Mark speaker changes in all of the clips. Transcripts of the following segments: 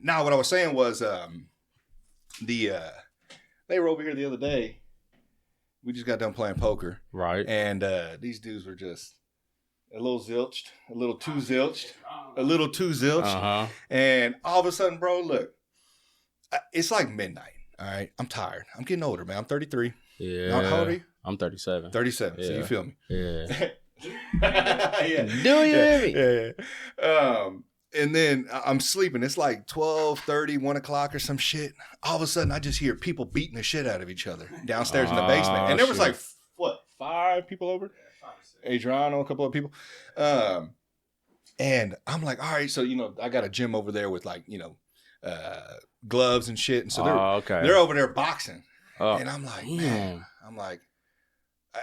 Speaker 1: now what I was saying was they were over here the other day. We just got done playing poker.
Speaker 2: Right.
Speaker 1: And these dudes were just a little zilched, a little too zilched, a little too zilched.
Speaker 2: Uh-huh.
Speaker 1: And all of a sudden, bro, look, it's like midnight. All right. I'm tired. I'm getting older, man. I'm 33.
Speaker 2: Yeah.
Speaker 1: How old are you?
Speaker 2: I'm 37.
Speaker 1: 37.
Speaker 2: Yeah.
Speaker 1: So you feel me?
Speaker 2: Yeah.
Speaker 1: Yeah.
Speaker 2: Do you hear me?
Speaker 1: Yeah. And then I'm sleeping. It's like 12:30, 1 o'clock or some shit. All of a sudden, I just hear people beating the shit out of each other downstairs in the basement. And there was like, 5 people over? Yeah, 5 or 6. Adriano, a couple of people. And I'm like, all right, so, I got a gym over there with like, gloves and shit. And so they're over there boxing. And I'm like, man,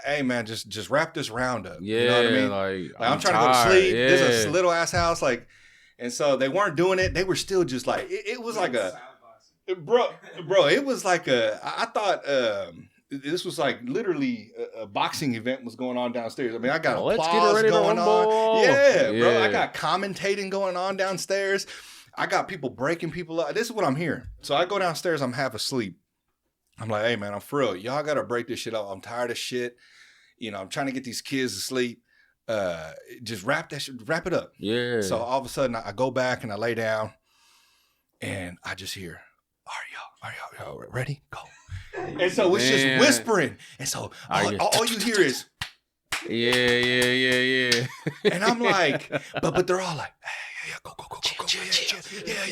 Speaker 1: hey man, just wrap this round up.
Speaker 2: Yeah,
Speaker 1: you know what I mean? Like I'm trying to go to sleep. Yeah. There's a little ass house, like, and so they weren't doing it. They were still just like it was like bro. It was like I thought this was like literally a boxing event was going on downstairs. I mean, I got applause going on. Yeah, bro. I got commentating going on downstairs. I got people breaking people up. This is what I'm hearing. So I go downstairs. I'm half asleep. I'm like, hey, man, I'm for real. Y'all got to break this shit up. I'm tired of shit. I'm trying to get these kids to sleep. Just wrap it up.
Speaker 2: Yeah.
Speaker 1: So all of a sudden, I go back and I lay down and I just hear, are y'all ready? Go. And so it's just whispering. And so all you hear is,
Speaker 2: yeah.
Speaker 1: And I'm like, but they're all like, hey, go.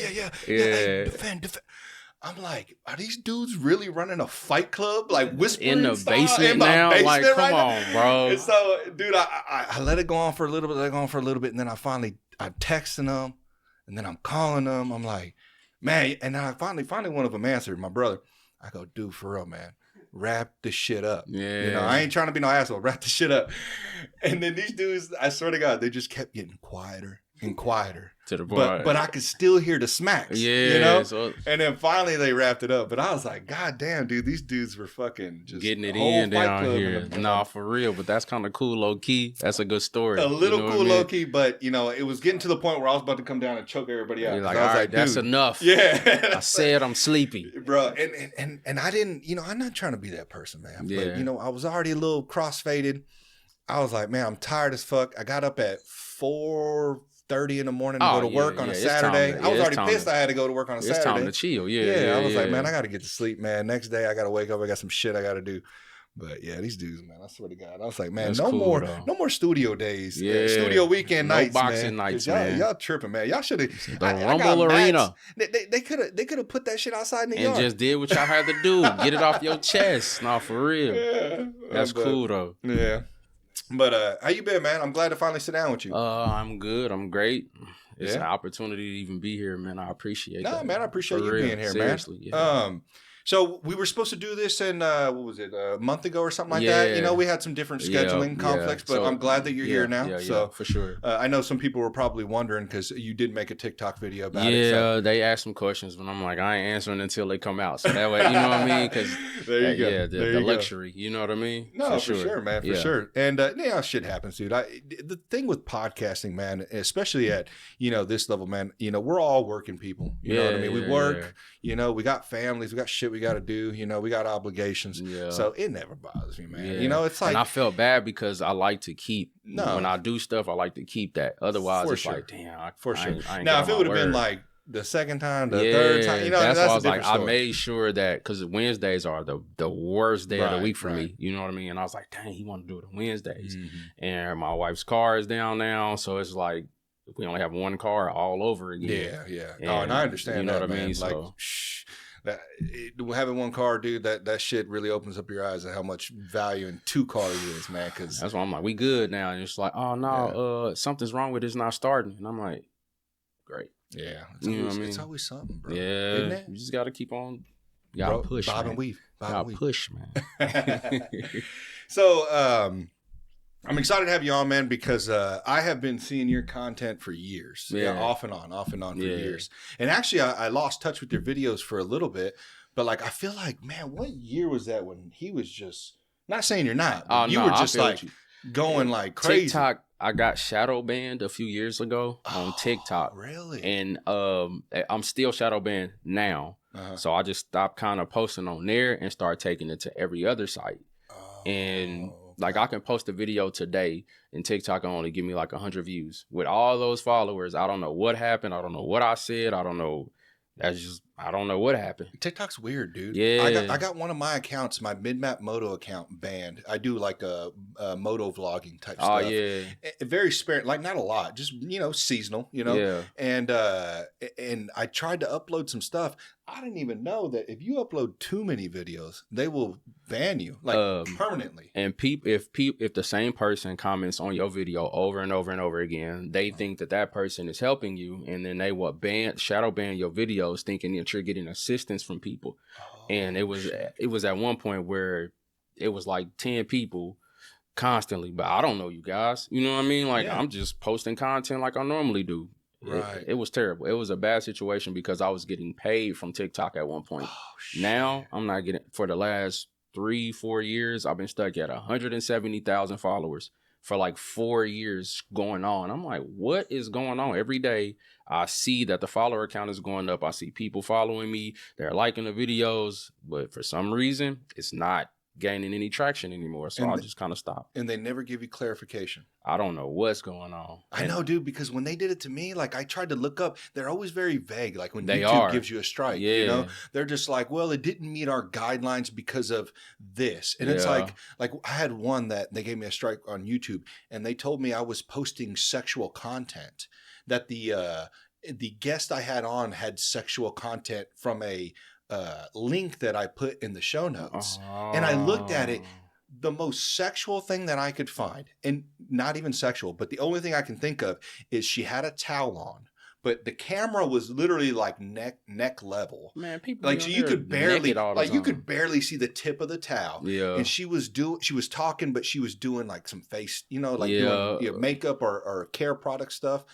Speaker 1: Yeah. Hey, defend. I'm like, are these dudes really running a fight club? Like whispering
Speaker 2: in the basement now? Like, come on, bro.
Speaker 1: And so, dude, I let it go on for a little bit. And then I'm texting them. And then I'm calling them. I'm like, man. And then I finally one of them answered, my brother. I go, dude, for real, man. Wrap the shit up.
Speaker 2: Yeah.
Speaker 1: I ain't trying to be no asshole. Wrap the shit up. And then these dudes, I swear to God, they just kept getting quieter and quieter.
Speaker 2: To the point.
Speaker 1: But I could still hear the smacks.
Speaker 2: Yeah.
Speaker 1: And then finally they wrapped it up. But I was like, God damn, dude, these dudes were fucking just
Speaker 2: getting it in down here. Nah, for real. But that's kind of cool, low key. That's a good story.
Speaker 1: A little cool, low key. But it was getting to the point where I was about to come down and choke everybody out.
Speaker 2: You're like, all right, that's enough.
Speaker 1: Yeah.
Speaker 2: I said I'm sleepy,
Speaker 1: bro. And I didn't. I'm not trying to be that person, man.
Speaker 2: Yeah.
Speaker 1: But I was already a little crossfaded. I was like, man, I'm tired as fuck. I got up at 4:30 in the morning to go to work on a Saturday. I was already pissed I had to go to work on a Saturday.
Speaker 2: It's time to chill.
Speaker 1: Yeah. I was like, man, I got to get to sleep, man. Next day, I got to wake up. I got some shit I got to do. But yeah, these dudes, man, I swear to God, I was like, man, no more studio days.
Speaker 2: Yeah.
Speaker 1: Studio weekend nights,
Speaker 2: boxing nights, man.
Speaker 1: Y'all tripping, man. Y'all should have.
Speaker 2: The Rumble Arena.
Speaker 1: They could have put that shit outside in the yard.
Speaker 2: And just did what y'all had to do. Get it off your chest. Nah, for real.
Speaker 1: Yeah.
Speaker 2: That's cool, though.
Speaker 1: Yeah. But how you been, man? I'm glad to finally sit down with you.
Speaker 2: I'm good. I'm great. It's an opportunity to even be here, man. I appreciate that.
Speaker 1: No, man, I appreciate you being here,
Speaker 2: seriously,
Speaker 1: man.
Speaker 2: Yeah.
Speaker 1: So we were supposed to do this in what was it, a month ago or something like that? We had some different scheduling conflicts, but I'm glad that you're here now.
Speaker 2: Yeah, for sure.
Speaker 1: I know some people were probably wondering because you did make a TikTok video about it.
Speaker 2: Yeah, they asked some questions, but I'm like, I ain't answering until they come out. So that way, you know what I mean? Because
Speaker 1: there you go.
Speaker 2: Yeah, the luxury, you know what I mean?
Speaker 1: No, for sure, man, for sure. And shit happens, dude. The thing with podcasting, man, especially at this level, man, we're all working people. You know what I mean? We work. We got families, we got shit we got to do. We got obligations. Yeah. So it never bothers me, man.
Speaker 2: Yeah.
Speaker 1: It's like,
Speaker 2: and I felt bad because I like to keep when I do stuff, I like to keep that. Otherwise, it's like, damn, I ain't
Speaker 1: now if it would have been like the second time, the third time, that's why I was like,
Speaker 2: story. I made sure that because Wednesdays are the worst day of the week for me. You know what I mean? And I was like, dang, he want to do it on Wednesdays, and my wife's car is down now, so it's like we only have one car all over again.
Speaker 1: Yeah. And I understand.
Speaker 2: You know
Speaker 1: that,
Speaker 2: what I mean?
Speaker 1: Like,
Speaker 2: So.
Speaker 1: Having one car, dude, that shit really opens up your eyes at how much value in 2 cars is, man. Because
Speaker 2: that's why I'm like, we good now. And it's like, oh no, something's wrong with it's not starting. And I'm like, great.
Speaker 1: Yeah,
Speaker 2: it's
Speaker 1: always something, bro.
Speaker 2: Yeah,
Speaker 1: isn't it?
Speaker 2: You just got to keep on. You got to push,
Speaker 1: bob
Speaker 2: man.
Speaker 1: And weave.
Speaker 2: Push, man.
Speaker 1: So, I'm excited to have you on, man, because I have been seeing your content for years. Off and on for years. And actually, I lost touch with your videos for a little bit, but like, I feel like, man, what year was that when he was just, not saying you're not, but you were just like, going like crazy.
Speaker 2: TikTok, I got shadow banned a few years ago on TikTok.
Speaker 1: Really?
Speaker 2: And I'm still shadow banned now. So I just stopped kind of posting on there and start taking it to every other site. And like I can post a video today and TikTok will only give me like 100 views. With all those followers, I don't know what happened. I don't know what I said. I don't know. I don't know what happened.
Speaker 1: TikTok's weird, dude.
Speaker 2: Yeah.
Speaker 1: I got one of my accounts, my Midmap Moto account, banned. I do like a moto vlogging type stuff.
Speaker 2: Oh, yeah.
Speaker 1: Very sparing, like not a lot, just, seasonal, Yeah. And I tried to upload some stuff. I didn't even know that if you upload too many videos, they will ban you permanently.
Speaker 2: And if the same person comments on your video over and over and over again, they think that person is helping you, and then they will shadow ban your videos, thinking that you're getting assistance from people. And it was at one point where it was like 10 people constantly, but I don't know you guys. You know what I mean? Like I'm just posting content like I normally do.
Speaker 1: Right.
Speaker 2: It was terrible. It was a bad situation because I was getting paid from TikTok at one point. Now I'm not getting. For the last 3-4 years, I've been stuck at 170,000 followers for like 4 years going on. I'm like, what is going on? Every day I see that the follower count is going up. I see people following me. They're liking the videos, but for some reason, it's not gaining any traction anymore. So I just kind of stopped.
Speaker 1: And they never give you clarification.
Speaker 2: I don't know what's going on.
Speaker 1: I know, dude, because when they did it to me, like I tried to look up, they're always very vague. Like when YouTube gives you a strike, they're just like, well, it didn't meet our guidelines because of this. And it's like I had one that they gave me a strike on YouTube, and they told me I was posting sexual content, that the guest I had on had sexual content from a link that I put in the show notes. And I looked at it, the most sexual thing that I could find, and not even sexual, but the only thing I can think of is she had a towel on, but the camera was literally like neck level.
Speaker 2: Man, people
Speaker 1: like, so you could barely you could barely see the tip of the towel.
Speaker 2: Yeah.
Speaker 1: And she was talking, but she was doing like some face, doing makeup or care product stuff.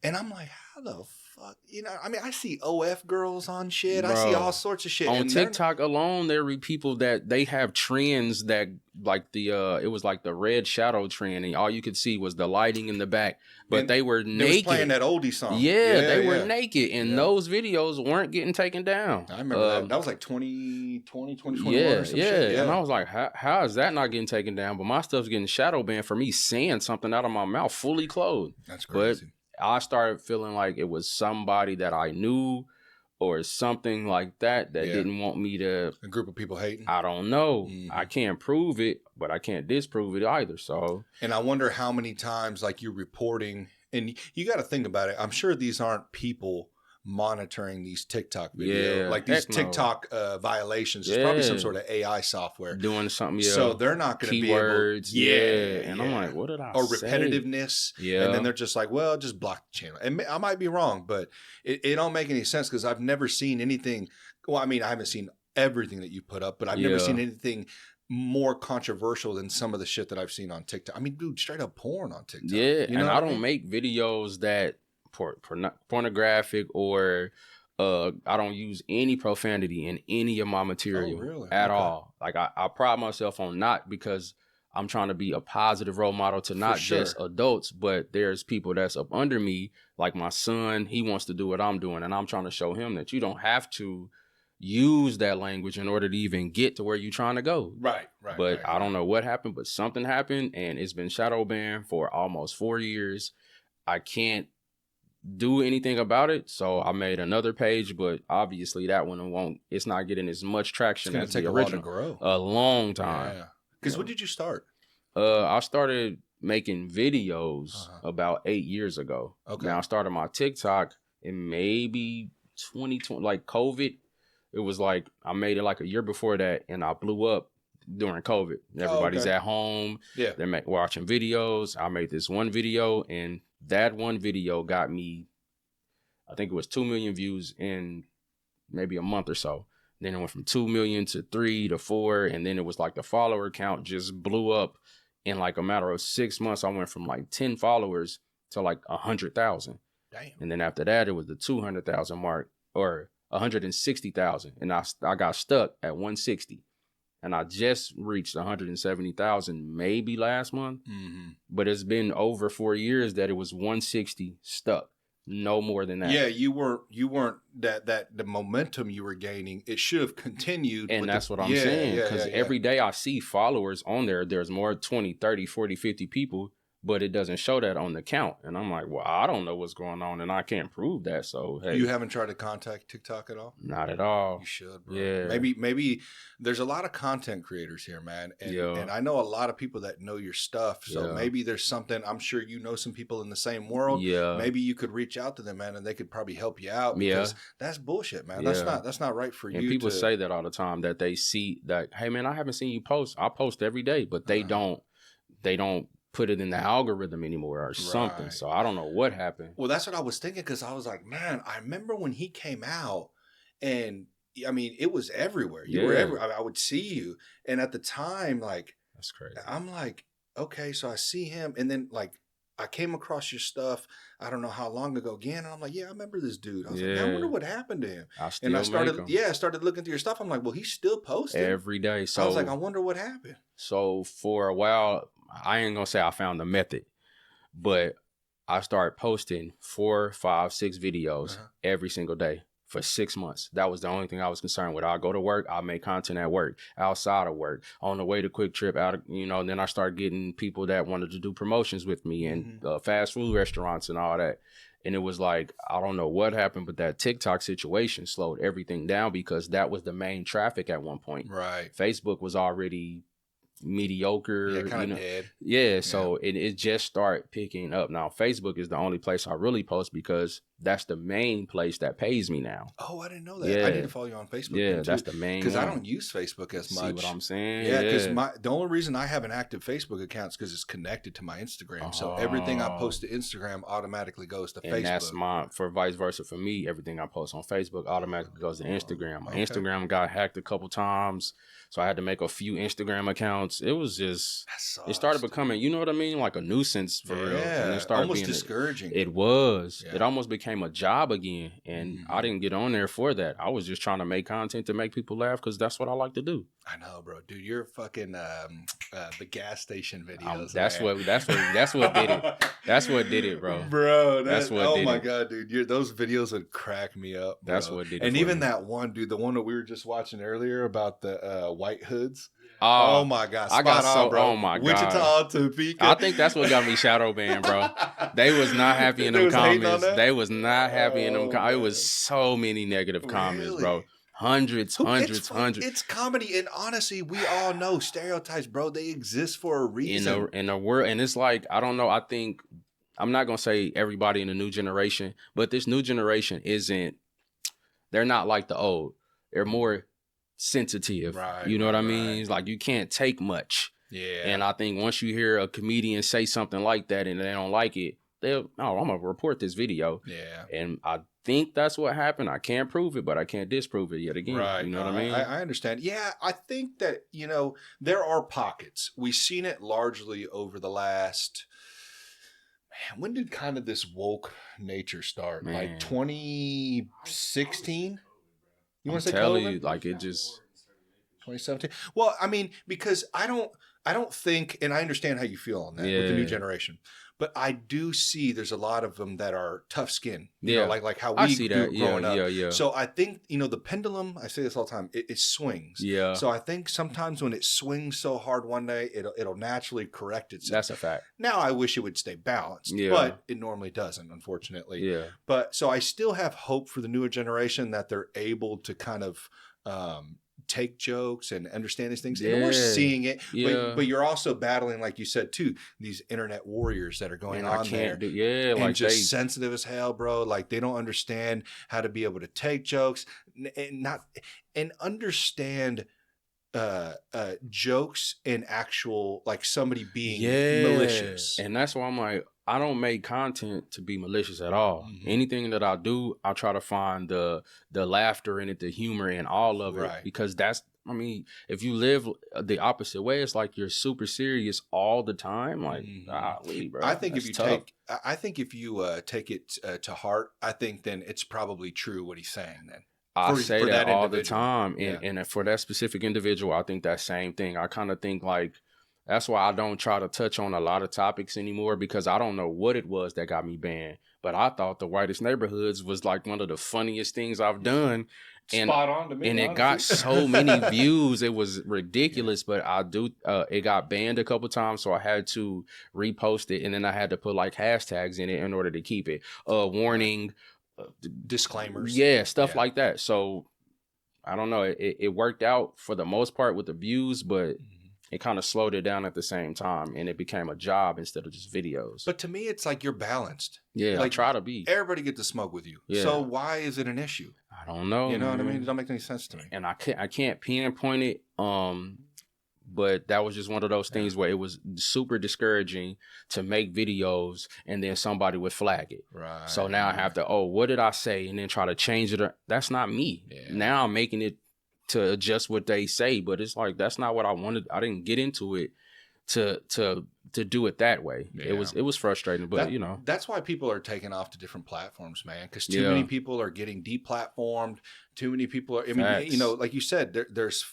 Speaker 1: And I'm like, how the fuck? I mean, I see OF girls on shit. Bro, I see all sorts of shit.
Speaker 2: On TikTok alone, there were people that they have trends that like it was like the red shadow trend, and all you could see was the lighting in the back. But they were naked. They was
Speaker 1: playing that oldie song.
Speaker 2: Yeah, they were naked, and those videos weren't getting taken down.
Speaker 1: I remember that. That was like 2020, 2021 or some shit. Yeah.
Speaker 2: And I was like, how is that not getting taken down? But my stuff's getting shadow banned for me saying something out of my mouth fully clothed.
Speaker 1: That's crazy.
Speaker 2: But I started feeling like it was somebody that I knew or something like that didn't want me to...
Speaker 1: A group of people hating?
Speaker 2: I don't know. Mm-hmm. I can't prove it, but I can't disprove it either, so...
Speaker 1: And I wonder how many times, like, you're reporting... And you got to think about it. I'm sure these aren't people monitoring these TikTok videos, like these TikTok violations. There's probably some sort of AI software
Speaker 2: doing something.
Speaker 1: So they're not going to be able.
Speaker 2: And I'm like, what did I
Speaker 1: or
Speaker 2: say?
Speaker 1: Repetitiveness. Yeah. And then they're just like, well, just block the channel. And I might be wrong, but it don't make any sense because I've never seen anything. Well, I mean, I haven't seen everything that you put up, but I've never seen anything more controversial than some of the shit that I've seen on TikTok. I mean, dude, straight up porn on TikTok.
Speaker 2: Yeah, and I don't make videos that pornographic or I don't use any profanity in any of my material at all. Like I pride myself on not because I'm trying to be a positive role model to not just adults, but there's people that's up under me, like my son. He wants to do what I'm doing, and I'm trying to show him that you don't have to use that language in order to even get to where you're trying to go.
Speaker 1: Right.
Speaker 2: But I don't know what happened, but something happened, and it's been shadow banned for almost 4 years. I can't do anything about it, so I made another page, but obviously that one it's not getting as much traction as the original.
Speaker 1: Grow.
Speaker 2: A long time.
Speaker 1: Yeah. Because when did you start?
Speaker 2: I started making videos about 8 years ago. Okay. Now I started my TikTok in maybe 2020, like COVID. It was like I made it like a year before that, and I blew up during COVID. Everybody's at home. Yeah, they're watching videos. I made this one video, and that one video got me, I think it was 2 million views in maybe a month or so. Then it went from 2 million to 3 to 4. And then it was like the follower count just blew up in like a matter of 6 months. I went from like 10 followers to like 100,000.
Speaker 1: Damn.
Speaker 2: And then after that, it was the 200,000 mark or 160,000. And I got stuck at 160. and I just reached 170,000 maybe last month. But it's been over 4 years that it was 160 stuck. No more than that.
Speaker 1: Yeah, you weren't that the momentum you were gaining, it should have continued.
Speaker 2: And that's what I'm saying. Because every day I see followers on there, there's more 20, 30, 40, 50 people, but it doesn't show that on the count. And I'm like, well, I don't know what's going on, and I can't prove that. So, hey.
Speaker 1: You haven't tried to contact TikTok at all?
Speaker 2: Not at all.
Speaker 1: You should, bro.
Speaker 2: Yeah.
Speaker 1: Maybe there's a lot of content creators here, man. And I know a lot of people that know your stuff. So maybe there's something, I'm sure you know some people in the same world.
Speaker 2: Yeah.
Speaker 1: Maybe you could reach out to them, man, and they could probably help you out. Because that's bullshit, man. That's not right for you.
Speaker 2: And people say that all the time, that they see that, hey, man, I haven't seen you post. I post every day, but they don't put it in the algorithm anymore or something. Right. So I don't know what happened.
Speaker 1: Well, that's what I was thinking, because I was like, man, I remember when he came out, and I mean, it was everywhere. You were everywhere. I would see you. And at the time, like,
Speaker 2: that's crazy.
Speaker 1: I'm like, okay, so I see him. And then, like, I came across your stuff, I don't know how long ago again. And I'm like, yeah, I remember this dude. I was like, I wonder what happened to him. I started looking through your stuff. I'm like, well, he's still posting
Speaker 2: every day. So
Speaker 1: I was like, I wonder what happened.
Speaker 2: So for a while, I ain't gonna say I found the method, but I started posting 4, 5, 6 videos every single day for 6 months. That was the only thing I was concerned with. I'll go to work, I'll make content at work, outside of work, on the way to Quick Trip, then I started getting people that wanted to do promotions with me and fast food restaurants and all that. And it was like, I don't know what happened, but that TikTok situation slowed everything down, because that was the main traffic at one point.
Speaker 1: Right.
Speaker 2: Facebook was already mediocre,
Speaker 1: kind of dead.
Speaker 2: So it just started picking up. Now Facebook is the only place I really post, because that's the main place that pays me now.
Speaker 1: Oh, I didn't know that. I need to follow you on Facebook.
Speaker 2: Yeah, that's the main,
Speaker 1: because I don't use Facebook as much.
Speaker 2: See what I'm saying?
Speaker 1: Yeah, because the only reason I have an active Facebook account is because it's connected to my Instagram. So everything I post to Instagram automatically goes to Facebook.
Speaker 2: And that's for vice versa for me. Everything I post on Facebook automatically goes to Instagram. My Instagram got hacked a couple times, so I had to make a few Instagram accounts. It was just, it started becoming, you know what I mean, like a nuisance for real. And it started
Speaker 1: almost discouraging.
Speaker 2: It was. Yeah. It almost became a job again, and I didn't get on there for that. I was just trying to make content to make people laugh, because that's what I like to do.
Speaker 1: I know, bro. Dude, you're fucking the gas station videos.
Speaker 2: That's what did it. That's what did it, bro.
Speaker 1: Bro, that's what did it. Oh my god, dude, those videos would crack me up, bro.
Speaker 2: That's what did it.
Speaker 1: And even that one, dude, the one that we were just watching earlier about the white hoods. Oh my god, bro.
Speaker 2: Oh my god,
Speaker 1: Wichita, Topeka.
Speaker 2: I think that's what got me shadow banned, bro. They was not happy in them comments. They was not happy in them. It was so many negative comments, bro. Hundreds.
Speaker 1: It's comedy, and honestly, we all know stereotypes, bro. They exist for a reason.
Speaker 2: In the world, and it's like, I don't know. I think, I'm not gonna say everybody in the new generation, but this new generation they're not like the old. They're more sensitive. Right, you know what I mean? It's like, you can't take much.
Speaker 1: Yeah.
Speaker 2: And I think once you hear a comedian say something like that and they don't like it, I'm gonna report this video.
Speaker 1: Yeah.
Speaker 2: And I think that's what happened. I can't prove it, but I can't disprove it yet again. Right. You know what I mean?
Speaker 1: I understand. Yeah, I think that, there are pockets. We've seen it largely over the last, when did kind of this woke nature start? Man. Like 2016? You want to say COVID?
Speaker 2: Like, it just
Speaker 1: 2017. Well, I mean, because I don't think, and I understand how you feel on that with the new generation, but I do see there's a lot of them that are tough skin. You know, like how we grew growing up.
Speaker 2: Yeah.
Speaker 1: So I think, the pendulum, I say this all the time, it swings.
Speaker 2: Yeah.
Speaker 1: So I think sometimes when it swings so hard one day, it'll naturally correct itself.
Speaker 2: That's a fact.
Speaker 1: Now I wish it would stay balanced, but it normally doesn't, unfortunately.
Speaker 2: Yeah.
Speaker 1: But so I still have hope for the newer generation that they're able to kind of take jokes and understand these things. And we're seeing it, but you're also battling, like you said too, these internet warriors that are going on there. And like just sensitive as hell, bro. Like, they don't understand how to be able to take jokes and understand jokes and actual, like, somebody being malicious.
Speaker 2: And that's why I'm like, I don't make content to be malicious at all. Anything that I do, I try to find the laughter in it, the humor in all of it. Right. Because if you live the opposite way, it's like you're super serious all the time. Like, bro.
Speaker 1: I think if you take it to heart, I think then it's probably true what he's saying then.
Speaker 2: I say that all the time. And for that specific individual, I think that same thing. I kind of think like, that's why I don't try to touch on a lot of topics anymore, because I don't know what it was that got me banned. But I thought The Whitest Neighborhoods was like one of the funniest things I've done. And,
Speaker 1: spot on to me.
Speaker 2: And honestly, it got so many views. It was ridiculous. But it got banned a couple times, so I had to repost it. And then I had to put like hashtags in it in order to keep it. Warning.
Speaker 1: Disclaimers.
Speaker 2: Yeah, stuff like that. So I don't know. It worked out for the most part with the views, but it kind of slowed it down at the same time, and it became a job instead of just videos.
Speaker 1: But to me, it's like you're balanced.
Speaker 2: Yeah,
Speaker 1: like,
Speaker 2: I try to be.
Speaker 1: Everybody get to smoke with you. Yeah. So why is it an issue?
Speaker 2: I don't know.
Speaker 1: You know what I mean? It don't make any sense to me.
Speaker 2: And I can't pinpoint it. But that was just one of those things where it was super discouraging to make videos and then somebody would flag it.
Speaker 1: Right.
Speaker 2: So now I have to, what did I say? And then try to change it. That's not me. Yeah. Now I'm making it to adjust what they say, but it's like, that's not what I wanted. I didn't get into it to do it that way. Yeah. It was frustrating, but
Speaker 1: that's why people are taking off to different platforms, man. Because too many people are getting deplatformed. Too many people are, I mean, like you said, there's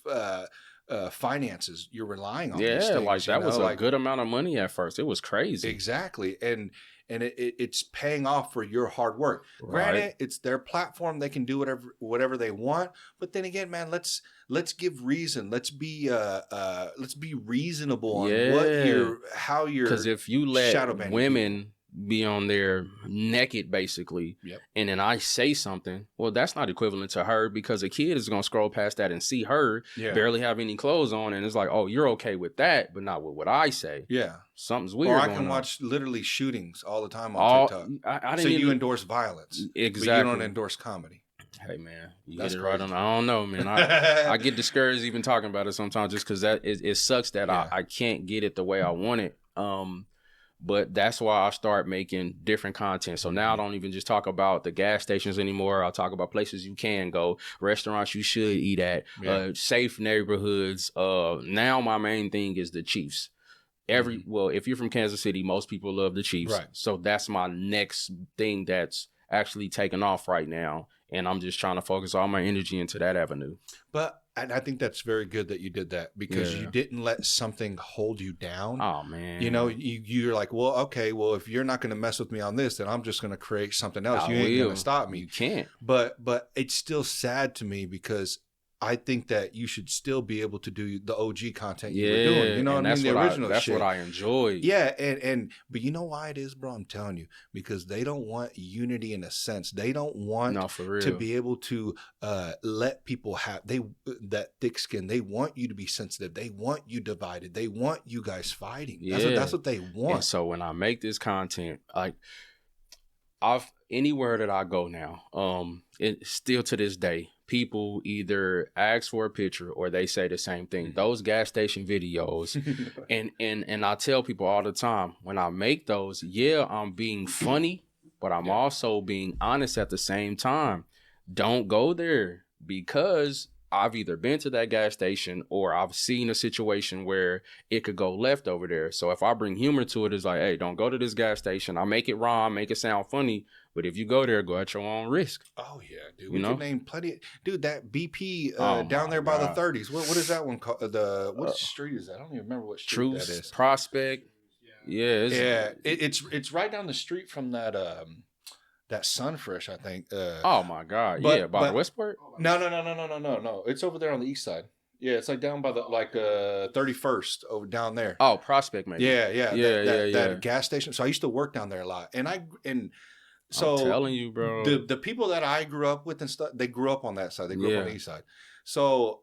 Speaker 1: finances you're relying on.
Speaker 2: Yeah,
Speaker 1: these things,
Speaker 2: like that was a good amount of money at first. It was crazy.
Speaker 1: Exactly. And it's paying off for your hard work. Right. Granted, it's their platform; they can do whatever they want. But then again, man, let's give reason. Let's be reasonable on how you're.
Speaker 2: Because if you let women be on there naked, basically, and then I say something, well, that's not equivalent to her, because a kid is gonna scroll past that and see her barely have any clothes on, and it's like, oh, you're okay with that, but not with what I say.
Speaker 1: Yeah.
Speaker 2: Something's weird.
Speaker 1: Or I can watch literally shootings all the time on TikTok. I didn't you endorse violence.
Speaker 2: Exactly.
Speaker 1: But you don't endorse comedy.
Speaker 2: Hey, man, you get it right on. I don't know, man. I get discouraged even talking about it sometimes, just because it sucks that I can't get it the way I want it. But that's why I start making different content. So now I don't even just talk about the gas stations anymore. I'll talk about places you can go, restaurants you should eat at, safe neighborhoods. Now my main thing is the Chiefs. Well, if you're from Kansas City, most people love the Chiefs. Right. So that's my next thing that's actually taking off right now. And I'm just trying to focus all my energy into that avenue.
Speaker 1: But I think that's very good that you did that, because you didn't let something hold you down.
Speaker 2: Oh, man.
Speaker 1: You're like, well, okay, well, if you're not going to mess with me on this, then I'm just going to create something else. You ain't going to stop me.
Speaker 2: You can't.
Speaker 1: But it's still sad to me, because I think that you should still be able to do the OG content you were doing. You know what I mean? The original
Speaker 2: that's
Speaker 1: shit.
Speaker 2: What I enjoyed.
Speaker 1: Yeah, but you know why it is, bro? I'm telling you, because they don't want unity in a sense. They don't want to be able to let people have that thick skin. They want you to be sensitive. They want you divided. They want you guys fighting. That's what they want.
Speaker 2: And so when I make this content, like anywhere that I go now, it still to this day, people either ask for a picture or they say the same thing. Those gas station videos, and I tell people all the time, when I make those, I'm being funny, but I'm also being honest at the same time. Don't go there, because I've either been to that gas station or I've seen a situation where it could go left over there. So if I bring humor to it, it's like, hey, don't go to this gas station. I make it raw, make it sound funny. But if you go there, go at your own risk.
Speaker 1: Oh, yeah, dude. We can name plenty. Dude, that BP down there by the 30s. What is that one called? What street is that? I don't even remember what street that is.
Speaker 2: Prospect. Yeah.
Speaker 1: It's right down the street from that Sunfresh, I think.
Speaker 2: Oh, my God. By Westport?
Speaker 1: No. It's over there on the east side. Yeah, it's like down by the 31st over down there.
Speaker 2: Oh, Prospect, maybe.
Speaker 1: Yeah. That gas station. So I used to work down there a lot. So
Speaker 2: I'm telling you, bro.
Speaker 1: The people that I grew up with and stuff, they grew up on that side. They grew up on the east side. So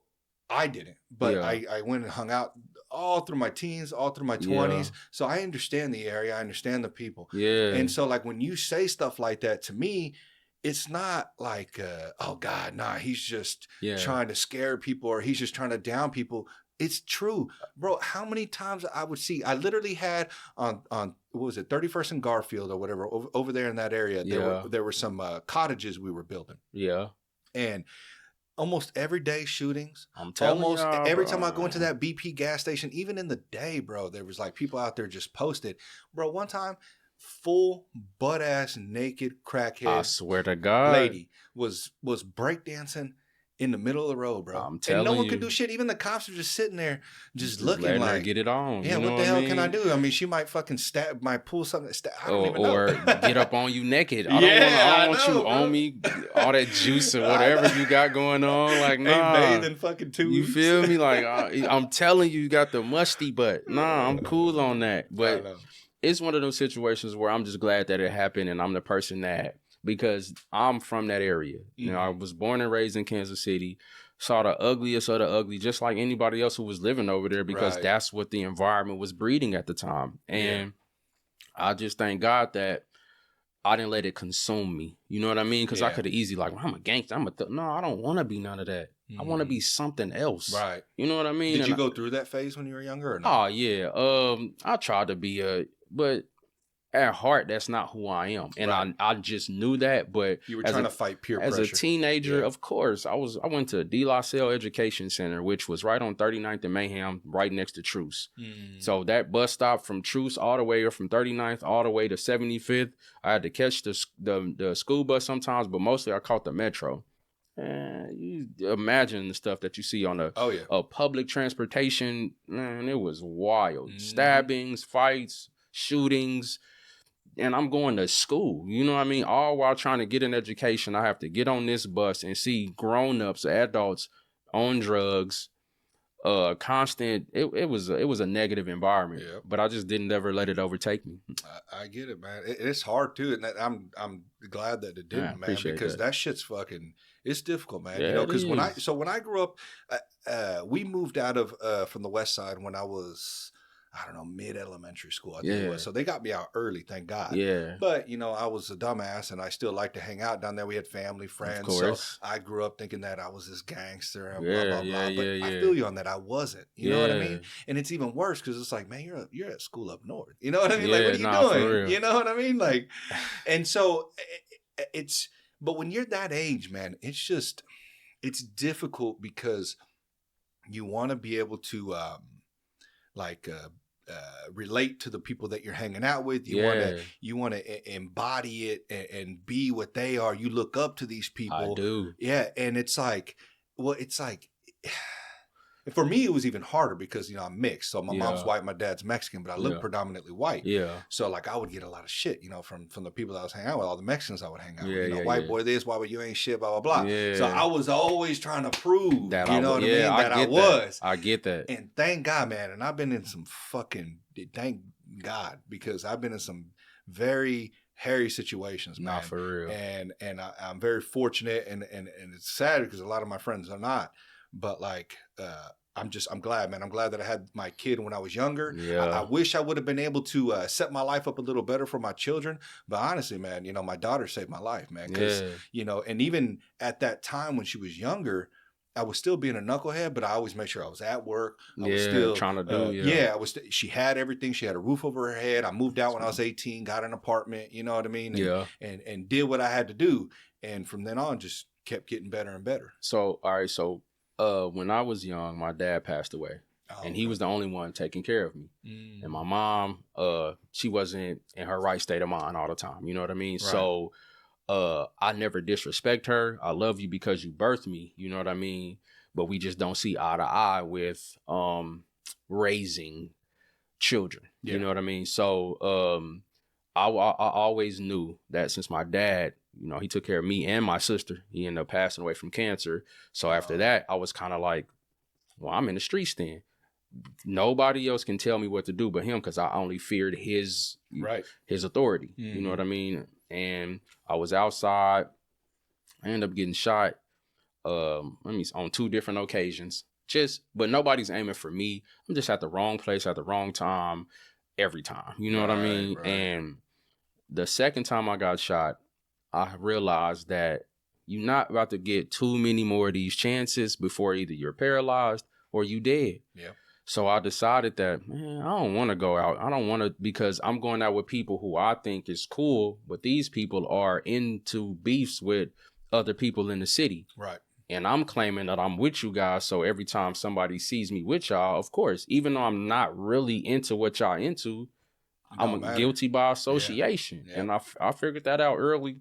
Speaker 1: I didn't. But I went and hung out all through my teens, all through my 20s. So I understand the area. I understand the people.
Speaker 2: Yeah.
Speaker 1: And so when you say stuff like that to me, it's not like, oh God, nah, he's just trying to scare people, or he's just trying to down people. It's true, bro. How many times I would see, I literally had on what was it, 31st and Garfield or whatever, over there in that area, there were some cottages we were building.
Speaker 2: Yeah.
Speaker 1: And almost every day shootings.
Speaker 2: I'm telling you,
Speaker 1: almost every time I go into that BP gas station, even in the day, bro, there was like people out there just posted. Bro, one time, full butt-ass naked crackhead.
Speaker 2: I swear to God.
Speaker 1: Lady was breakdancing in the middle of the road, bro.
Speaker 2: I'm telling you.
Speaker 1: And no one could do shit. Even the cops were just sitting there, just looking
Speaker 2: letting
Speaker 1: like,
Speaker 2: her get it on.
Speaker 1: Yeah,
Speaker 2: you know
Speaker 1: what the hell
Speaker 2: I mean?
Speaker 1: can I do? I mean, she might fucking might pull something. I don't even know.
Speaker 2: Or get up on you naked. I don't want you on me, all that juice or whatever you got going on. Like, nah.
Speaker 1: Ain't bathing fucking 2 weeks.
Speaker 2: You feel me? Like, I'm telling you, you got the musty butt. Nah, I'm cool on that. But it's one of those situations where I'm just glad that it happened, and I'm the person that, because I'm from that area. You know, I was born and raised in Kansas City. Saw the ugliest of the ugly, just like anybody else who was living over there, because that's what the environment was breeding at the time. And I just thank God that I didn't let it consume me. You know what I mean? Because I could have easily like, well, I'm a gangster. No, I don't want to be none of that. I want to be something else.
Speaker 1: Right.
Speaker 2: You know what I mean?
Speaker 1: Did you go through that phase when you were younger or not?
Speaker 2: Oh, yeah. I tried to be but at heart, that's not who I am. And I just knew that, but
Speaker 1: you were trying to fight peer pressure.
Speaker 2: As a teenager, of course, I went to De La Salle Education Center, which was right on 39th and Mayhem, right next to Truce. So that bus stop from Truce all the way, or from 39th all the way to 75th, I had to catch the school bus sometimes, but mostly I caught the Metro. And you imagine the stuff that you see on a public transportation, man, it was wild. Stabbings, fights, shootings. And I'm going to school, you know what I mean? All while trying to get an education, I have to get on this bus and see grown-ups, adults on drugs, constant. It was a negative environment, but I just didn't ever let it overtake me.
Speaker 1: I get it, man. It's hard too, and I'm glad that it didn't, man, because that shit's fucking. It's difficult, man.
Speaker 2: Yeah,
Speaker 1: you know, because when I grew up, we moved out of from the West Side when I was, I don't know, mid-elementary school, I think it was. So they got me out early, thank God.
Speaker 2: Yeah.
Speaker 1: But, you know, I was a dumbass, and I still liked to hang out down there. We had family, friends. Of course. So I grew up thinking that I was this gangster and blah, blah, blah. But I feel you on that. I wasn't. You know what I mean? And it's even worse because it's like, man, you're at school up north. You know what I mean? Like, what are you doing? You know what I mean? Like, and so it's, but when you're that age, man, it's difficult because you want to be able to, relate to the people that you're hanging out with. You want to embody it and be what they are. You look up to these people.
Speaker 2: I do.
Speaker 1: Yeah, and it's like, for me, it was even harder because, you know, I'm mixed. So my mom's white, my dad's Mexican, but I look predominantly white. Yeah. So like I would get a lot of shit, you know, from the people that I was hanging out with, all the Mexicans I would hang out with. You know, white boy this, white boy you ain't shit, blah, blah, blah. Yeah. So I was always trying to prove that I was.
Speaker 2: I get that.
Speaker 1: And thank God, man. And I've been in some thank God, because I've been in some very hairy situations, man.
Speaker 2: Not for real.
Speaker 1: And I'm very fortunate, and it's sad because a lot of my friends are not. But like, I'm glad, man. I'm glad that I had my kid when I was younger. Yeah. I wish I would have been able to set my life up a little better for my children. But honestly, man, you know, my daughter saved my life, man. Because, you know, and even at that time when she was younger, I was still being a knucklehead, but I always made sure I was at work. I was still
Speaker 2: trying to do.
Speaker 1: She had everything. She had a roof over her head. I moved out when I was 18, got an apartment. You know what I mean? And did what I had to do. And from then on, just kept getting better and better.
Speaker 2: So, all right. So, when I was young, my dad passed away, and he was the only one taking care of me. And my mom, she wasn't in her right state of mind all the time. You know what I mean? Right. So, I never disrespect her. I love you because you birthed me. You know what I mean? But we just don't see eye to eye with raising children. You know what I mean? So, I always knew that since my dad, you know, he took care of me and my sister. He ended up passing away from cancer. So after that, I was kind of like, well, I'm in the streets then. Nobody else can tell me what to do but him, because I only feared his authority. You know what I mean? And I was outside. I ended up getting shot on 2 different occasions. But nobody's aiming for me. I'm just at the wrong place at the wrong time every time. You know what I mean? Right. And the second time I got shot, I realized that you're not about to get too many more of these chances before either you're paralyzed or you dead. Yeah. So I decided that, man, I don't want to go out. I don't want to, because I'm going out with people who I think is cool, but these people are into beefs with other people in the city. Right. And I'm claiming that I'm with you guys. So every time somebody sees me with y'all, of course, even though I'm not really into what y'all into, I'm guilty by association. Yeah. And I figured that out early.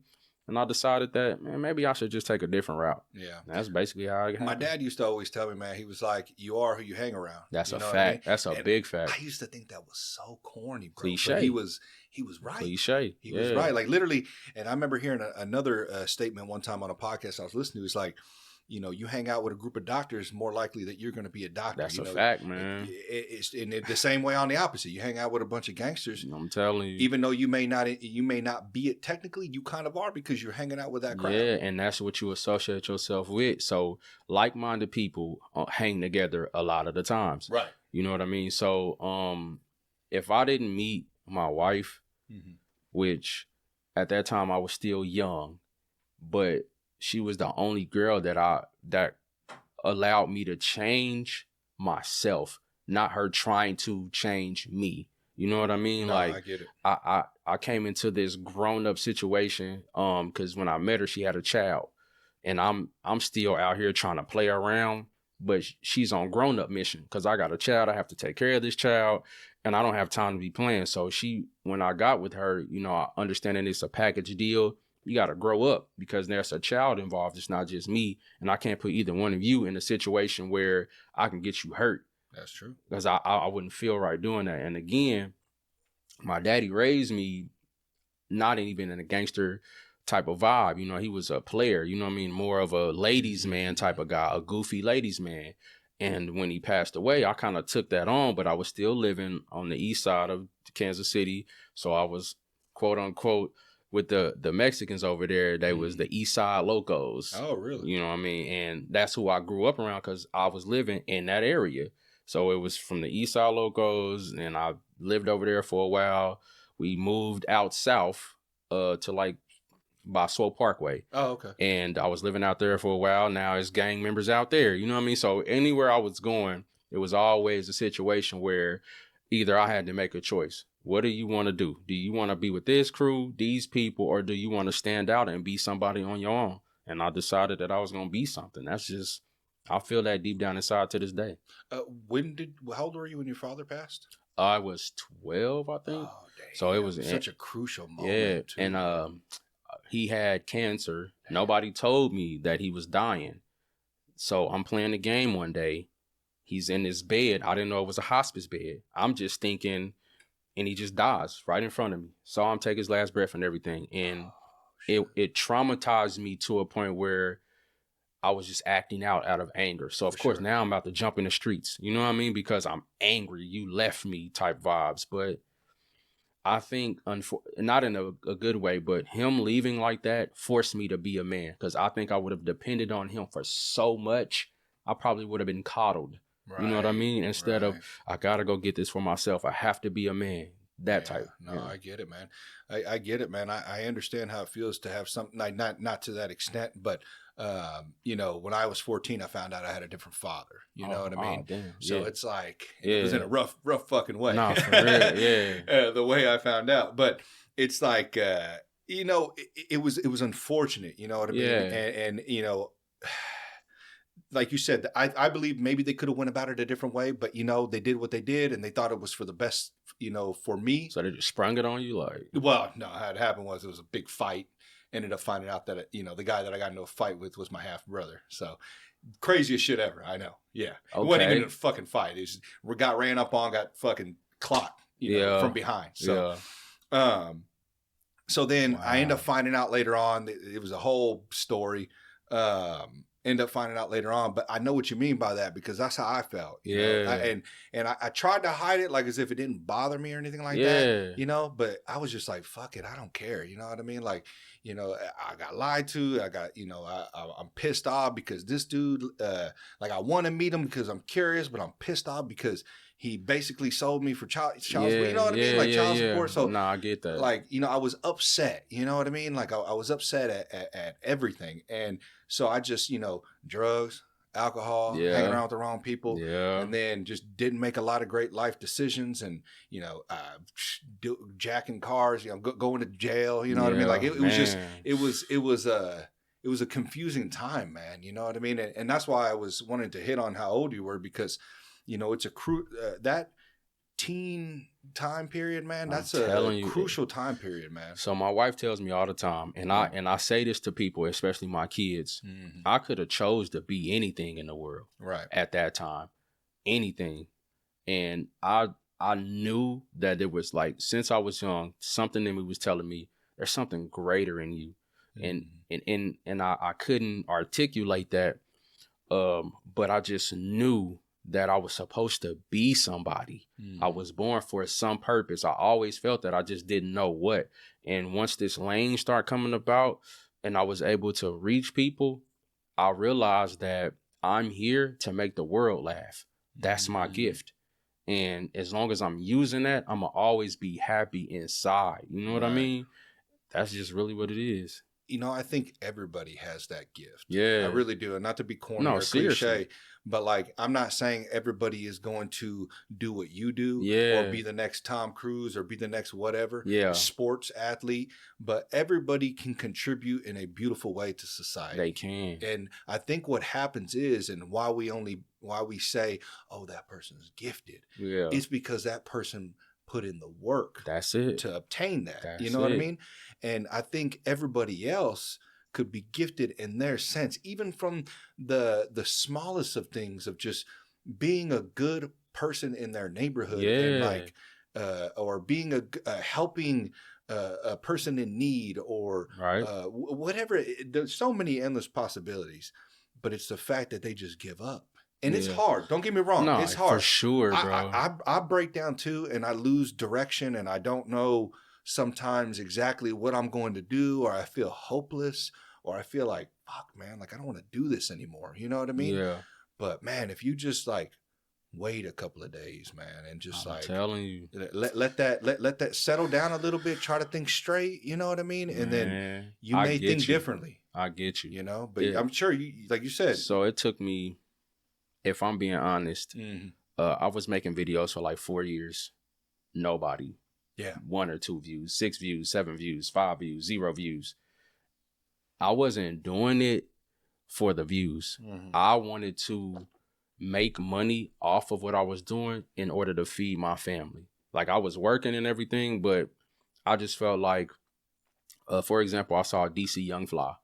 Speaker 2: And I decided that, man, maybe I should just take a different route.
Speaker 1: Yeah.
Speaker 2: And that's basically how it happened.
Speaker 1: My dad used to always tell me, man, he was like, you are who you hang around.
Speaker 2: That's a fact. I mean? That's a big fact.
Speaker 1: I used to think that was so corny, bro.
Speaker 2: Cliche.
Speaker 1: But he was right.
Speaker 2: Cliche.
Speaker 1: He was right. Like literally, and I remember hearing another statement one time on a podcast I was listening to. It's like, you hang out with a group of doctors, more likely that you're going to be a doctor.
Speaker 2: That's a fact, man.
Speaker 1: It's the same way on the opposite. You hang out with a bunch of gangsters.
Speaker 2: I'm telling you.
Speaker 1: Even though you may not be it technically, you kind of are because you're hanging out with that crowd.
Speaker 2: Yeah, and that's what you associate yourself with. So like-minded people hang together a lot of the times.
Speaker 1: Right.
Speaker 2: You know what I mean? So if I didn't meet my wife, which at that time I was still young, but she was the only girl that allowed me to change myself, not her trying to change me. You know what I mean?
Speaker 1: No,
Speaker 2: like
Speaker 1: I get it.
Speaker 2: I came into this grown up situation because when I met her, she had a child, and I'm still out here trying to play around, but she's on grown up mission because I got a child. I have to take care of this child, and I don't have time to be playing. So when I got with her, I understanding it's a package deal. You got to grow up because there's a child involved. It's not just me. And I can't put either one of you in a situation where I can get you hurt.
Speaker 1: That's true. Because
Speaker 2: I wouldn't feel right doing that. And again, my daddy raised me not even in a gangster type of vibe. He was a player, more of a ladies man type of guy, a goofy ladies man. And when he passed away, I kind of took that on, but I was still living on the east side of Kansas City. So I was, quote unquote, with the Mexicans over there, they was the East Side Locos.
Speaker 1: Oh, really?
Speaker 2: You know what I mean? And that's who I grew up around because I was living in that area. So it was from the East Side Locos, and I lived over there for a while. We moved out south to like by Swope Parkway.
Speaker 1: Oh, okay.
Speaker 2: And I was living out there for a while. Now it's gang members out there. You know what I mean? So anywhere I was going, it was always a situation where either I had to make a choice. What do you want to do? Do you want to be with this crew, these people, or do you want to stand out and be somebody on your own? And I decided that I was going to be something. That's just, I feel that deep down inside to this day.
Speaker 1: How old were you when your father passed?
Speaker 2: I was 12, I think.
Speaker 1: Oh, damn.
Speaker 2: So it was
Speaker 1: such a crucial moment.
Speaker 2: Yeah.
Speaker 1: Too.
Speaker 2: And he had cancer. Damn. Nobody told me that he was dying. So I'm playing the game one day. He's in his bed. I didn't know it was a hospice bed. I'm just thinking, and he just dies right in front of me. Saw him take his last breath and everything. And it traumatized me to a point where I was just acting out of anger. So, of course, now I'm about to jump in the streets. You know what I mean? Because I'm angry. You left me type vibes. But I think, not in a good way, but him leaving like that forced me to be a man. Because I think I would have depended on him for so much. I probably would have been coddled. Right. You know what I mean? Instead of, I got to go get this for myself. I have to be a man. That type.
Speaker 1: No, I get it, man. I get it, man. I understand how it feels to have something, like not to that extent, but, when I was 14, I found out I had a different father. You know what I mean?
Speaker 2: Damn.
Speaker 1: So it's like, it was in a rough fucking way.
Speaker 2: No, for real, yeah.
Speaker 1: The way I found out. But it's like, it was unfortunate, you know what I mean? And like you said, I believe maybe they could have went about it a different way, but they did what they did, and they thought it was for the best, for me.
Speaker 2: So they just sprung it on you, like?
Speaker 1: Well, no. How it happened was it was a big fight. Ended up finding out that the guy that I got into a fight with was my half brother. So craziest shit ever. I know. Yeah, okay. It wasn't even a fucking fight. It got ran up on, got fucking clocked, from behind. So, so then I end up finding out later on. It was a whole story. End up finding out later on, but I know what you mean by that because that's how I felt. And I tried to hide it like as if it didn't bother me or anything like that. But I was just like, fuck it, I don't care. You know what I mean? Like, I got lied to. I got, I'm pissed off because this dude, I want to meet him because I'm curious, but I'm pissed off because he basically sold me for child support. You know what I mean? Like child support. So
Speaker 2: no, I get that.
Speaker 1: Like, I was upset. You know what I mean? Like I was upset at everything. And so I just, drugs, alcohol, hanging around with the wrong people, and then just didn't make a lot of great life decisions, and jacking cars, going to jail. You know what I mean? Like it was just, it was a confusing time, man. You know what I mean? And that's why I was wanting to hit on how old you were because, it's a that teen time period, man, that's a crucial time period, man.
Speaker 2: So my wife tells me all the time, and I say this to people, especially my kids, I could have chose to be anything in the world at that time, anything. And I knew that it was like, since I was young, something in me was telling me there's something greater in you. And I couldn't articulate that, but I just knew that I was supposed to be somebody. I was born for some purpose. I always felt that, I just didn't know what. And once this lane started coming about and I was able to reach people, I realized that I'm here to make the world laugh. That's my gift. And as long as I'm using that, I'm going to always be happy inside. You know what I mean? That's just really what it is.
Speaker 1: You know, I think everybody has that gift.
Speaker 2: Yeah.
Speaker 1: I really do. And not to be corny or cliche, but like, I'm not saying everybody is going to do what you do or be the next Tom Cruise or be the next whatever sports athlete, but everybody can contribute in a beautiful way to society.
Speaker 2: They can.
Speaker 1: And I think what happens is, and why we say, oh, that person's gifted, it's because that person put in the work.
Speaker 2: That's it.
Speaker 1: To obtain that. You know what I mean? And I think everybody else could be gifted in their sense, even from the smallest of things, of just being a good person in their neighborhood and like or being a helping a person in need or whatever. There's so many endless possibilities, but it's the fact that they just give up. And it's hard. Don't get me wrong.
Speaker 2: No,
Speaker 1: it's hard.
Speaker 2: For sure, bro.
Speaker 1: I break down too, and I lose direction, and I don't know sometimes exactly what I'm going to do, or I feel hopeless, or I feel like, fuck, man, like I don't want to do this anymore. You know what I mean?
Speaker 2: Yeah.
Speaker 1: But man, if you just like wait a couple of days, man, and just
Speaker 2: I'm telling you,
Speaker 1: let that settle down a little bit, try to think straight. You know what I mean? And then you may think differently.
Speaker 2: I get you.
Speaker 1: You know, but I'm sure you, like you said.
Speaker 2: So it took me, if I'm being honest, I was making videos for like 4 years. Nobody.
Speaker 1: Yeah.
Speaker 2: 1 or 2 views, 6 views, 7 views, 5 views, 0 views. I wasn't doing it for the views. I wanted to make money off of what I was doing in order to feed my family. Like, I was working and everything, but I just felt like, for example, I saw DC Young Fly,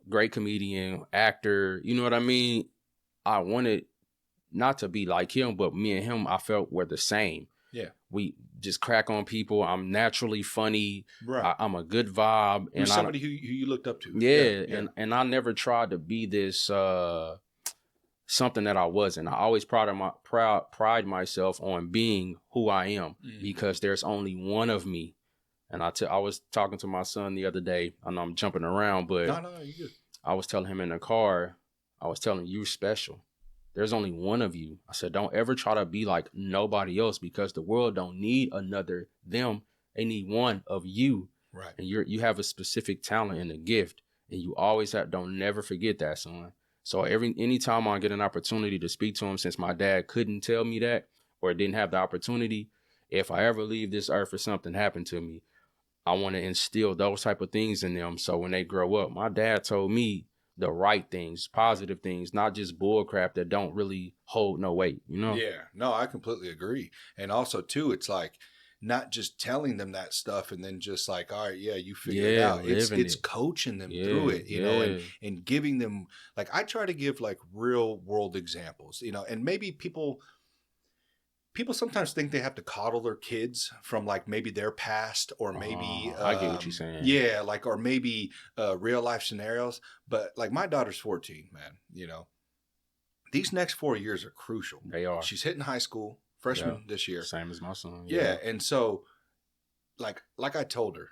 Speaker 2: great comedian, actor, you know what I mean? I wanted not to be like him, but me and him, I felt were the same.
Speaker 1: Yeah.
Speaker 2: We just crack on people. I'm naturally funny.
Speaker 1: Right.
Speaker 2: I'm a good vibe.
Speaker 1: You're somebody who you looked up to.
Speaker 2: Yeah. And I never tried to be this something that I wasn't. I always pride myself on being who I am because there's only one of me. And I was talking to my son the other day. I know I'm jumping around, but
Speaker 1: no, you're good.
Speaker 2: I was telling him in the car, I was telling him, you're special. There's only one of you. I said, don't ever try to be like nobody else because the world don't need another them. They need one of you.
Speaker 1: Right. And
Speaker 2: you have a specific talent and a gift. And you always don't never forget that, son. So anytime I get an opportunity to speak to him, since my dad couldn't tell me that or didn't have the opportunity, if I ever leave this earth or something happened to me, I want to instill those type of things in them. So when they grow up, my dad told me the right things, positive things, not just bull crap that don't really hold no weight, you know?
Speaker 1: Yeah, no, I completely agree. And also too, it's like not just telling them that stuff and then just like, all right, yeah, you figure it out. It's coaching them through it, you know, and giving them, like, I try to give like real world examples, you know, and maybe people sometimes think they have to coddle their kids from like maybe their past or maybe
Speaker 2: I get what you're saying.
Speaker 1: Yeah, like, or maybe real life scenarios. But like my daughter's 14, man, you know, these next 4 years are crucial.
Speaker 2: They are.
Speaker 1: She's hitting high school, freshman this year.
Speaker 2: Same as my son.
Speaker 1: Yeah. And so like I told her,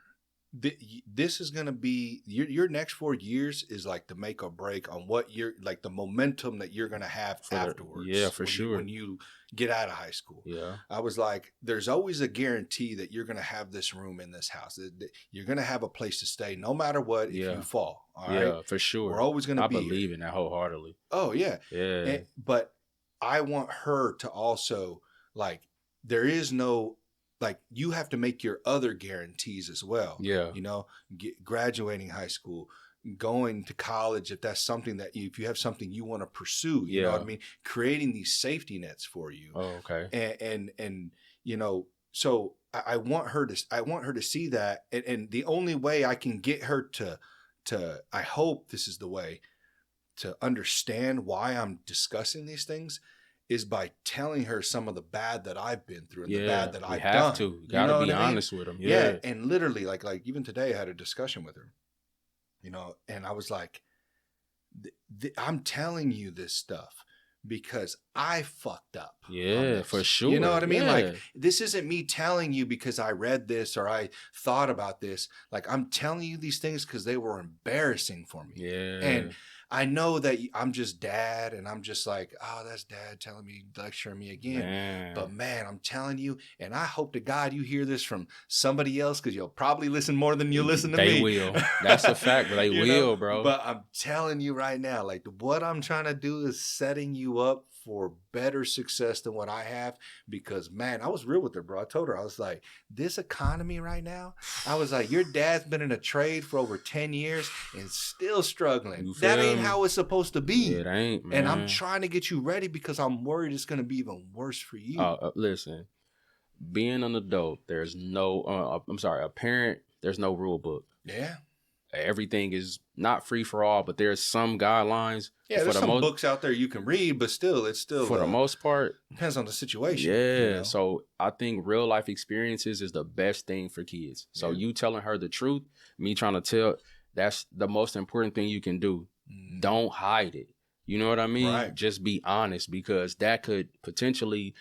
Speaker 1: this is going to be your next 4 years is like the make or break on what you're like the momentum that you're going to have afterwards.
Speaker 2: For sure.
Speaker 1: When you get out of high school.
Speaker 2: Yeah.
Speaker 1: I was like, there's always a guarantee that you're going to have this room in this house. You're going to have a place to stay no matter what if you fall. All right.
Speaker 2: Yeah, for sure.
Speaker 1: We're always going to be
Speaker 2: I believe in that wholeheartedly.
Speaker 1: Oh, yeah.
Speaker 2: Yeah.
Speaker 1: But I want her to also like, there is no, like, you have to make your other guarantees as well.
Speaker 2: Yeah.
Speaker 1: You know, graduating high school, going to college, if that's something that if you have something you want to pursue, you know what I mean? Creating these safety nets for you.
Speaker 2: Oh, okay.
Speaker 1: And you know, so I want her to see that. And the only way I can get her to I hope this is the way to understand why I'm discussing these things is by telling her some of the bad that I've been through and the bad that I've done.
Speaker 2: You gotta be honest with them.
Speaker 1: Yeah. And literally, like even today I had a discussion with her, you know, and I was like, I'm telling you this stuff because I fucked up.
Speaker 2: Yeah, for sure.
Speaker 1: You know what I mean? Like, this isn't me telling you because I read this or I thought about this. Like, I'm telling you these things because they were embarrassing for me.
Speaker 2: Yeah.
Speaker 1: And I know that I'm just dad and I'm just like, oh, that's dad telling me, lecturing me again. Man. But man, I'm telling you, and I hope to God you hear this from somebody else because you'll probably listen more than you listen to me.
Speaker 2: They will. That's a fact, but they will, bro.
Speaker 1: But I'm telling you right now, like what I'm trying to do is setting you up for better success than what I have because, man, I was real with her, bro. I told her, I was like, this economy right now, I was like, your dad's been in a trade for over 10 years and still struggling. That ain't how it's supposed to be.
Speaker 2: It ain't, man.
Speaker 1: And I'm trying to get you ready because I'm worried it's going to be even worse for you.
Speaker 2: Listen, being an adult, there's no, a parent, there's no rule book.
Speaker 1: Yeah.
Speaker 2: Everything is not free for all, but there's some guidelines.
Speaker 1: Yeah, there's some books out there you can read, but still, it's still
Speaker 2: for the most part
Speaker 1: depends on the situation.
Speaker 2: Yeah, you know? So I think real life experiences is the best thing for kids. So you telling her the truth, me trying to tell, that's the most important thing you can do. Don't hide it. You know what I mean?
Speaker 1: Right.
Speaker 2: Just be honest because that could potentially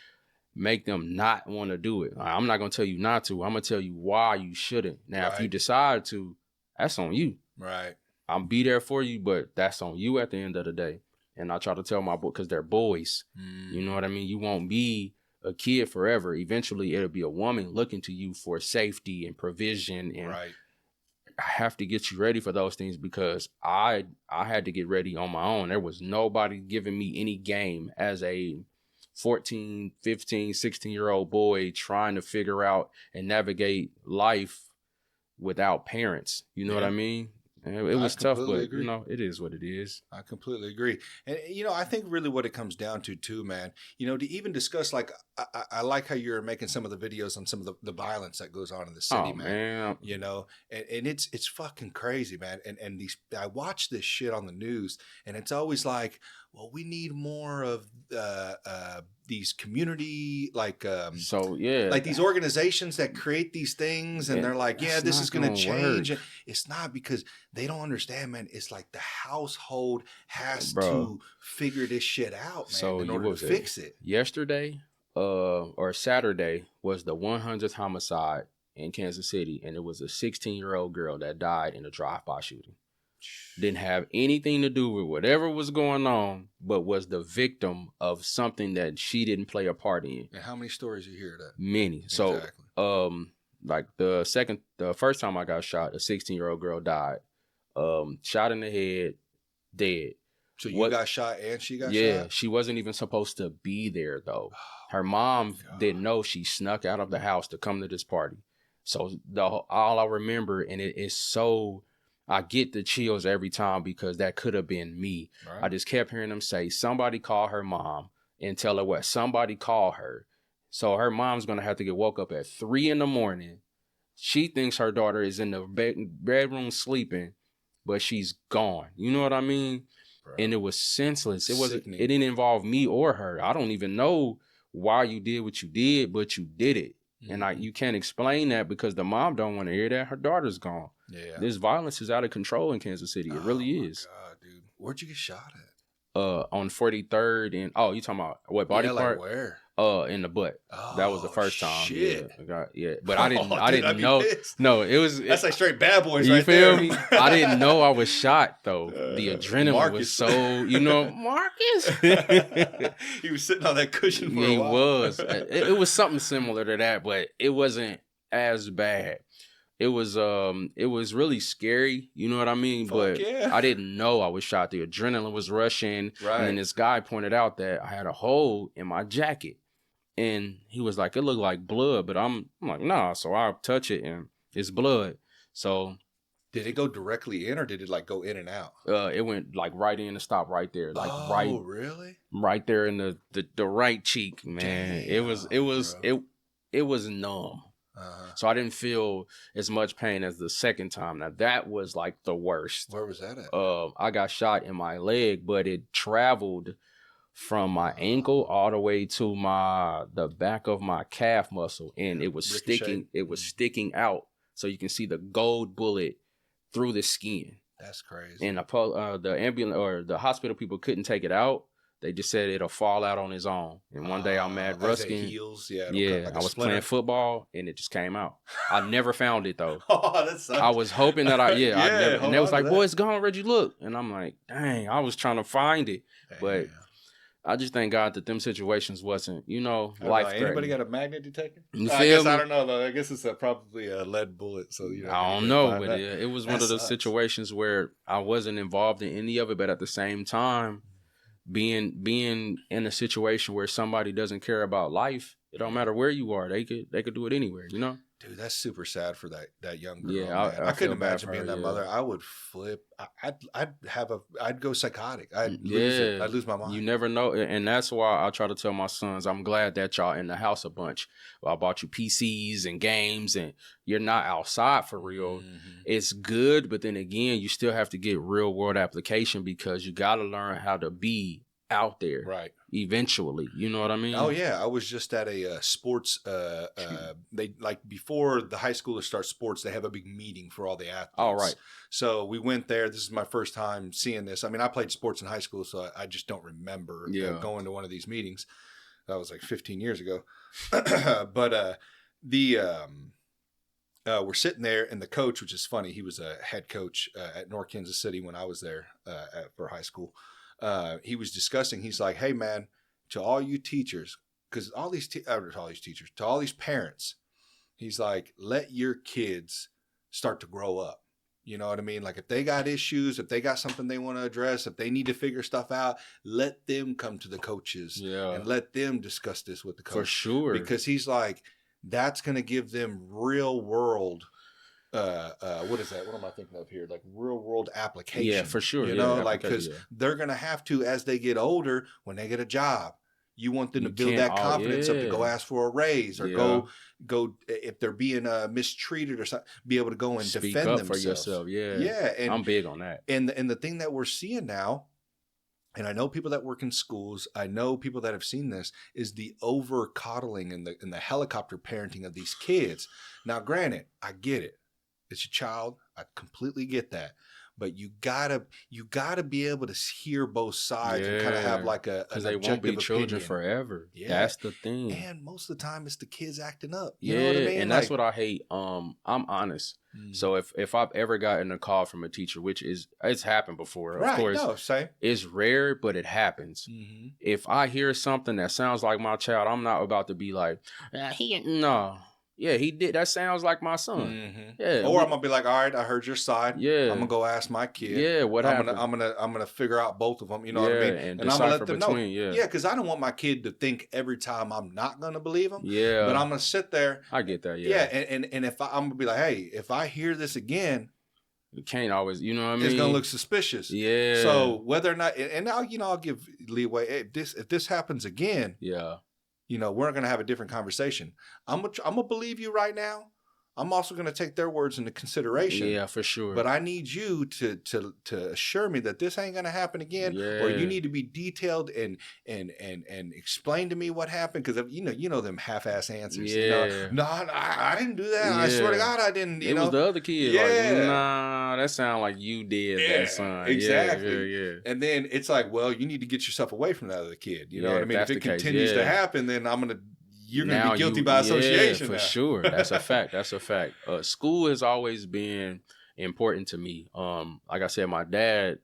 Speaker 2: make them not want to do it. I'm not gonna tell you not to. I'm gonna tell you why you shouldn't. Now, if you decide to, that's on you.
Speaker 1: Right.
Speaker 2: I'll be there for you, but that's on you at the end of the day. And I try to tell my boy, because they're boys. You know what I mean? You won't be a kid forever. Eventually, it'll be a woman looking to you for safety and provision. And I have to get you ready for those things because I had to get ready on my own. There was nobody giving me any game as a 14, 15, 16-year-old boy trying to figure out and navigate life without parents. You know what I mean? And it was tough, but you know, it is what it is.
Speaker 1: I completely agree. And you know, I think really what it comes down to too, man, you know, to even discuss, like, I like how you're making some of the videos on some of the violence that goes on in the city, man. You know, and it's fucking crazy, man. And these, I watch this shit on the news and it's always like, well, we need more of these community, like, like these organizations that create these things. And they're like, yeah, this is going to change. Work. It's not, because they don't understand, man. It's like the household has to figure this shit out, man, in order to fix it.
Speaker 2: Yesterday or Saturday was the 100th homicide in Kansas City. And it was a 16-year-old girl that died in a drive-by shooting. Didn't have anything to do with whatever was going on, but was the victim of something that she didn't play a part in.
Speaker 1: And how many stories you hear of that?
Speaker 2: Many. Exactly. So, like the first time I got shot, a 16-year-old girl died, shot in the head, dead.
Speaker 1: So you got shot and she got shot?
Speaker 2: Yeah, she wasn't even supposed to be there though. Her mom didn't know. She snuck out of the house to come to this party. So all I remember, and it is so. I get the chills every time because that could have been me. Right. I just kept hearing them say, somebody call her mom and tell her what. Somebody call her. So her mom's going to have to get woke up at 3 a.m. She thinks her daughter is in the bedroom sleeping, but she's gone. You know what I mean? Bro. And it was senseless. It didn't involve me or her. I don't even know why you did what you did, but you did it. Mm-hmm. And you can't explain that because the mom don't want to hear that. Her daughter's gone. Yeah. This violence is out of control in Kansas City. It really is.
Speaker 1: Oh, God, dude. Where'd you get shot at?
Speaker 2: On 43rd and you talking about what body part?
Speaker 1: Like where?
Speaker 2: In the butt.
Speaker 1: Oh,
Speaker 2: that was the first time.
Speaker 1: Shit.
Speaker 2: Yeah. But I didn't know. Pissed. No, it was.
Speaker 1: That's like straight bad boys,
Speaker 2: you
Speaker 1: right
Speaker 2: feel
Speaker 1: there.
Speaker 2: me? I didn't know I was shot though. The adrenaline was so, Marcus.
Speaker 1: He was sitting on that cushion for a while.
Speaker 2: He was. It was something similar to that, but it wasn't as bad. It was really scary, you know what I mean? But I didn't know I was shot. The adrenaline was rushing. Right. And then this guy pointed out that I had a hole in my jacket. And he was like, it looked like blood, but I'm like, nah. So I touch it and it's blood. So
Speaker 1: Did it go directly in, or did it like go in and out?
Speaker 2: It went like right in and stopped right there, like
Speaker 1: really?
Speaker 2: Right there in the right cheek, man.
Speaker 1: Damn,
Speaker 2: it was numb. So I didn't feel as much pain as the second time. Now that was like the worst.
Speaker 1: Where was that at?
Speaker 2: I got shot in my leg, but it traveled from my ankle all the way to the back of my calf muscle, and it was sticking. It was sticking out, so you can see the gold bullet through the skin.
Speaker 1: That's crazy.
Speaker 2: And the ambulance or the hospital people couldn't take it out. They just said it'll fall out on its own. And one day I'm at Ruskin.
Speaker 1: Heals,
Speaker 2: I was playing football and it just came out. I never found it though.
Speaker 1: That sucks.
Speaker 2: I was hoping that and they was like, boy, it's gone, Reggie, look. And I'm like, dang, I was trying to find it. Damn. But I just thank God that them situations wasn't, life-threatening.
Speaker 1: Anybody got a magnet detector?
Speaker 2: You
Speaker 1: I
Speaker 2: feel me?
Speaker 1: I don't know though. I guess it's probably a lead bullet. So
Speaker 2: I don't know, but it was one of those situations where I wasn't involved in any of it, but at the same time, being in a situation where somebody doesn't care about life, it don't matter where you are. They could do it anywhere,
Speaker 1: Dude, that's super sad for that young girl.
Speaker 2: Yeah,
Speaker 1: I couldn't imagine being that mother. I would flip. I'd go psychotic. I'd lose it. I'd lose my mind.
Speaker 2: You never know, and that's why I try to tell my sons, I'm glad that y'all in the house a bunch. I bought you PCs and games, and you're not outside for real. Mm-hmm. It's good, but then again, you still have to get real world application because you got to learn how to be out there,
Speaker 1: right?
Speaker 2: Eventually, you know what I mean?
Speaker 1: Oh yeah, I was just at a sports. They like before the high schoolers start sports, they have a big meeting for all the athletes.
Speaker 2: Oh right.
Speaker 1: So we went there. This is my first time seeing this. I mean, I played sports in high school, so I just don't remember going to one of these meetings. That was like 15 years ago. But we're sitting there, and the coach, which is funny, he was a head coach at North Kansas City when I was there for high school. He was discussing, he's like, hey man, to all you teachers, because to all these parents, he's like, let your kids start to grow up. You know what I mean? Like if they got issues, if they got something they want to address, if they need to figure stuff out, let them come to the coaches and let them discuss this with the coach.
Speaker 2: For sure.
Speaker 1: Because he's like, that's going to give them real world what is that? What am I thinking of here? Like real world application.
Speaker 2: Yeah, for sure.
Speaker 1: Like because they're gonna have to, as they get older, when they get a job, you want them to build that confidence up to go ask for a raise or go if they're being mistreated or something, be able to go and
Speaker 2: speak
Speaker 1: defend
Speaker 2: up
Speaker 1: themselves.
Speaker 2: For yourself. Yeah,
Speaker 1: yeah. And
Speaker 2: I'm big on that.
Speaker 1: And the thing that we're seeing now, and I know people that work in schools, I know people that have seen this, is the over coddling and the helicopter parenting of these kids. Now, granted, I get it. It's your child. I completely get that. But you gotta be able to hear both sides and kind of have like an
Speaker 2: they won't be children forever. Yeah. That's the thing.
Speaker 1: And most of the time it's the kids acting up.
Speaker 2: You know what I mean? And that's what I hate. I'm honest. So if I've ever gotten a call from a teacher, which it's happened before, of course.
Speaker 1: Same.
Speaker 2: It's rare, but it happens. Mm-hmm. If I hear something that sounds like my child, I'm not about to be like, no. Yeah, he did. That sounds like my son. Mm-hmm. Yeah,
Speaker 1: or I'm gonna be like, all right, I heard your side.
Speaker 2: Yeah,
Speaker 1: I'm gonna go ask my kid.
Speaker 2: Yeah, what happened?
Speaker 1: I'm gonna figure out both of them. You know what I mean?
Speaker 2: And I'm gonna let them know. Yeah,
Speaker 1: because I don't want my kid to think every time I'm not gonna believe him.
Speaker 2: Yeah,
Speaker 1: but I'm gonna sit there.
Speaker 2: I get that.
Speaker 1: Yeah, and if I'm gonna be like, hey, if I hear this again,
Speaker 2: you can't always, you know what I mean?
Speaker 1: It's gonna look suspicious.
Speaker 2: Yeah.
Speaker 1: So whether or not, and I'll give leeway. If this happens again, we're going to have a different conversation. I'm gonna believe you right now. I'm also going to take their words into consideration.
Speaker 2: Yeah, for sure.
Speaker 1: But I need you to assure me that this ain't going to happen again, or you need to be detailed and explain to me what happened, because you know them half-ass answers.
Speaker 2: Yeah.
Speaker 1: No, I didn't do that. Yeah. I swear to God, I didn't.
Speaker 2: It was the other kid. Yeah. Like, nah, that sound like you did that, son.
Speaker 1: Exactly.
Speaker 2: Yeah.
Speaker 1: And then it's like, well, you need to get yourself away from that other kid. You know what I mean? If it continues to happen, then you're going to be guilty by association.
Speaker 2: For sure. That's a fact. School has always been important to me. Like I said, my dad,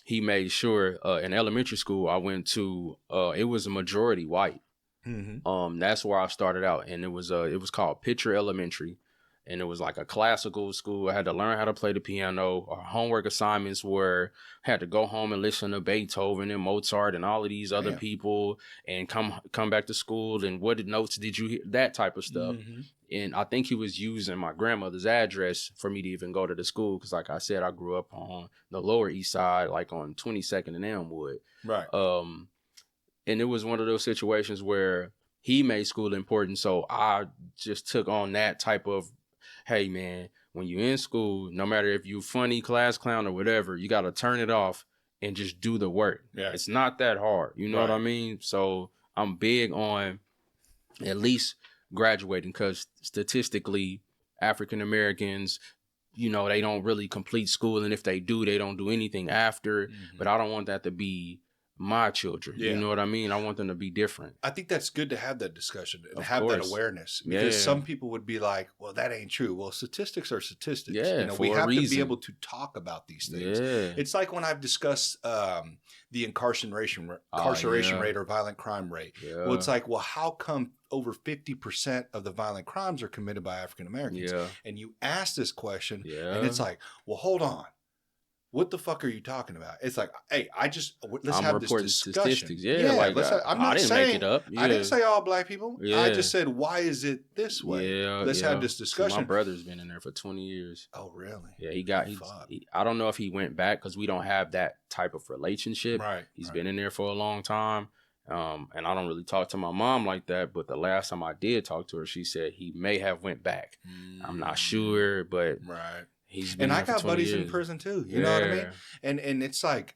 Speaker 2: he made sure in elementary school I went to, it was a majority white. Mm-hmm. That's where I started out. And it was called Pitcher Elementary. And it was like a classical school. I had to learn how to play the piano. Our homework assignments were, I had to go home and listen to Beethoven and Mozart and all of these other people, and come back to school. And what notes did you hear? That type of stuff. Mm-hmm. And I think he was using my grandmother's address for me to even go to the school. Because like I said, I grew up on the Lower East Side, like on 22nd and Elmwood.
Speaker 1: Right.
Speaker 2: And it was one of those situations where he made school important. So I just took on that type of, hey, man, when you're in school, no matter if you funny, class clown, or whatever, you got to turn it off and just do the work. Yeah. It's not that hard. You know what I mean? So I'm big on at least graduating, because statistically, African Americans, you know, they don't really complete school. And if they do, they don't do anything after. Mm-hmm. But I don't want that to be my children. Yeah. You know what I mean? I want them to be different.
Speaker 1: I think that's good to have that discussion and have that awareness, because some people would be like, well, that ain't true. Well, statistics are statistics. Yeah, you know, we have to be able to talk about these things. Yeah. It's like when I've discussed the incarceration rate or violent crime rate. Yeah. Well, it's like, well, how come over 50% of the violent crimes are committed by African Americans? Yeah. And you ask this question and it's like, well, hold on. What the fuck are you talking about? It's like, hey, let's have this discussion.
Speaker 2: Yeah, like I'm not saying make it up.
Speaker 1: I didn't say all black people. Yeah. I just said, why is it this way? Yeah, let's have this discussion.
Speaker 2: So my brother's been in there for 20 years.
Speaker 1: Oh, really?
Speaker 2: Yeah, I don't know if he went back, because we don't have that type of relationship. Right. He's been in there for a long time. And I don't really talk to my mom like that, but the last time I did talk to her, she said he may have went back. I'm not sure, but
Speaker 1: and I got buddies in prison too. You know what I mean? And it's like,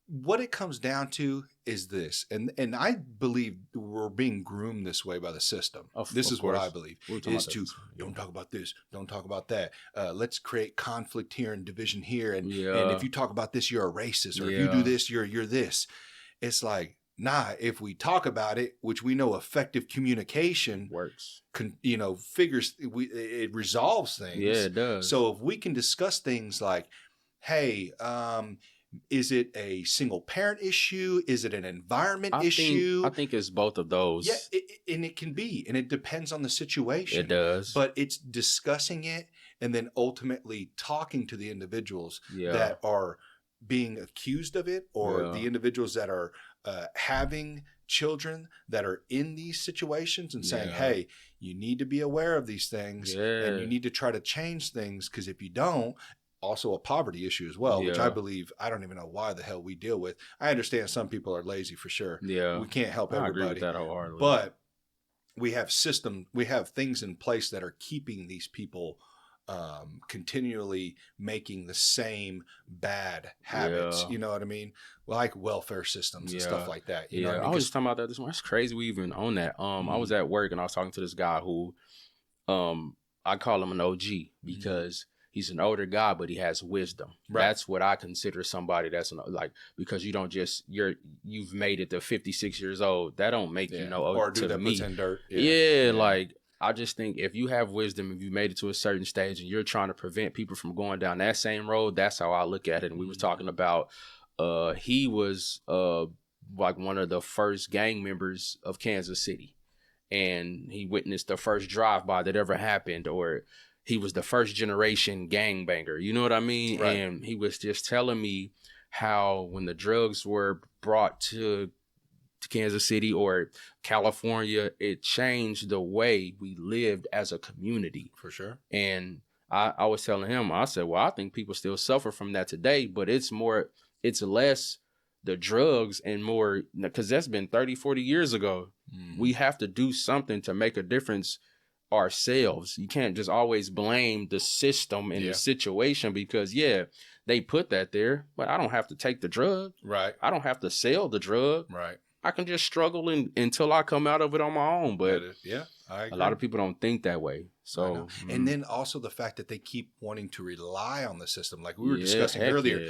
Speaker 1: what it comes down to is this, and I believe we're being groomed this way by the system. This is what I believe, is to don't talk about this, don't talk about that. Let's create conflict here and division here, and if you talk about this, you're a racist, or if you do this, you're this. It's like, nah, if we talk about it, which we know effective communication
Speaker 2: works,
Speaker 1: it resolves things.
Speaker 2: Yeah, it does.
Speaker 1: So if we can discuss things like, hey, is it a single parent issue? Is it an environment issue?
Speaker 2: I think it's both of those.
Speaker 1: Yeah, and it can be, and it depends on the situation.
Speaker 2: It does.
Speaker 1: But it's discussing it and then ultimately talking to the individuals that are being accused of it, or the individuals that are having children that are in these situations, and saying, hey, you need to be aware of these things, and you need to try to change things, because if you don't, also a poverty issue as well, which I believe, I don't even know why the hell we deal with. I understand some people are lazy for sure. Yeah. We can't help everybody. I agree with
Speaker 2: that wholeheartedly.
Speaker 1: But we have things in place that are keeping these people continually making the same bad habits. You know what I mean? Like welfare systems and stuff like that. You know what I mean?
Speaker 2: I was just talking about that this morning. It's crazy we even own that. I was at work and I was talking to this guy who I call him an OG, because he's an older guy, but he has wisdom. Right. That's what I consider somebody that's because you don't just, you've made it to 56 years old. That don't make you know,
Speaker 1: or do that puts in dirt.
Speaker 2: Like, I just think if you have wisdom, if you made it to a certain stage and you're trying to prevent people from going down that same road, that's how I look at it. And we was talking about, he was like one of the first gang members of Kansas City, and he witnessed the first drive-by that ever happened, or he was the first generation gangbanger. You know what I mean? Right. And he was just telling me how when the drugs were brought to Kansas City or California, it changed the way we lived as a community.
Speaker 1: For sure.
Speaker 2: And I was telling him, I said, well, I think people still suffer from that today, but it's less the drugs and more, because that's been 30, 40 years ago. We have to do something to make a difference ourselves. You can't just always blame the system and the situation, because they put that there, but I don't have to take the drug.
Speaker 1: Right.
Speaker 2: I don't have to sell the drug.
Speaker 1: Right.
Speaker 2: I can just struggle until I come out of it on my own. But
Speaker 1: I agree.
Speaker 2: A lot of people don't think that way. So,
Speaker 1: and then also the fact that they keep wanting to rely on the system, like we were discussing earlier.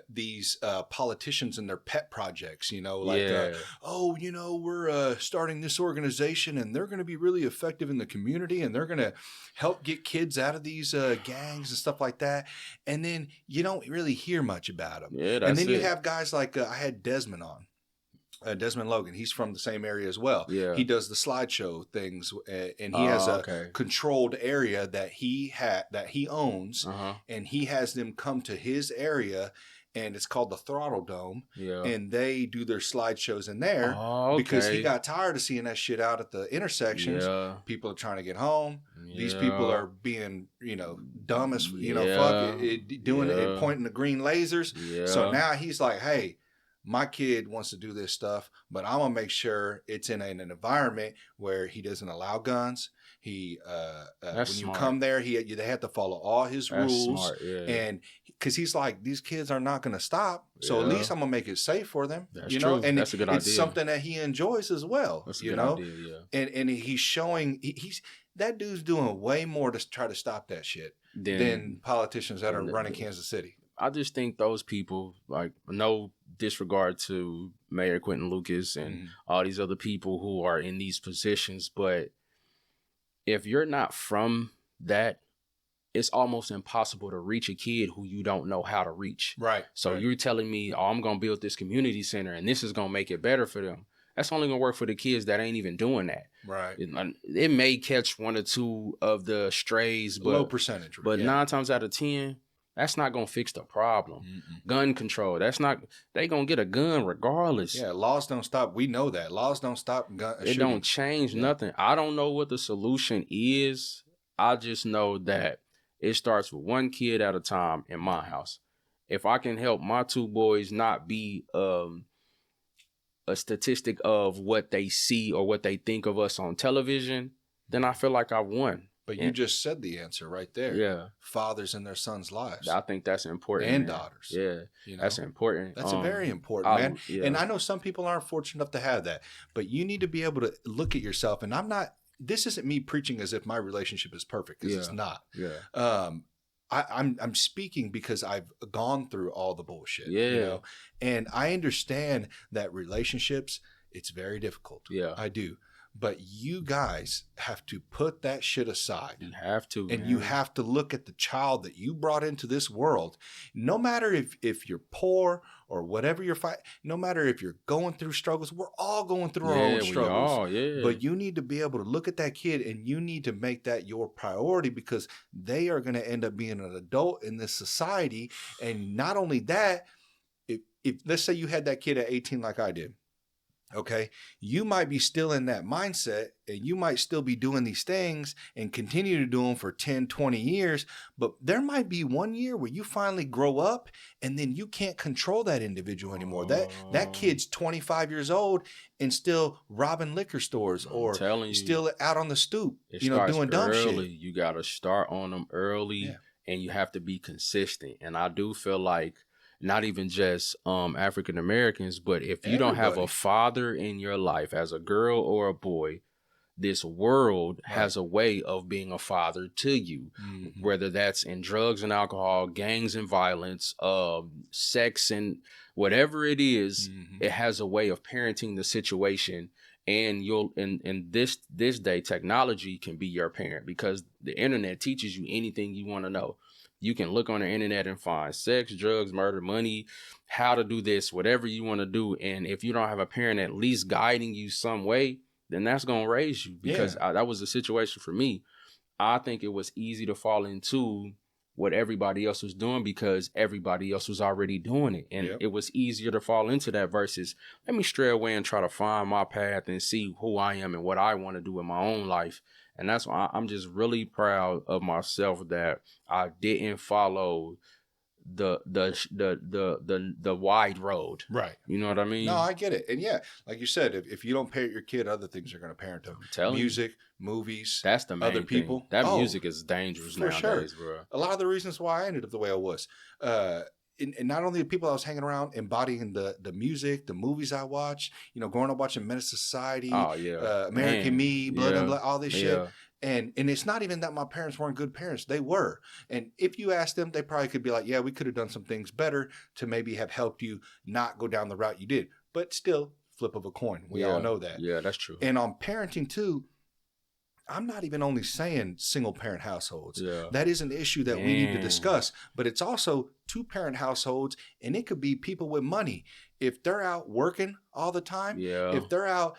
Speaker 1: These politicians and their pet projects, you know, like we're starting this organization and they're going to be really effective in the community and they're going to help get kids out of these gangs and stuff like that. And then you don't really hear much about them.
Speaker 2: Yeah, that's
Speaker 1: and then you have guys like I had Desmond on. Desmond Logan, he's from the same area as well. Yeah. He does the slideshow things, and he has a controlled area that he owns, and he has them come to his area and it's called the Throttle Dome.
Speaker 2: Yeah.
Speaker 1: And they do their slideshows in there because he got tired of seeing that shit out at the intersections. Yeah. People are trying to get home. Yeah. These people are being, dumb as, fuck it, doing it, pointing the green lasers. Yeah. So now he's like, hey, my kid wants to do this stuff, but I'm gonna make sure it's in an environment where he doesn't allow guns. He when you come there, they have to follow all his rules, and because he's like, these kids are not gonna stop, so at least I'm gonna make it safe for them.
Speaker 2: That's true. And that's a good idea.
Speaker 1: It's something that he enjoys as well.
Speaker 2: That's a good idea,
Speaker 1: and he's showing he's that dude's doing way more to try to stop that shit than politicians that are running Kansas City.
Speaker 2: I just think those people, like, no disregard to Mayor Quentin Lucas and all these other people who are in these positions, but if you're not from that, it's almost impossible to reach a kid who you don't know how to reach.
Speaker 1: Right.
Speaker 2: So you're telling me, oh, I'm going to build this community center and this is going to make it better for them. That's only going to work for the kids that ain't even doing that.
Speaker 1: Right.
Speaker 2: It may catch one or two of the strays, but
Speaker 1: low percentage.
Speaker 2: But 9 times out of 10, that's not going to fix the problem. Gun control, they going to get a gun regardless.
Speaker 1: Yeah, laws don't stop. We know that. Laws don't stop gun shooting.
Speaker 2: It don't change nothing. I don't know what the solution is. I just know that it starts with one kid at a time in my house. If I can help my 2 boys not be a statistic of what they see or what they think of us on television, then I feel like I've won.
Speaker 1: But you just said the answer right there.
Speaker 2: Yeah.
Speaker 1: Fathers in their sons' lives.
Speaker 2: I think that's important.
Speaker 1: And daughters.
Speaker 2: Yeah. That's important.
Speaker 1: That's very important, man. Yeah. And I know some people aren't fortunate enough to have that. But you need to be able to look at yourself. And this isn't me preaching as if my relationship is perfect, because it's not.
Speaker 2: Yeah.
Speaker 1: I'm speaking because I've gone through all the bullshit. Yeah. And I understand that relationships, it's very difficult.
Speaker 2: Yeah.
Speaker 1: I do. But you guys have to put that shit aside.
Speaker 2: You have to.
Speaker 1: And you have to look at the child that you brought into this world. No matter if you're poor or whatever you're fighting, no matter if you're going through struggles, we're all going through our own struggles. But you need to be able to look at that kid and you need to make that your priority, because they are going to end up being an adult in this society. And not only that, if let's say you had that kid at 18 like I did. Okay, you might be still in that mindset and you might still be doing these things and continue to do them for 10, 20 years. But there might be one year where you finally grow up and then you can't control that individual anymore. That kid's 25 years old and still robbing liquor stores or still out on the stoop, doing dumb shit.
Speaker 2: You got to start on them early and you have to be consistent. And I do feel like, not even just African Americans, but if you don't have a father in your life as a girl or a boy, this world has a way of being a father to you, whether that's in drugs and alcohol, gangs and violence, sex and whatever it is, it has a way of parenting the situation. And in this day, technology can be your parent, because the internet teaches you anything you want to know. You can look on the internet and find sex, drugs, murder, money, how to do this, whatever you want to do. And if you don't have a parent at least guiding you some way, then that's going to raise you. Because that was the situation for me. I think it was easy to fall into what everybody else was doing because everybody else was already doing it. And it was easier to fall into that versus let me stray away and try to find my path and see who I am and what I want to do in my own life. And that's why I'm just really proud of myself that I didn't follow the wide road.
Speaker 1: Right.
Speaker 2: You know what I mean?
Speaker 1: No, I get it. And like you said, if you don't parent your kid, other things are going to parent them. Music, movies,
Speaker 2: that's the main
Speaker 1: other people.
Speaker 2: Thing. That music is dangerous nowadays, bro.
Speaker 1: A lot of the reasons why I ended up the way I was. And not only the people I was hanging around embodying the music, the movies I watch, growing up watching Menace to Society, American Me, Blood and Blood, all this shit. And it's not even that my parents weren't good parents. They were. And if you ask them, they probably could be like, yeah, we could have done some things better to maybe have helped you not go down the route you did. But still, flip of a coin. We all know that.
Speaker 2: Yeah, that's true.
Speaker 1: And on parenting too, I'm not even only saying single parent households. That is an issue that we need to discuss, but it's also 2-parent households, and it could be people with money. If they're out working all the time, if they're out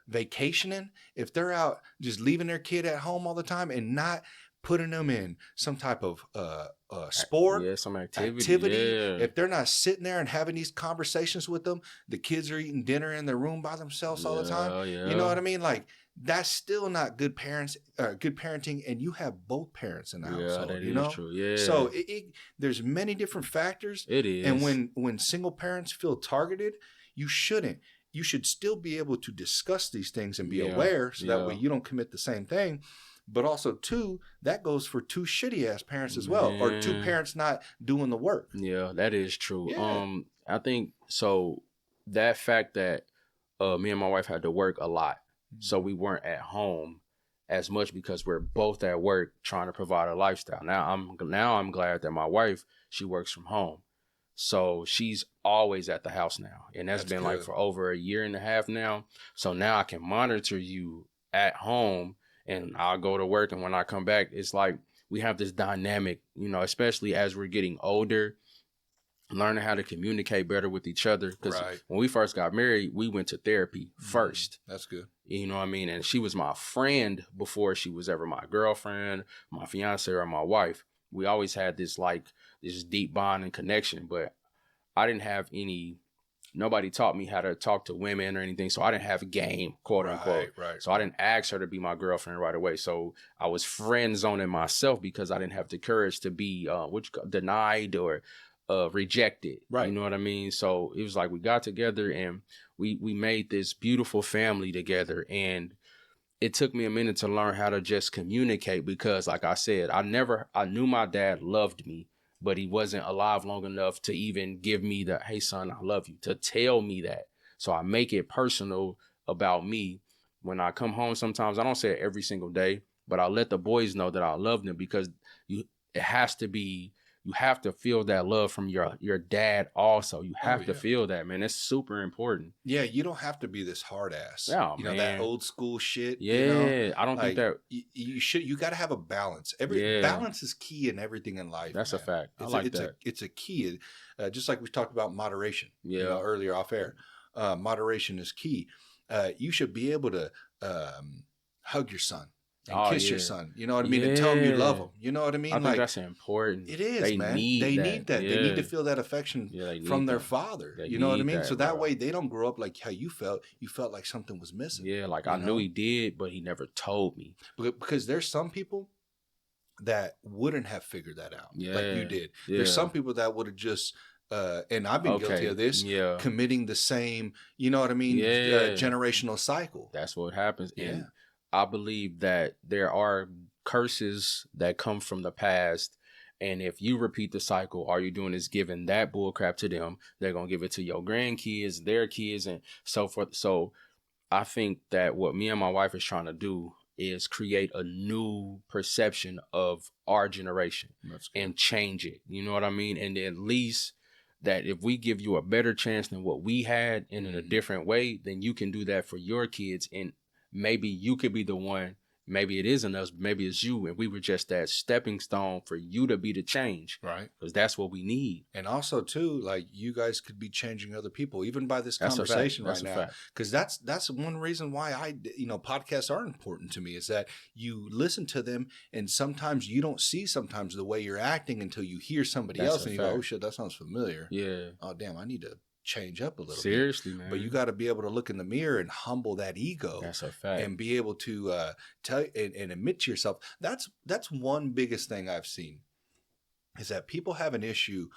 Speaker 1: vacationing, if they're out just leaving their kid at home all the time and not putting them in some type of sport,
Speaker 2: some activity. Yeah.
Speaker 1: If they're not sitting there and having these conversations with them, the kids are eating dinner in their room by themselves all the time.
Speaker 2: Yeah.
Speaker 1: You know what I mean? Like, that's still not good parenting, and you have both parents in the household.
Speaker 2: That
Speaker 1: you know?
Speaker 2: is true. Yeah.
Speaker 1: So there's many different factors.
Speaker 2: It is.
Speaker 1: And when single parents feel targeted, you shouldn't. You should still be able to discuss these things and be aware, so that way you don't commit the same thing. But also, too, that goes for two shitty ass parents as well, or two parents not doing the work.
Speaker 2: Yeah, that is true.
Speaker 1: Yeah.
Speaker 2: I think so. That fact that me and my wife had to work a lot, so we weren't at home as much because we're both at work trying to provide a lifestyle. Now I'm glad that my wife, she works from home, so she's always at the house now, and that's been good. Like for over a year and a half now. So now I can monitor you at home. And I'll go to work, and when I come back, it's like we have this dynamic, you know, especially as we're getting older, learning how to communicate better with each other. Because when we first got married, we went to therapy first.
Speaker 1: That's good.
Speaker 2: You know what I mean? And she was my friend before she was ever my girlfriend, my fiance, or my wife. We always had this deep bond and connection, but I didn't have nobody taught me how to talk to women or anything. So I didn't have a game, quote unquote.
Speaker 1: Right.
Speaker 2: So I didn't ask her to be my girlfriend right away. So I was friend zoning myself because I didn't have the courage to be denied or rejected.
Speaker 1: Right.
Speaker 2: You know what I mean? So it was like we got together and we made this beautiful family together. And it took me a minute to learn how to just communicate because, like I said, I knew my dad loved me, but he wasn't alive long enough to even give me the, hey, son, I love you, to tell me that. So I make it personal about me. When I come home sometimes, I don't say it every single day, but I let the boys know that I love them because you have to feel that love from your dad also. You have to feel that, man. It's super important.
Speaker 1: Yeah, you don't have to be this hard ass.
Speaker 2: Yeah,
Speaker 1: you know, that old school shit.
Speaker 2: Yeah,
Speaker 1: you know?
Speaker 2: I don't think that
Speaker 1: you got to have a balance. Balance is key in everything in life.
Speaker 2: That's
Speaker 1: man.
Speaker 2: A fact.
Speaker 1: It's a key. Just like we talked about moderation.
Speaker 2: Yeah,
Speaker 1: you know, earlier off air. Moderation is key. You should be able to hug your son. And kiss your son, you know what I mean, and tell him you love him. You know what I mean?
Speaker 2: I think that's important.
Speaker 1: It is,
Speaker 2: they
Speaker 1: man.
Speaker 2: Need
Speaker 1: they
Speaker 2: that.
Speaker 1: need that.
Speaker 2: Yeah.
Speaker 1: They need to feel that affection from their father. You know what I mean? So that way they don't grow up like how you felt. You felt like something was missing.
Speaker 2: Yeah, like I knew he did, but he never told me.
Speaker 1: Because there's some people that wouldn't have figured that out like you did.
Speaker 2: Yeah.
Speaker 1: There's some people that would have just and I've been guilty of this, committing the same, you know what I mean, generational cycle.
Speaker 2: That's what happens.
Speaker 1: Yeah.
Speaker 2: And I believe that there are curses that come from the past. And if you repeat the cycle, all you're doing is giving that bullcrap to them. They're going to give it to your grandkids, their kids, and so forth. So I think that what me and my wife is trying to do is create a new perception of our generation and change it. You know what I mean? And at least that if we give you a better chance than what we had and in a different way, then you can do that for your kids. And maybe you could be the one, maybe it isn't us, maybe it's you. And we were just that stepping stone for you to be the change.
Speaker 1: Right.
Speaker 2: Because that's what we need.
Speaker 1: And also, too, like you guys could be changing other people, even by this conversation right now. Because that's one reason why podcasts are important to me is that you listen to them and sometimes you don't see sometimes the way you're acting until you hear somebody else and you go, oh, shit, that sounds familiar.
Speaker 2: Yeah.
Speaker 1: Oh, damn, I need to change up a little
Speaker 2: Seriously,
Speaker 1: bit.
Speaker 2: Man.
Speaker 1: But you got to be able to look in the mirror and humble that ego.
Speaker 2: That's a fact.
Speaker 1: And be able to tell and admit to yourself. That's one biggest thing I've seen is that people have an issue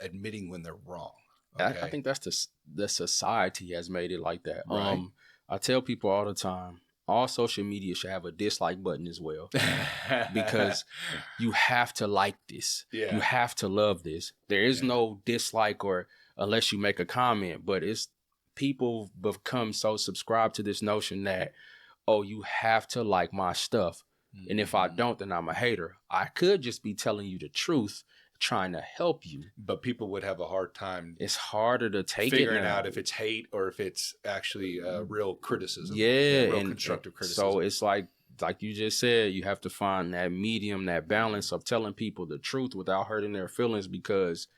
Speaker 1: admitting when they're wrong. Okay?
Speaker 2: I think that's the society has made it like that.
Speaker 1: Right.
Speaker 2: I tell people all the time, all social media should have a dislike button as well because you have to like this.
Speaker 1: Yeah.
Speaker 2: You have to love this. There is no dislike or unless you make a comment, but it's people become so subscribed to this notion that, oh, you have to like my stuff. Mm-hmm. And if I don't, then I'm a hater. I could just be telling you the truth, trying to help you.
Speaker 1: But people would have a hard time.
Speaker 2: It's harder to take
Speaker 1: figuring out if it's hate or if it's actually real criticism.
Speaker 2: Yeah.
Speaker 1: Real constructive criticism.
Speaker 2: So it's like you just said, you have to find that medium, that balance of telling people the truth without hurting their feelings because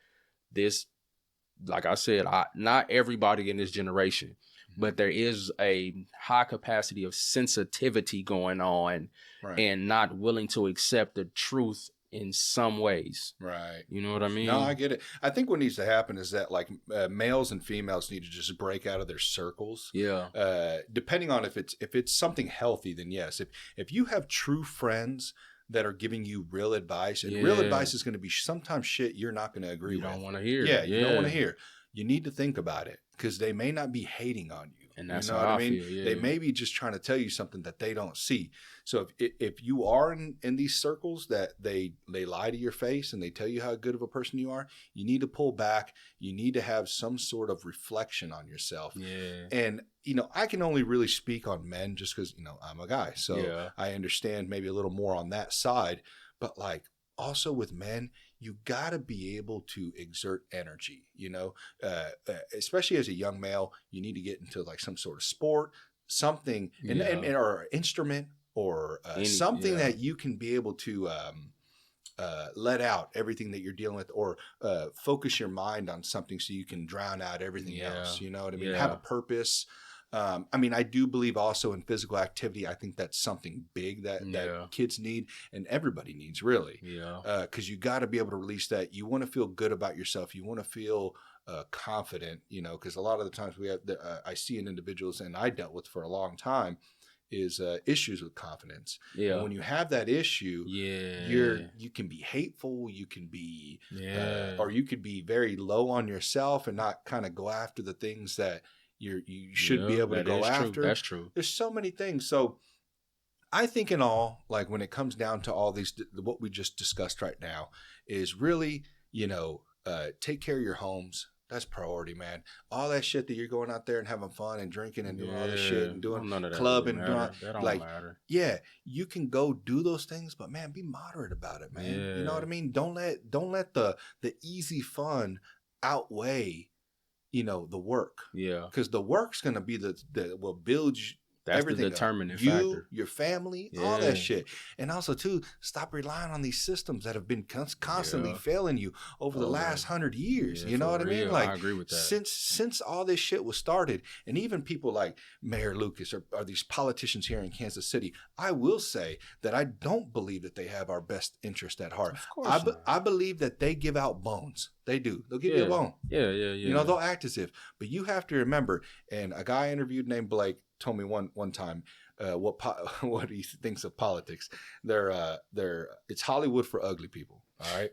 Speaker 2: like I said, not everybody in this generation, but there is a high capacity of sensitivity going on, and not willing to accept the truth in some ways.
Speaker 1: Right.
Speaker 2: You know what I mean?
Speaker 1: No, I get it. I think what needs to happen is that like males and females need to just break out of their circles.
Speaker 2: Yeah.
Speaker 1: Depending on if it's something healthy, then yes. If you have true friends that are giving you real advice, and real advice is going to be sometimes shit you're not going to agree with.
Speaker 2: You don't want to hear.
Speaker 1: Yeah, you don't want to hear. You need to think about it, because they may not be hating on you.
Speaker 2: And that's
Speaker 1: you know
Speaker 2: how
Speaker 1: what
Speaker 2: I
Speaker 1: I mean?
Speaker 2: feel, yeah.
Speaker 1: They may be just trying to tell you something that they don't see. So if you are in these circles that they lie to your face and they tell you how good of a person you are, you need to pull back. You need to have some sort of reflection on yourself.
Speaker 2: Yeah.
Speaker 1: And, I can only really speak on men just because, I'm a guy. So I understand maybe a little more on that side. But like also with men, you got to be able to exert energy, especially as a young male. You need to get into like some sort of sport, something, or instrument, or something that you can be able to let out everything that you're dealing with, or focus your mind on something so you can drown out everything else. You know what I mean? Have a purpose. I do believe also in physical activity. I think that's something big that kids need, and everybody needs, really.
Speaker 2: Yeah.
Speaker 1: Because you got to be able to release that. You want to feel good about yourself. You want to feel confident, because a lot of the times we have, I see in individuals, and I dealt with for a long time, is issues with confidence.
Speaker 2: Yeah.
Speaker 1: And when you have that issue, you can be hateful, you can be, or you could be very low on yourself and not kind of go after the things that you should be able to go after.
Speaker 2: True. That's true.
Speaker 1: There's so many things. So I think in all, like when it comes down to all these, what we just discussed right now is really, take care of your homes. That's priority, man. All that shit that you're going out there and having fun and drinking and doing all this shit and doing clubbing,
Speaker 2: that don't matter.
Speaker 1: Yeah, you can go do those things, but man, be moderate about it, man.
Speaker 2: Yeah.
Speaker 1: You know what I mean? Don't let the easy fun outweigh the work.
Speaker 2: Yeah.
Speaker 1: Because the work's going to be the will build you.
Speaker 2: That's
Speaker 1: everything
Speaker 2: the determining
Speaker 1: you,
Speaker 2: factor.
Speaker 1: Your family, all that shit. And also, too, stop relying on these systems that have been constantly failing you over the last 100 years. You know what I mean? Like,
Speaker 2: I agree with that.
Speaker 1: Since all this shit was started, and even people like Mayor Lucas or these politicians here in Kansas City, I will say that I don't believe that they have our best interest at heart.
Speaker 2: Of course
Speaker 1: I believe that they give out bones. They do. They'll give you a bone.
Speaker 2: Yeah.
Speaker 1: They'll act as if. But you have to remember, and a guy I interviewed named Blake told me one time what he thinks of politics. It's Hollywood for ugly people. All right.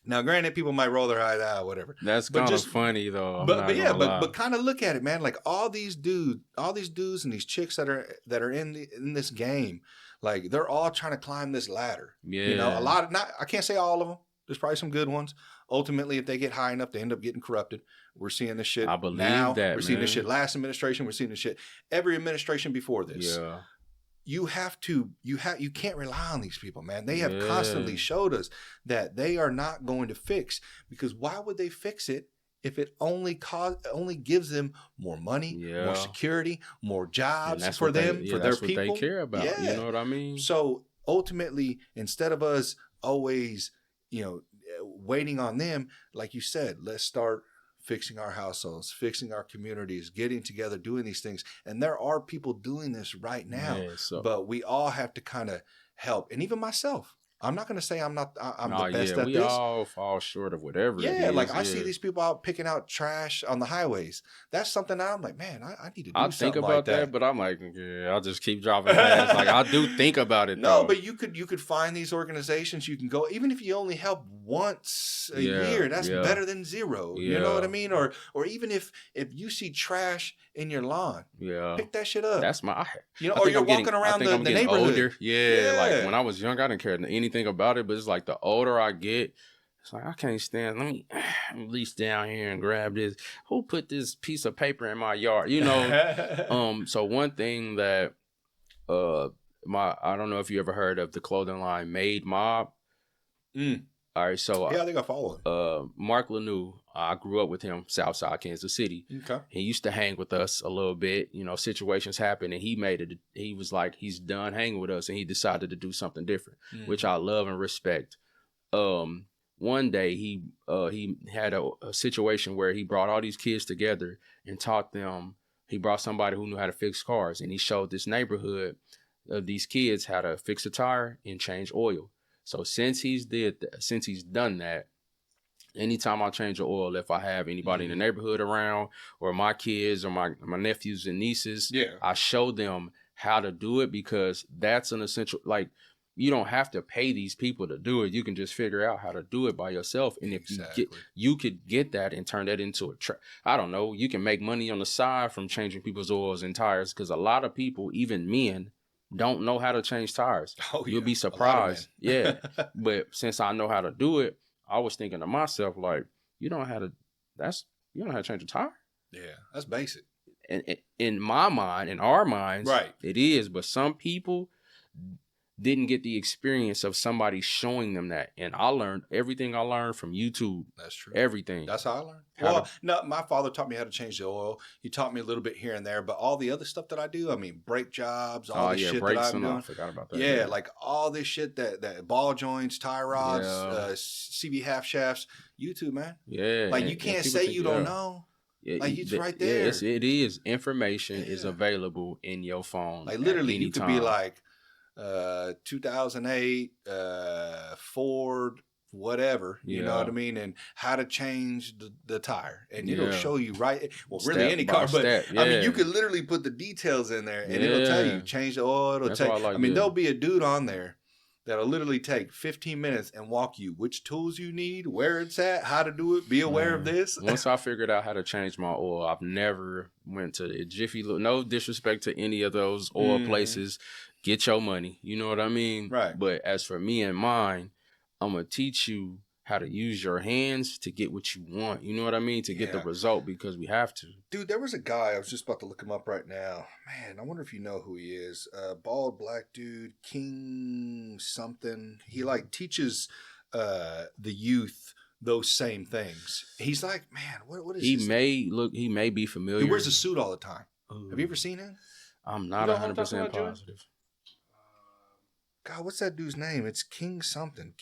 Speaker 1: Now, granted, people might roll their eyes, whatever.
Speaker 2: That's kind of funny though.
Speaker 1: But kind of look at it, man. Like all these dudes and these chicks that are in this game, like they're all trying to climb this ladder.
Speaker 2: Yeah.
Speaker 1: A lot of I can't say all of them. There's probably some good ones. Ultimately, if they get high enough, they end up getting corrupted. We're seeing this shit
Speaker 2: I believe
Speaker 1: now.
Speaker 2: That,
Speaker 1: We're seeing this shit last administration. We're seeing this shit every administration before this.
Speaker 2: Yeah.
Speaker 1: You can't rely on these people, man. They have constantly showed us that they are not going to fix, because why would they fix it if it only gives them more money, more security, more jobs for them, for their people?
Speaker 2: That's what they care about. You know what I mean?
Speaker 1: So ultimately, instead of us always, waiting on them, like you said, let's start fixing our households, fixing our communities, getting together, doing these things. And there are people doing this right now, but we all have to kind of help. And even myself, I'm not going to say I'm the best at this.
Speaker 2: We all fall short of whatever.
Speaker 1: Yeah, like I see these people out picking out trash on the highways. That's something that I'm like, man, I need to do something like that. I think about that,
Speaker 2: but I'm like, I'll just keep dropping past. Like I do think about it.
Speaker 1: No, but you could find these organizations. You can go, even if you only help once a year. That's better than zero. You know what I mean? Or even if you see trash in your lawn, pick that shit up.
Speaker 2: That's my.
Speaker 1: Or you're walking around the neighborhood.
Speaker 2: Older. Yeah, like when I was young, I didn't care anything about it, but it's like the older I get, it's like I can't stand. Let me reach down here and grab this. Who put this piece of paper in my yard? So one thing that I don't know if you ever heard of the clothing line Made Mob. All right, so
Speaker 1: I think I follow
Speaker 2: him. Mark Lanou, I grew up with him, Southside Kansas City.
Speaker 1: Okay.
Speaker 2: He used to hang with us a little bit. Situations happen, and he made it. He was like, he's done hanging with us, and he decided to do something different, which I love and respect. one day he had a situation where he brought all these kids together and taught them. He brought somebody who knew how to fix cars, and he showed this neighborhood of these kids how to fix a tire and change oil. So since he's done that, anytime I change the oil, if I have anybody in the neighborhood around or my kids or my nephews and nieces, I show them how to do it, because that's an essential, like, you don't have to pay these people to do it. You can just figure out how to do it by yourself. And if you could get that and turn that into I don't know, you can make money on the side from changing people's oils and tires, because a lot of people, even men, don't know how to change tires. You'll be surprised. But since I know how to do it, I was thinking to myself, like, you don't know how to change a tire?
Speaker 1: Yeah, that's basic.
Speaker 2: And in my mind, in our minds, it is. But some people didn't get the experience of somebody showing them that. And I learned everything I learned from YouTube.
Speaker 1: That's true.
Speaker 2: Everything.
Speaker 1: That's how I learned. Well, no, my father taught me how to change the oil. He taught me a little bit here and there, but all the other stuff that I do, I mean, brake jobs, all the shit that I'm doing.
Speaker 2: I forgot about that.
Speaker 1: Yeah, like all this shit that ball joints, tie rods, CV half shafts, YouTube, man.
Speaker 2: Yeah.
Speaker 1: Like, you can't say you don't know. Like, it's right there.
Speaker 2: Yes, it is. Information is available in your phone.
Speaker 1: Like, literally, you could be like, 2008 Ford whatever, you know what I mean, and how to change the tire, and it'll show you really any car, but I mean, you could literally put the details in there and it'll tell you change the oil. It'll tell you. I mean, there'll be a dude on there that'll literally take 15 minutes and walk you which tools you need, where it's at, how to do it, be aware of this.
Speaker 2: Once I figured out how to change my oil, I've never went to the Jiffy Lube. No disrespect to any of those oil places. Get your money. You know what I mean?
Speaker 1: Right.
Speaker 2: But as for me and mine, I'm going to teach you how to use your hands to get what you want. You know what I mean? To get the result, because we have to.
Speaker 1: Dude, there was a guy, I was just about to look him up right now. Man, I wonder if you know who he is. Bald black dude, King something. He like teaches the youth those same things. He's like, man, what is this?
Speaker 2: He may be familiar.
Speaker 1: He wears a suit all the time. Have you ever seen him?
Speaker 2: I'm not 100% positive.
Speaker 1: God, what's that dude's name? It's King something.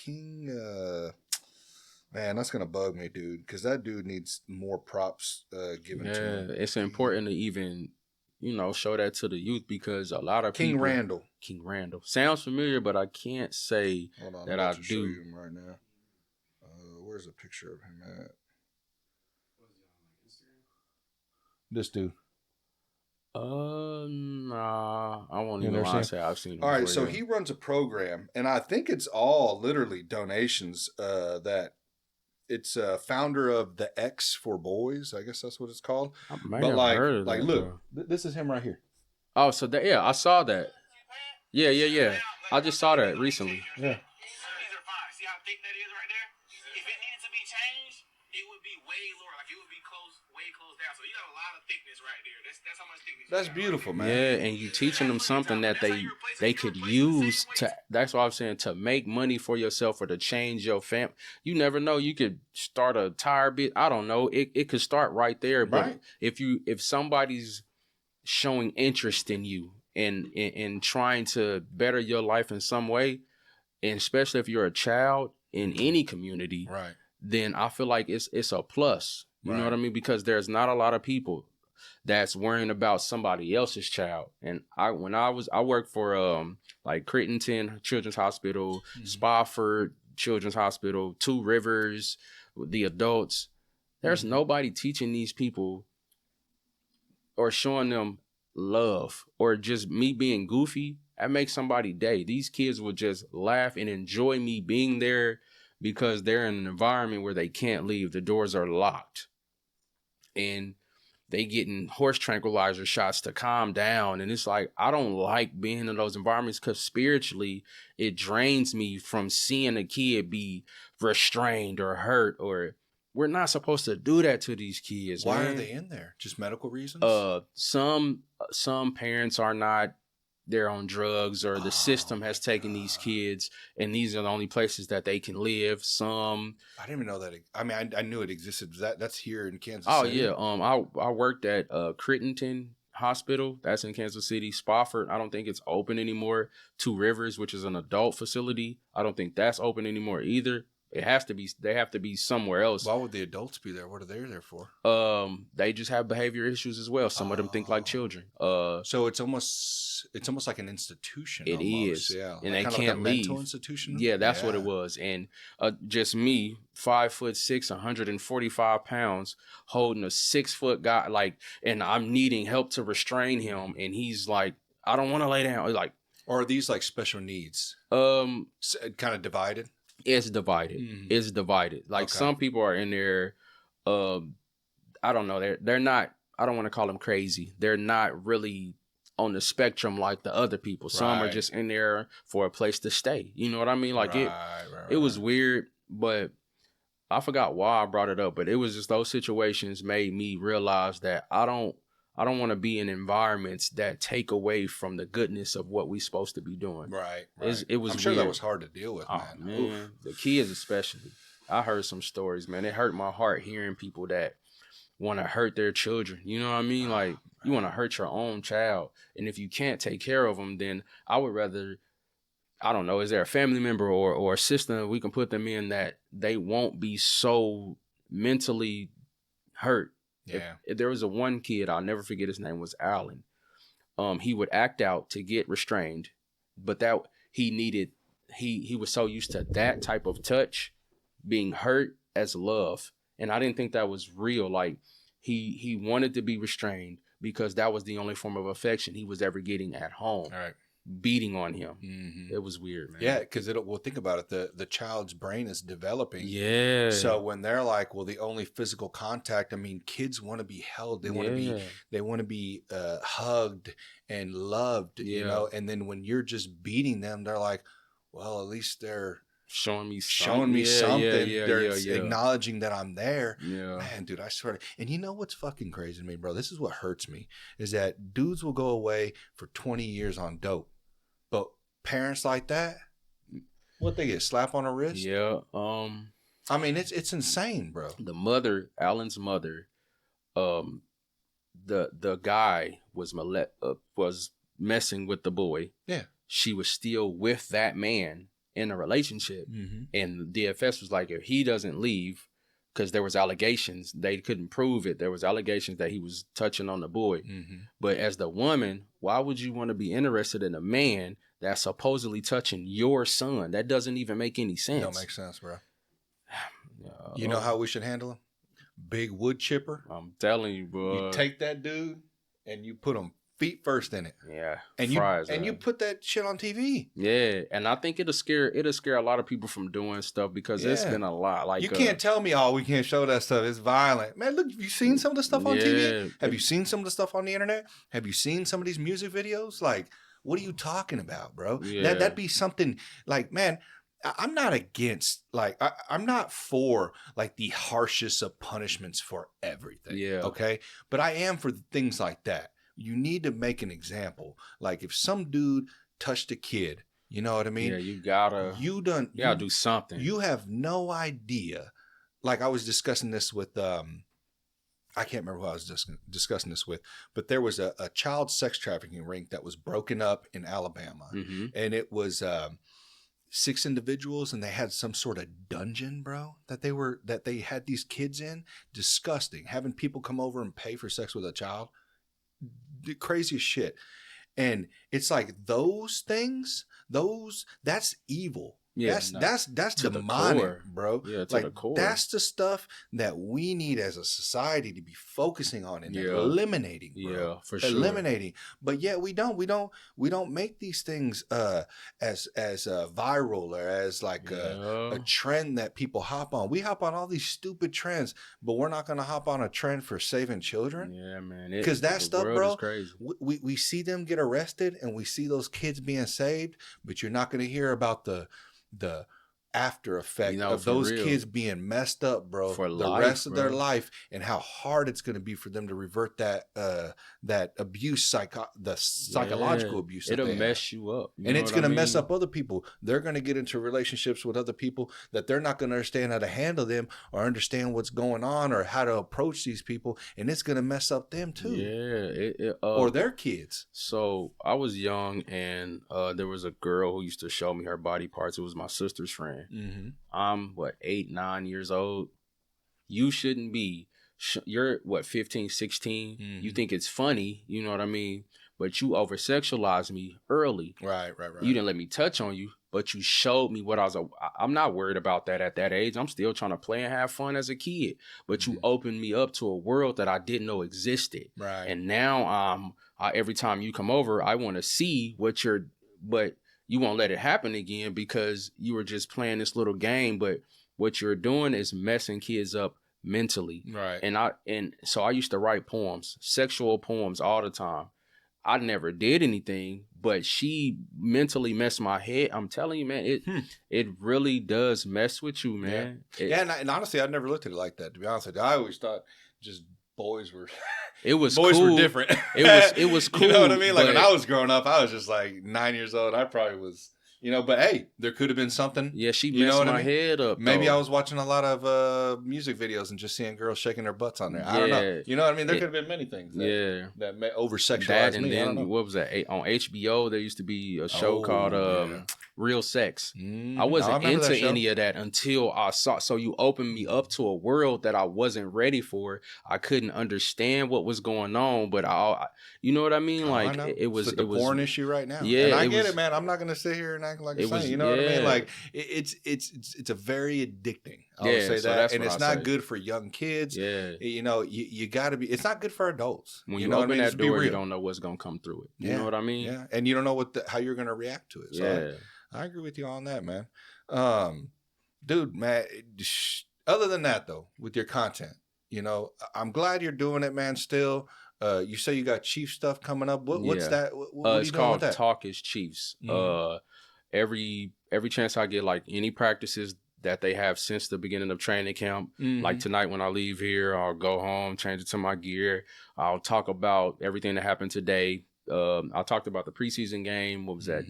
Speaker 1: Man, that's going to bug me, dude, because that dude needs more props given to him.
Speaker 2: It's important to even, show that to the youth, because a lot of people... King Randall. Sounds familiar, but I can't say that I do.
Speaker 1: Show you him right now. Where's a picture of him at? This dude.
Speaker 2: Nah, I won't even lie, say I've seen him.
Speaker 1: All right, so he runs a program, and I think it's all literally donations. That it's a founder of the X for Boys. I guess that's what it's called. But like, look, this is him right here.
Speaker 2: Oh, so I saw that. Yeah. I just saw that recently. Yeah.
Speaker 3: See how thick that is right there? If it needed to be changed, it would be way lower. Like, it would be way close down. So you got a lot of thickness right there. That's how much thickness.
Speaker 1: That's beautiful, man.
Speaker 2: Yeah, and you teaching them something that they could use to. That's what I'm saying, to make money for yourself or to change your fam. You never know. You could start a tire bit. I don't know. It could start right there. But if somebody's showing interest in you and trying to better your life in some way, and especially if you're a child in any community, then I feel like it's a plus. You know what I mean? Because there's not a lot of people that's worrying about somebody else's child. And I worked for like Crittenton Children's Hospital, Spofford Children's Hospital, Two Rivers, the adults. There's nobody teaching these people or showing them love, or just me being goofy. That makes somebody's day. These kids will just laugh and enjoy me being there, because they're in an environment where they can't leave. The doors are locked. And they getting horse tranquilizer shots to calm down. And it's like, I don't like being in those environments, because spiritually it drains me from seeing a kid be restrained or hurt. Or we're not supposed to do that to these kids.
Speaker 1: Why are they in there? Just medical reasons?
Speaker 2: Some parents are not, they're on drugs, or the system has taken these kids, and these are the only places that they can live. Some,
Speaker 1: I didn't even know that. I mean, I knew it existed. That's here in Kansas City.
Speaker 2: Oh yeah. I worked at Crittenton Hospital. That's in Kansas City. Spofford, I don't think it's open anymore. Two Rivers, which is an adult facility, I don't think that's open anymore either. It has to be. They have to be somewhere else.
Speaker 1: Why would the adults be there? What are they there for?
Speaker 2: They just have behavior issues as well. Some of them think like children.
Speaker 1: So it's almost like an institution.
Speaker 2: It
Speaker 1: almost.
Speaker 2: is,
Speaker 1: Yeah,
Speaker 2: and
Speaker 1: like
Speaker 2: they can't leave.
Speaker 1: Mental institution.
Speaker 2: Yeah, that's what it was. And just me, 5'6", 145 pounds, holding a 6-foot guy, like, and I'm needing help to restrain him, and he's like, I don't want to lay down. Like,
Speaker 1: or are these like special needs?
Speaker 2: Kind
Speaker 1: of divided.
Speaker 2: It's divided. Mm-hmm. It's divided. Like some people are in there. I don't know. They're not. I don't want to call them crazy. They're not really on the spectrum like the other people. Right. Some are just in there for a place to stay. You know what I mean? Like it was weird, but I forgot why I brought it up. But it was just those situations made me realize that I don't want to be in environments that take away from the goodness of what we're supposed to be doing.
Speaker 1: Right.
Speaker 2: It was
Speaker 1: I'm sure
Speaker 2: weird.
Speaker 1: that was hard to deal with, man.
Speaker 2: The kids especially. I heard some stories, man. It hurt my heart hearing people that want to hurt their children. You know what I mean? Like, you want to hurt your own child. And if you can't take care of them, then I would rather, I don't know, is there a family member or a system we can put them in that they won't be so mentally hurt?
Speaker 1: Yeah.
Speaker 2: If there was one kid, I'll never forget, his name was Alan. He would act out to get restrained, but that he was so used to that type of touch being hurt as love. And I didn't think that was real. Like he wanted to be restrained because that was the only form of affection he was ever getting at home.
Speaker 1: All right.
Speaker 2: Beating on him. Mm-hmm. It was weird, man.
Speaker 1: Yeah, because think about it. The child's brain is developing.
Speaker 2: Yeah.
Speaker 1: So when they're like, well, the only physical contact, I mean, kids want to be held. They want to be hugged and loved, you know? And then when you're just beating them, they're like, well, at least they're
Speaker 2: showing me
Speaker 1: something. They're acknowledging that I'm there.
Speaker 2: Yeah.
Speaker 1: Man, dude, I swear. And you know what's fucking crazy to me, bro? This is what hurts me, is that dudes will go away for 20 years on dope. But parents like that, what, they get slap on the wrist?
Speaker 2: Yeah.
Speaker 1: I mean, it's insane, bro.
Speaker 2: The mother, Alan's mother, the guy was messing with the boy.
Speaker 1: Yeah.
Speaker 2: She was still with that man in a relationship. Mm-hmm. And the DFS was like, if he doesn't leave, because there was allegations, they couldn't prove it. There was allegations that he was touching on the boy. Mm-hmm. But as the woman, why would you want to be interested in a man that's supposedly touching your son? That doesn't even make any sense.
Speaker 1: Don't make sense, bro. You know how we should handle him? Big wood chipper.
Speaker 2: I'm telling you, bro.
Speaker 1: You take that dude and you put him feet first in it.
Speaker 2: Yeah.
Speaker 1: And you put that shit on TV.
Speaker 2: Yeah. And I think it'll scare a lot of people from doing stuff because it's been a lot. Like,
Speaker 1: you can't tell me, we can't show that stuff. It's violent. Man, look, have you seen some of the stuff on TV? Have you seen some of the stuff on the internet? Have you seen some of these music videos? Like, what are you talking about, bro?
Speaker 2: Yeah.
Speaker 1: That'd be something like, man, I'm not against, like, I'm not for, like, the harshest of punishments for everything.
Speaker 2: Yeah.
Speaker 1: Okay? But I am for things like that. You need to make an example. Like, if some dude touched a kid, you know what I mean?
Speaker 2: Yeah, you gotta do something.
Speaker 1: You have no idea. Like, I was discussing this with, I can't remember who I was discussing this with, but there was a child sex trafficking ring that was broken up in Alabama. Mm-hmm. And it was 6 individuals, and they had some sort of dungeon, bro, that they had these kids in. Disgusting. Having people come over and pay for sex with a child. The craziest shit. And it's like those things, that's evil. Yeah, that's demonic, bro.
Speaker 2: Yeah, to
Speaker 1: like,
Speaker 2: the core.
Speaker 1: That's the stuff that we need as a society to be focusing on and eliminating, bro.
Speaker 2: Yeah, for sure.
Speaker 1: Eliminating. But yet we don't make these things as viral or as like a trend that people hop on. We hop on all these stupid trends, but we're not gonna hop on a trend for saving children.
Speaker 2: Yeah, man.
Speaker 1: Because that stuff, bro,
Speaker 2: crazy.
Speaker 1: We see them get arrested and we see those kids being saved, but you're not gonna hear about the after effect of those kids being messed up, bro, for the rest of their life, and how hard it's going to be for them to revert that abuse, psychological abuse.
Speaker 2: It'll mess you up,
Speaker 1: and it's going to mess up other people. They're going to get into relationships with other people that they're not going to understand how to handle them or understand what's going on or how to approach these people, and it's going to mess up them too.
Speaker 2: Yeah,
Speaker 1: or their kids.
Speaker 2: So I was young, and there was a girl who used to show me her body parts. It was my sister's friend. playing. Mm-hmm. I'm 8, 9 years old. You shouldn't be. You're 15, 16. Mm-hmm. You think it's funny, you know what I mean? But you over sexualized me early.
Speaker 1: Right.
Speaker 2: You didn't let me touch on you, but you showed me what I'm not worried about that at that age. I'm still trying to play and have fun as a kid. But you opened me up to a world that I didn't know existed.
Speaker 1: Right.
Speaker 2: And now every time you come over, I want to see but you won't let it happen again because you were just playing this little game. But what you're doing is messing kids up mentally.
Speaker 1: Right.
Speaker 2: And so I used to write poems, sexual poems all the time. I never did anything, but she mentally messed my head. I'm telling you, man, it really does mess with you, man.
Speaker 1: Yeah, and honestly, I never looked at it like that. To be honest with you, I always thought just boys were.
Speaker 2: It was
Speaker 1: boys
Speaker 2: cool.
Speaker 1: were different.
Speaker 2: It was cool.
Speaker 1: You know what I mean? Like when I was growing up, I was just like 9 years old. I probably was. But hey, there could have been something.
Speaker 2: Yeah, she messed my head up.
Speaker 1: Maybe
Speaker 2: though.
Speaker 1: I was watching a lot of music videos and just seeing girls shaking their butts on there. I don't know. You know what I mean? There could have been many things. That over sexualized me.
Speaker 2: And then what was that? On HBO, there used to be a show called Real Sex. I wasn't into any of that until I saw. So you opened me up to a world that I wasn't ready for. I couldn't understand what was going on, but you know what I mean? Like it was
Speaker 1: the porn issue right now.
Speaker 2: Yeah,
Speaker 1: and I get it, man. I'm not gonna sit here and act like a saint. You know what I mean? Like it's a very addicting. I'll say that, and it's not good for young kids. Yeah, you got to be. It's not good for adults.
Speaker 2: When you open that door, you don't know what's gonna come through it. You know what I mean?
Speaker 1: Yeah, and you don't know how you're gonna react to it. So I agree with you on that, man. Dude, man. Other than that, though, with your content, I'm glad you're doing it, man. Still. You say you got Chief stuff coming up. What's that? What
Speaker 2: it's called Talk is Chiefs. Every chance I get, like any practices that they have since the beginning of training camp, like tonight when I leave here, I'll go home, change it to my gear. I'll talk about everything that happened today. I talked about the preseason game. What was that?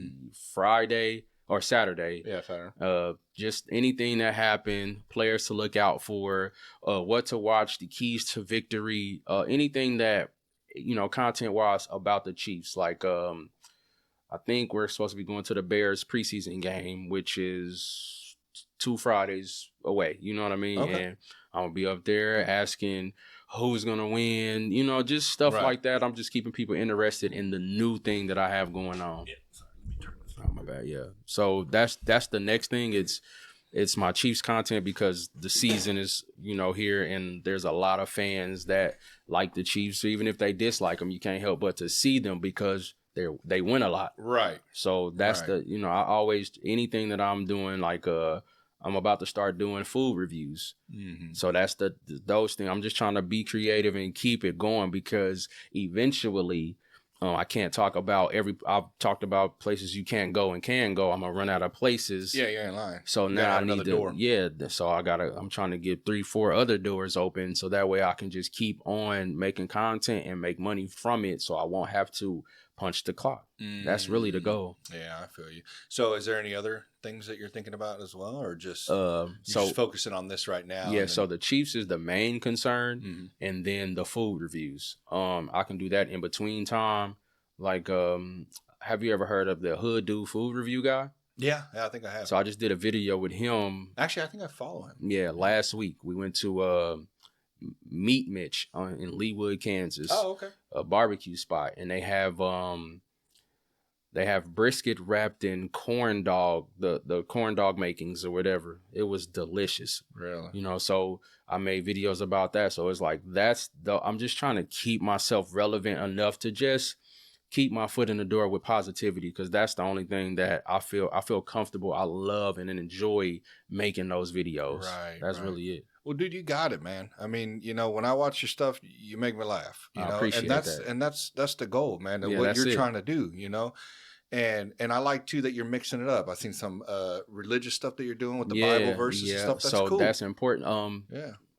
Speaker 2: Friday or Saturday?
Speaker 1: Yeah, Saturday.
Speaker 2: Just anything that happened, players to look out for, what to watch, the keys to victory, anything that content-wise about the Chiefs. Like, I think we're supposed to be going to the Bears preseason game, which is 2 Fridays away. You know what I mean? Okay. And I'm going to be up there asking who's going to win, just stuff like that. I'm just keeping people interested in the new thing that I have going on. Yeah. Sorry, let me turn this on. Oh, my bad. Yeah. So that's the next thing. It's my Chiefs content because the season is, here, and there's a lot of fans that like the Chiefs. So even if they dislike them, you can't help but to see them because they win a lot.
Speaker 1: Right.
Speaker 2: So that's I always, anything that I'm doing, like I'm about to start doing food reviews. So that's those things. I'm just trying to be creative and keep it going because eventually I can't talk about I've talked about places you can't go and can go. I'm gonna run out of places.
Speaker 1: Yeah, you ain't lying.
Speaker 2: So now I need door. So I'm trying to get 3-4 other doors open so that way I can just keep on making content and make money from it so I won't have to punch the clock. That's really the goal.
Speaker 1: Yeah, I feel you. So is there any other things that you're thinking about as well, or just just focusing on this right now?
Speaker 2: Yeah, so the Chiefs is the main concern, and then the food reviews. I can do that in between time. Like, have you ever heard of the Hood Dude food review guy?
Speaker 1: Yeah, I think I have.
Speaker 2: So I just did a video with him.
Speaker 1: Actually, I think I follow him.
Speaker 2: Yeah, last week we went to Meat Mitch in Leawood, Kansas.
Speaker 1: Oh, okay.
Speaker 2: A barbecue spot, and they have brisket wrapped in corn dog, the corn dog makings or whatever. It was delicious.
Speaker 1: Really?
Speaker 2: So I made videos about that. So it's like I'm just trying to keep myself relevant enough to just keep my foot in the door with positivity, because that's the only thing that I feel comfortable. I love and enjoy making those videos.
Speaker 1: Right.
Speaker 2: That's really it.
Speaker 1: Well, dude, you got it, man. I mean, when I watch your stuff, you make me laugh.
Speaker 2: I appreciate that.
Speaker 1: And that's the goal, man. What you're trying to do, And I like too that you're mixing it up. I've seen some religious stuff that you're doing with the Bible verses and stuff. That's cool.
Speaker 2: That's important.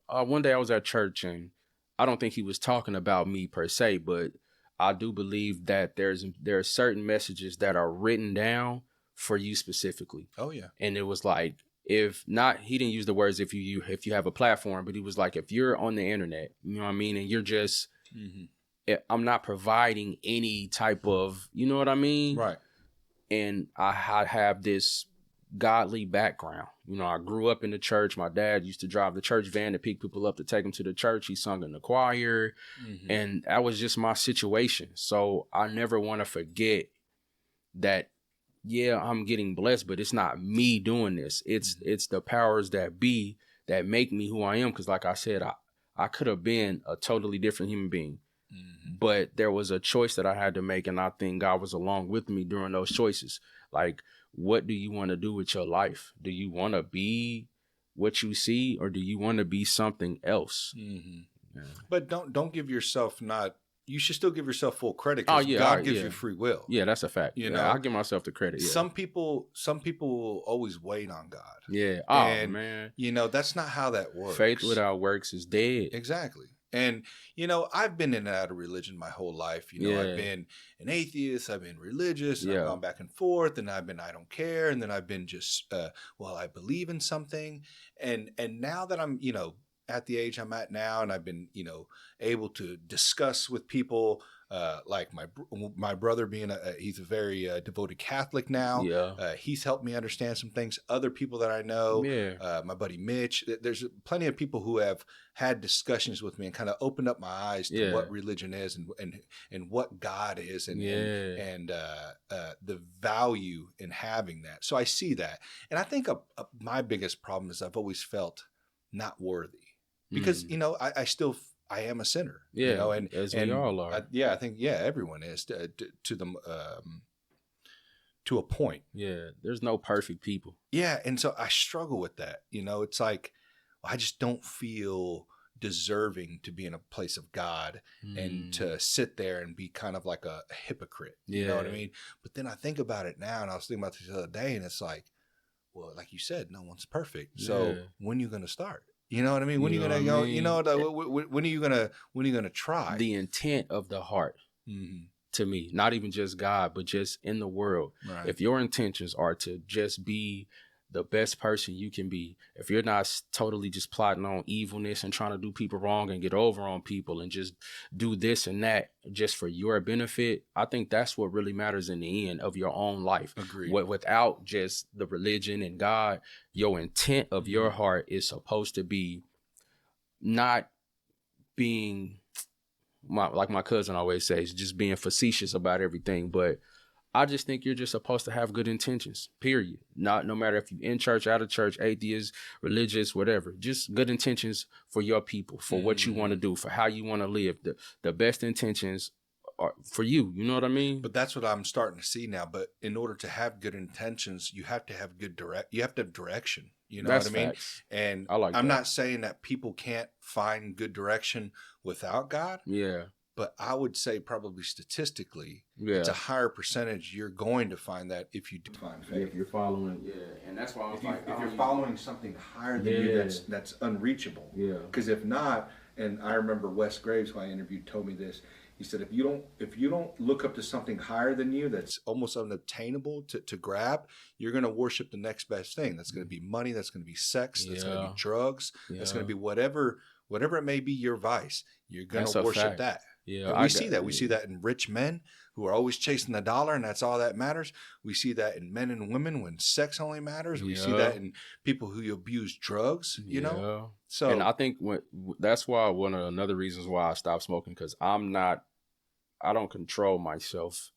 Speaker 2: One day I was at church, and I don't think he was talking about me per se, but I do believe that there are certain messages that are written down for you specifically.
Speaker 1: Oh yeah.
Speaker 2: And it was like, if not, he didn't use the words if you have a platform, but he was like, if you're on the internet, you know what I mean, and you're just, I'm not providing any type of, you know what I mean?
Speaker 1: Right.
Speaker 2: And I have this godly background. You know, I grew up in the church. My dad used to drive the church van to pick people up to take them to the church. He sung in the choir, and that was just my situation. So I never want to forget that, yeah, I'm getting blessed, but it's not me doing this. It's the powers that be that make me who I am. Because like I said, I could have been a totally different human being. But there was a choice that I had to make, and I think God was along with me during those choices. Like, what do you want to do with your life? Do you want to be what you see, or do you want to be something else? Yeah.
Speaker 1: But don't give yourself you should still give yourself full credit, because God gives you free will.
Speaker 2: Yeah, that's a fact. You know, I give myself the credit. Yeah.
Speaker 1: Some people will always wait on God.
Speaker 2: Yeah.
Speaker 1: And,
Speaker 2: man.
Speaker 1: You know, that's not how that works.
Speaker 2: Faith without works is dead.
Speaker 1: Exactly. And, you know, I've been in and out of religion my whole life. You know, I've been an atheist, I've been religious, and I've gone back and forth, and I've been, I don't care. And then I've been just, I believe in something. And now that I'm, you know, at the age I'm at now, and I've been, you know, able to discuss with people, like my brother being he's a very devoted Catholic now. Yeah. He's helped me understand some things. Other people that I know, my buddy Mitch, there's plenty of people who have had discussions with me and kind of opened up my eyes to what religion is and what God is and the value in having that. So I see that. And I think my biggest problem is I've always felt not worthy, because, you know, I am a sinner, you know, and
Speaker 2: we all are.
Speaker 1: I think everyone is to a point.
Speaker 2: Yeah, there's no perfect people.
Speaker 1: Yeah, and so I struggle with that. You know, it's like I just don't feel deserving to be in a place of God and to sit there and be kind of like a hypocrite. You know what I mean? But then I think about it now, and I was thinking about this the other day, and it's like, well, like you said, no one's perfect. So when are you going to start? You know what I mean? When are you gonna go? You know, when are you gonna try?
Speaker 2: The intent of the heart, to me, not even just God, but just in the world. Right. If your intentions are to just be the best person you can be, if you're not totally just plotting on evilness and trying to do people wrong and get over on people and just do this and that just for your benefit, I think that's what really matters in the end of your own life.
Speaker 1: Agreed.
Speaker 2: Without just the religion and God, your intent of your heart is supposed to be not being, like my cousin always says, just being facetious about everything, but I just think you're just supposed to have good intentions, period. No matter if you're in church, out of church, atheist, religious, whatever. Just good intentions for your people, for what you want to do, for how you want to live. The best intentions are for you. You know what I mean?
Speaker 1: But that's what I'm starting to see now. But in order to have good intentions, you have to have you have to have direction. You know what I mean?
Speaker 2: Facts.
Speaker 1: And
Speaker 2: I'm
Speaker 1: not saying that people can't find good direction without God.
Speaker 2: Yeah.
Speaker 1: But I would say probably statistically, it's a higher percentage you're going to find that if you do find faith.
Speaker 2: If you're following, and that's why
Speaker 1: if you're following something higher than you, that's unreachable. Yeah. Because if not, and I remember Wes Graves, who I interviewed, told me this. He said, if you don't look up to something higher than you, that's almost unobtainable to grab, you're going to worship the next best thing. That's going to be money. That's going to be sex. That's going to be drugs. That's going to be whatever it may be your vice. You're going to worship that.
Speaker 2: Yeah,
Speaker 1: and we see that. We see that in rich men who are always chasing the dollar, and that's all that matters. We see that in men and women when sex only matters. We see that in people who abuse drugs. You know, so
Speaker 2: and I think that's why another reasons why I stopped smoking, because I don't control myself.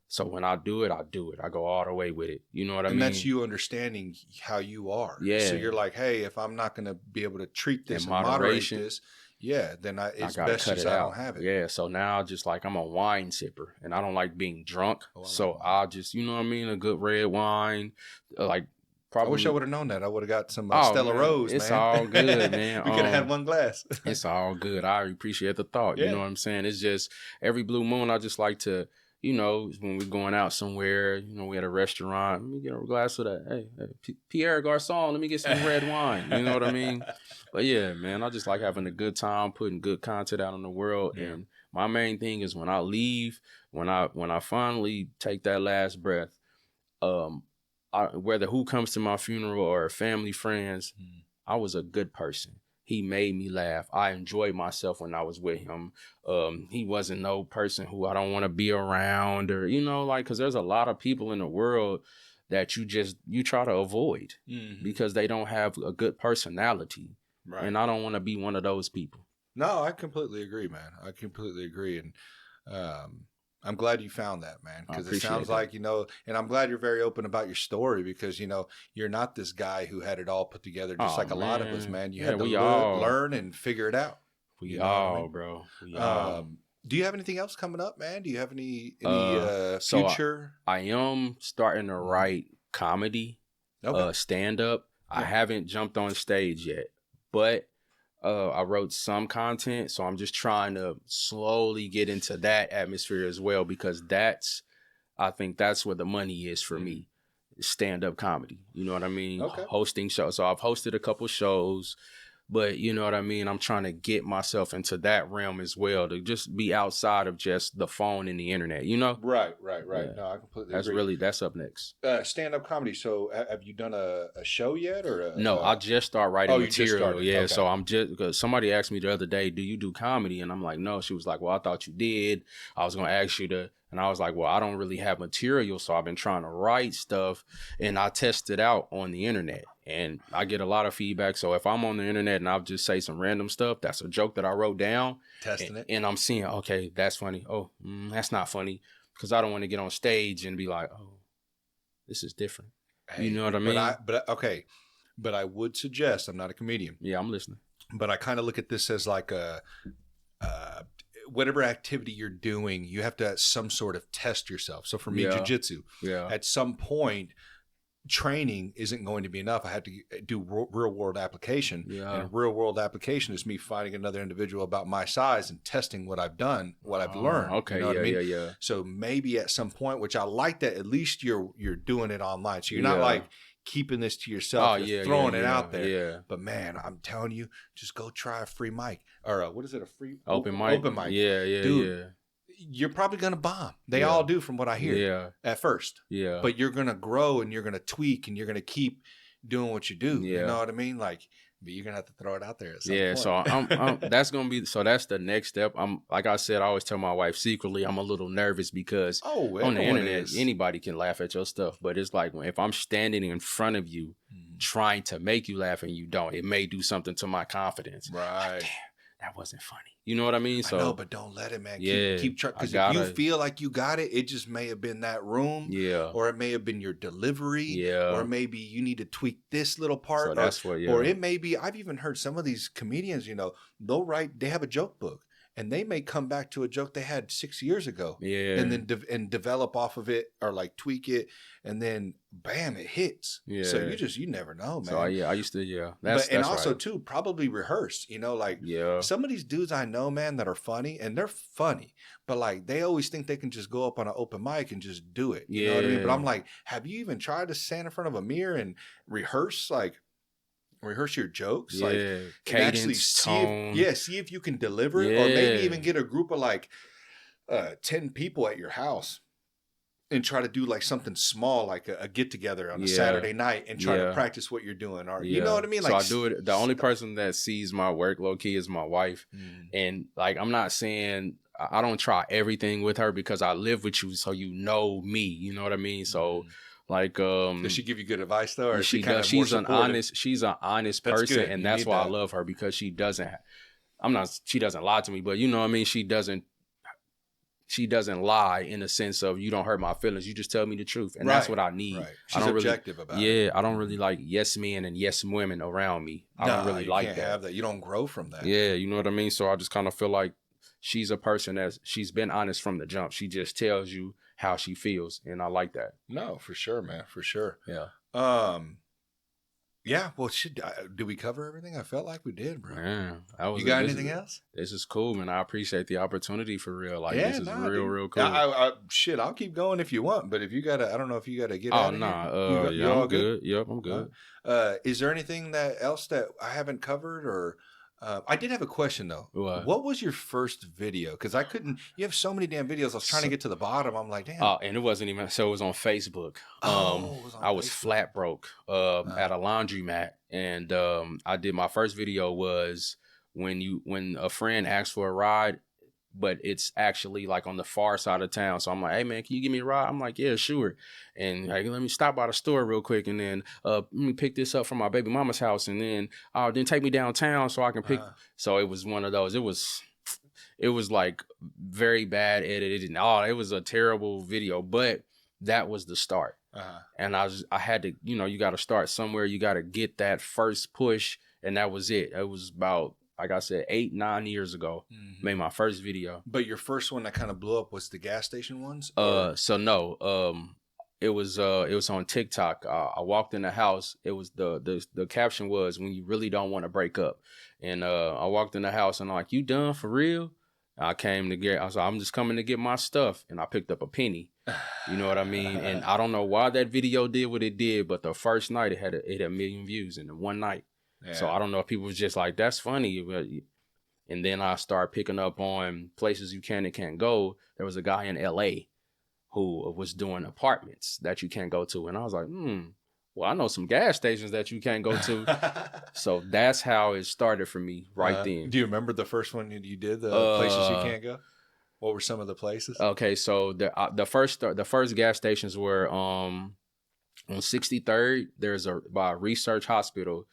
Speaker 2: So when I do it, I go all the way with it. You know what I mean?
Speaker 1: And that's you understanding how you are. Yeah. So you're like, hey, if I'm not going to be able to treat this and moderate this, then it's best as I don't have it.
Speaker 2: Yeah. So now just like I'm a wine sipper, and I don't like being drunk. So I'll just, you know what I mean? A good red wine, like. Probably.
Speaker 1: I wish I would have known that. I would have got some Stella Rose,
Speaker 2: It's all good, man.
Speaker 1: We could have had one glass.
Speaker 2: It's all good. I appreciate the thought. You know what I'm saying? It's just every blue moon, I just like to, you know, when we're going out somewhere, you know, we at a restaurant, let me get a glass of that. Hey, Pierre Garçon, let me get some red wine. You know what I mean? But yeah, man, I just like having a good time, putting good content out in the world. Yeah. And my main thing is when I leave, when I finally take that last breath, whether who comes to my funeral or family, friends, I was a good person. He made me laugh. I enjoyed myself when I was with him. He wasn't no person who I don't want to be around, or, you know, like, because there's a lot of people in the world that you try to avoid because they don't have a good personality. Right. And I don't want to be one of those people.
Speaker 1: No, I completely agree, man. I completely agree. And I'm glad you found that, man, because it sounds like, you know, and I'm glad you're very open about your story because, you know, you're not this guy who had it all put together just like a lot of us, man. You had to learn and figure it out.
Speaker 2: We all, bro. We all.
Speaker 1: Do you have anything else coming up, man? Do you have any future?
Speaker 2: I am starting to write comedy, stand up. Yeah. I haven't jumped on stage yet, but I wrote some content, so I'm just trying to slowly get into that atmosphere as well because I think that's where the money is for me, stand up comedy. You know what I mean? Okay. Hosting shows. So I've hosted a couple shows. But you know what I mean? I'm trying to get myself into that realm as well to just be outside of just the phone and the internet, you know?
Speaker 1: Right. Yeah. No, I completely agree.
Speaker 2: That's up next.
Speaker 1: Stand-up comedy. So have you done a show yet?
Speaker 2: No, I just started writing material. Yeah, okay. So I'm because somebody asked me the other day, do you do comedy? And I'm like, no. She was like, well, I thought you did. I was going to ask you to. And I was like, well, I don't really have material, so I've been trying to write stuff, and I test it out on the internet, and I get a lot of feedback. So if I'm on the internet and I'll just say some random stuff, that's a joke that I wrote down.
Speaker 1: Testing it.
Speaker 2: And I'm seeing, okay, that's funny. Oh, that's not funny, because I don't want to get on stage and be like, oh, this is different. Hey, you know what I mean?
Speaker 1: But I would suggest, I'm not a comedian.
Speaker 2: Yeah, I'm listening.
Speaker 1: But I kind of look at this as like whatever activity you're doing, you have to some sort of test yourself. So for me, jiu-jitsu, at some point, training isn't going to be enough. I had to do real world application. Yeah. And real world application is me finding another individual about my size and testing what I've done, what I've learned.
Speaker 2: Okay.
Speaker 1: You know what I mean? Yeah. So maybe at some point, which I like that at least you're doing it online. So you're not like keeping this to yourself, you're throwing it out there. Yeah. But man, I'm telling you, just go try a free mic or what is it? A free
Speaker 2: open mic.
Speaker 1: Yeah. Dude, you're probably going to bomb. They all do from what I hear at first. Yeah. But you're going to grow and you're going to tweak and you're going to keep doing what you do. Yeah. You know what I mean? Like, but you're going to have to throw it out there at some point.
Speaker 2: So that's going to be, so that's the next step. Like I said, I always tell my wife secretly, I'm a little nervous because on the internet, anybody can laugh at your stuff. But it's like, if I'm standing in front of you trying to make you laugh and you don't, it may do something to my confidence.
Speaker 1: Right.
Speaker 2: Like, damn, that wasn't funny. You know what I mean? So
Speaker 1: I know, but don't let it, man. Keep trying. Because if you feel like you got it, it just may have been that room. Yeah. Or it may have been your delivery. Yeah. Or maybe you need to tweak this little part. So that's what, or it may be, I've even heard some of these comedians, you know, they have a joke book. And they may come back to a joke they had 6 years ago. Yeah. And then develop off of it or like tweak it. And then bam, it hits. Yeah. So you never know, man.
Speaker 2: So I used to,
Speaker 1: and also too, probably rehearse, you know, like some of these dudes I know, man, that are funny and they're funny, but like they always think they can just go up on an open mic and just do it. You know what I mean? But I'm like, have you even tried to stand in front of a mirror and rehearse your jokes, like
Speaker 2: cadence,
Speaker 1: actually see if you can deliver it, or maybe even get a group of like 10 people at your house and try to do like something small, like a get together on a Saturday night and try to practice what you're doing, or you know what I mean? Like,
Speaker 2: so I do it. The only person that sees my work low key is my wife, and like I'm not saying I don't try everything with her because I live with you, so you know me. You know what I mean? So. Like,
Speaker 1: does she give you good advice though? Or
Speaker 2: she does. She's an honest person, and that's why I love her, because she doesn't lie to me, but you know what I mean? She doesn't lie in the sense of you don't hurt my feelings. You just tell me the truth, and that's what I need.
Speaker 1: Right. She's objective about it.
Speaker 2: Yeah, I don't really like yes men and yes women around me. I don't really like that.
Speaker 1: Have that. You don't grow from that.
Speaker 2: Yeah, you know what I mean? So I just kind of feel like she's a person she's been honest from the jump. She just tells you how she feels, and I like that.
Speaker 1: No, for sure, man, for sure.
Speaker 2: Yeah.
Speaker 1: Yeah. Well, did we cover everything? I felt like we did, bro.
Speaker 2: Man,
Speaker 1: you got anything else?
Speaker 2: This is cool, man. I appreciate the opportunity for real. Like, this is real cool.
Speaker 1: I'll keep going if you want, but if you gotta, I don't know if you gotta get out.
Speaker 2: Oh no, I'm good. Yep, I'm good.
Speaker 1: Is there anything else that I haven't covered, or? I did have a question though. What was your first video? Because I couldn't. You have so many damn videos. I was trying to get to the bottom. I'm like, damn.
Speaker 2: And it wasn't even. So it was on Facebook. I was flat broke at a laundromat, and I did my first video was when a friend asked for a ride. but it's actually like on the far side of town. So I'm like, hey man, can you give me a ride? I'm like, yeah, sure. And like, let me stop by the store real quick, and then let me pick this up from my baby mama's house, and then take me downtown so I can pick. So it was one of those. It was like very bad edited and it was a terrible video, but that was the start. And I had to, you got to start somewhere. You got to get that first push, and that was it. It was about, like I said, 8-9 years ago, made my first video.
Speaker 1: But your first one that kind of blew up was the gas station ones?
Speaker 2: So no, it was on TikTok. I walked in the house. It was the caption was, when you really don't want to break up. And I walked in the house and I'm like, you done for real? I was like, I'm just coming to get my stuff. And I picked up a penny. You know what I mean? And I don't know why that video did what it did, but the first night it had 1 million views in one night. Yeah. So I don't know if people was just like, that's funny. And then I started picking up on places you can and can't go. There was a guy in LA who was doing apartments that you can't go to. And I was like, well, I know some gas stations that you can't go to. So that's how it started for me then.
Speaker 1: Do you remember the first one you did, the places you can't go? What were some of the places?
Speaker 2: Okay, so the first gas stations were on 63rd. There's by Research Hospital.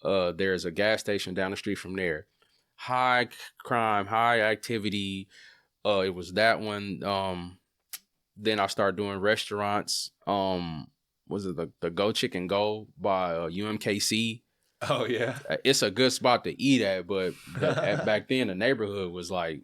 Speaker 2: There's a gas station down the street from there. High crime, high activity. It was that one. Then I started doing restaurants. Was it the Go Chicken Go by UMKC?
Speaker 1: Oh yeah,
Speaker 2: it's a good spot to eat at, but back then the neighborhood was like,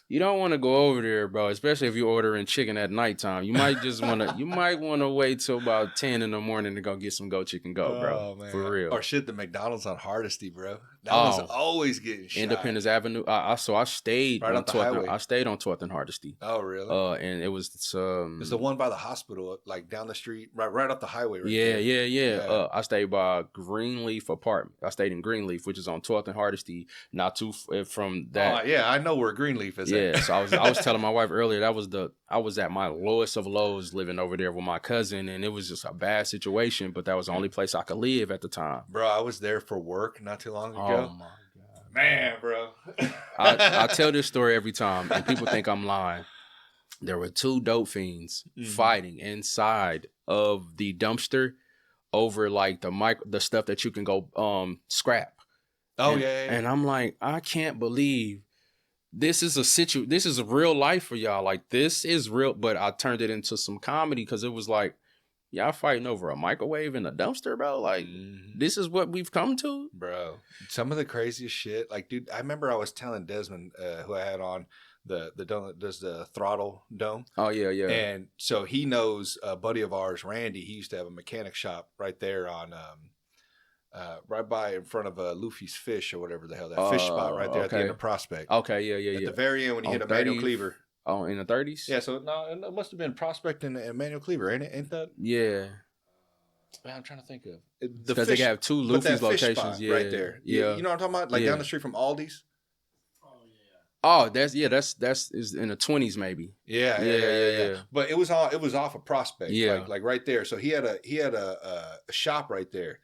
Speaker 2: you don't want to go over there, bro. Especially if you're ordering chicken at nighttime. You might want to wait till about 10 in the morning to go get some Go Chicken Go, bro. Man. For real.
Speaker 1: Or shit, the McDonald's on Hardesty, bro. That was always getting shot.
Speaker 2: Independence Avenue. I stayed
Speaker 1: right
Speaker 2: on
Speaker 1: 12th.
Speaker 2: I stayed on 12th and Hardesty.
Speaker 1: Oh, really?
Speaker 2: And it was
Speaker 1: it's the one by the hospital, like down the street, right off the highway. Right
Speaker 2: yeah. I stayed by Greenleaf Apartment. I stayed in Greenleaf, which is on 12th and Hardesty, not too from that.
Speaker 1: Oh yeah, I know where Greenleaf is.
Speaker 2: Yeah, so I was telling my wife earlier, I was at my lowest of lows living over there with my cousin, and it was just a bad situation, but that was the only place I could live at the time.
Speaker 1: Bro, I was there for work not too long ago.
Speaker 2: Oh my God.
Speaker 1: Man, bro.
Speaker 2: I tell this story every time, and people think I'm lying. There were 2 dope fiends fighting inside of the dumpster over like the stuff that you can go scrap.
Speaker 1: Oh,
Speaker 2: and,
Speaker 1: yeah.
Speaker 2: And I'm like, I can't believe this is this is real life for y'all. Like, this is real. But I turned it into some comedy because it was like, y'all fighting over a microwave in a dumpster, bro. Like, this is what we've come to,
Speaker 1: bro. Some of the craziest shit. Like, dude, I remember I was telling Desmond, who I had on the dome that does the throttle dome.
Speaker 2: Oh yeah.
Speaker 1: And so he knows a buddy of ours, Randy. He used to have a mechanic shop right there on right by in front of Luffy's Fish or whatever the hell that fish spot right there at the end of Prospect.
Speaker 2: Okay, yeah.
Speaker 1: At the very end when you hit a manual cleaver.
Speaker 2: Oh, in the 30s?
Speaker 1: Yeah, so no, it must have been Prospect and manual cleaver, ain't it? Ain't that?
Speaker 2: Yeah.
Speaker 1: Man, I'm trying to think of
Speaker 2: because they have 2 Luffy's locations. Yeah,
Speaker 1: right there. Yeah, you know what I'm talking about? Like down the street from Aldi's.
Speaker 2: Oh, that's is in the 20s maybe.
Speaker 1: Yeah. But it was off of Prospect. Yeah, like right there. So he had a shop right there,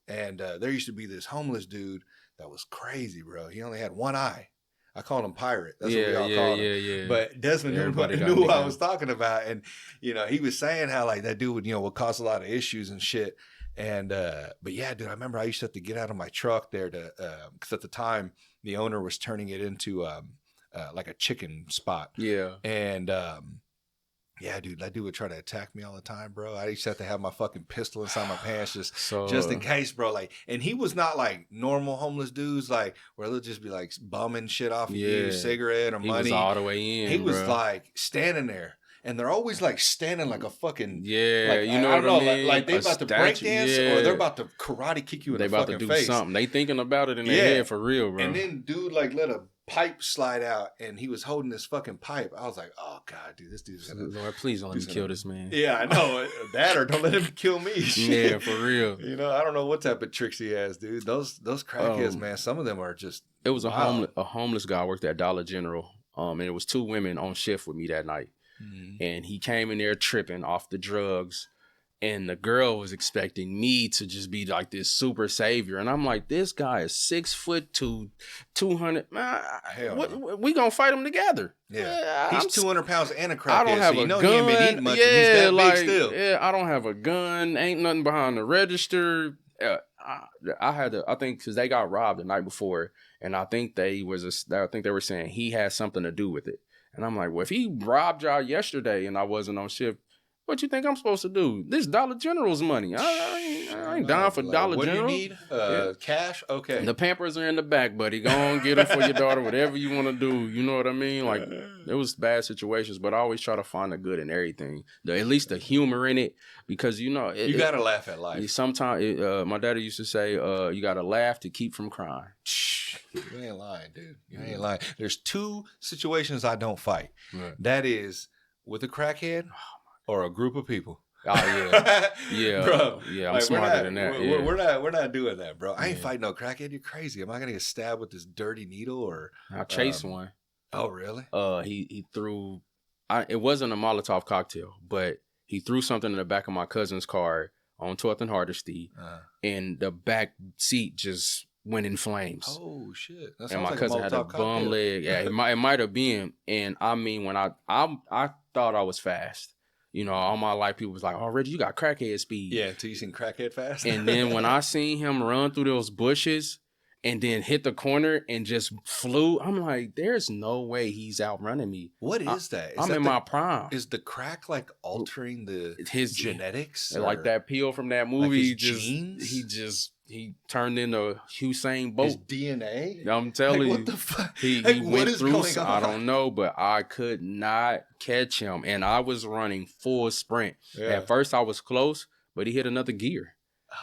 Speaker 1: and there used to be this homeless dude that was crazy, bro. He only had one eye. I called him Pirate. That's what we all called him. Yeah. But Desmond knew who I was talking about, and he was saying how like that dude would cause a lot of issues and shit. And but yeah, dude, I remember I used to have to get out of my truck there to because at the time the owner was turning it into like a chicken spot.
Speaker 2: Yeah.
Speaker 1: And yeah, dude, that dude would try to attack me all the time, bro. I used to have to have my fucking pistol inside my pants just in case, bro. Like, and he was not like normal homeless dudes, like where they'll just be like bumming shit off of you, cigarette or money. He was
Speaker 2: all the way in.
Speaker 1: He was like standing there. And they're always like standing like a fucking
Speaker 2: like, you know what I mean?
Speaker 1: Like they about to break dance or they're about to karate kick you in the fucking face. They about to do
Speaker 2: something. They thinking about it in their head for real, bro.
Speaker 1: And then dude like let a pipe slide out and he was holding this fucking pipe. I was like, oh God, dude, this dude's gonna
Speaker 2: Lord, please don't let me kill this man.
Speaker 1: Yeah, I know. That or don't let him kill me.
Speaker 2: Yeah, for real.
Speaker 1: I don't know what type of tricks he has, dude. Those crackheads, man, some of them are just
Speaker 2: It was a homeless guy worked at Dollar General. And it was 2 women on shift with me that night. And he came in there tripping off the drugs. And the girl was expecting me to just be like this super savior. And I'm like, this guy is 6'2", 200. Man, we gonna fight him together.
Speaker 1: Yeah. He's 200 pounds and a crackhead.
Speaker 2: I don't have
Speaker 1: so
Speaker 2: a gun.
Speaker 1: He ain't been eating much. Yeah, he's that
Speaker 2: like,
Speaker 1: big still.
Speaker 2: Yeah, I don't have a gun. Ain't nothing behind the register. I think because they got robbed the night before, and I think they were saying he had something to do with it. And I'm like, well, if he robbed y'all yesterday and I wasn't on shift, what you think I'm supposed to do? This Dollar General's money. I ain't down for Dollar General.
Speaker 1: What do you need? Cash? Okay.
Speaker 2: The Pampers are in the back, buddy. Go on, get them for your daughter, whatever you want to do. You know what I mean? Like, there was bad situations, but I always try to find the good in everything. At least the humor in it, because, you know.
Speaker 1: You got to laugh at life.
Speaker 2: Sometimes, my daddy used to say, you got to laugh to keep from crying.
Speaker 1: You ain't lying, dude. You ain't lying. There's 2 situations I don't fight. Right. That is with a crackhead or a group of people.
Speaker 2: Oh yeah, yeah,
Speaker 1: bro.
Speaker 2: Yeah, I'm smarter than that.
Speaker 1: We're not doing that, bro. I ain't fighting no crackhead. You're crazy. Am I gonna get stabbed with this dirty needle or?
Speaker 2: I chased one.
Speaker 1: Oh really?
Speaker 2: He threw. It wasn't a Molotov cocktail, but he threw something in the back of my cousin's car on 12th and Hardesty, and the back seat just went in flames.
Speaker 1: Oh shit!
Speaker 2: And my cousin had a bum leg. Yeah, it might have been. And I mean, when I thought I was fast. You know, all my life, people was like, oh, Reggie, you got crackhead speed.
Speaker 1: Yeah, until you seen crackhead fast.
Speaker 2: And then when I seen him run through those bushes and then hit the corner and just flew, I'm like, there's no way he's outrunning me.
Speaker 1: What is that?
Speaker 2: I'm in my prime.
Speaker 1: Is the crack like altering his genetics?
Speaker 2: Like that peel from that movie.
Speaker 1: Like his genes?
Speaker 2: He turned into Usain Bolt.
Speaker 1: His DNA?
Speaker 2: I'm telling you.
Speaker 1: What the fuck?
Speaker 2: He went through, I don't know, but I could not catch him. And I was running full sprint. Yeah. At first, I was close, but he hit another gear.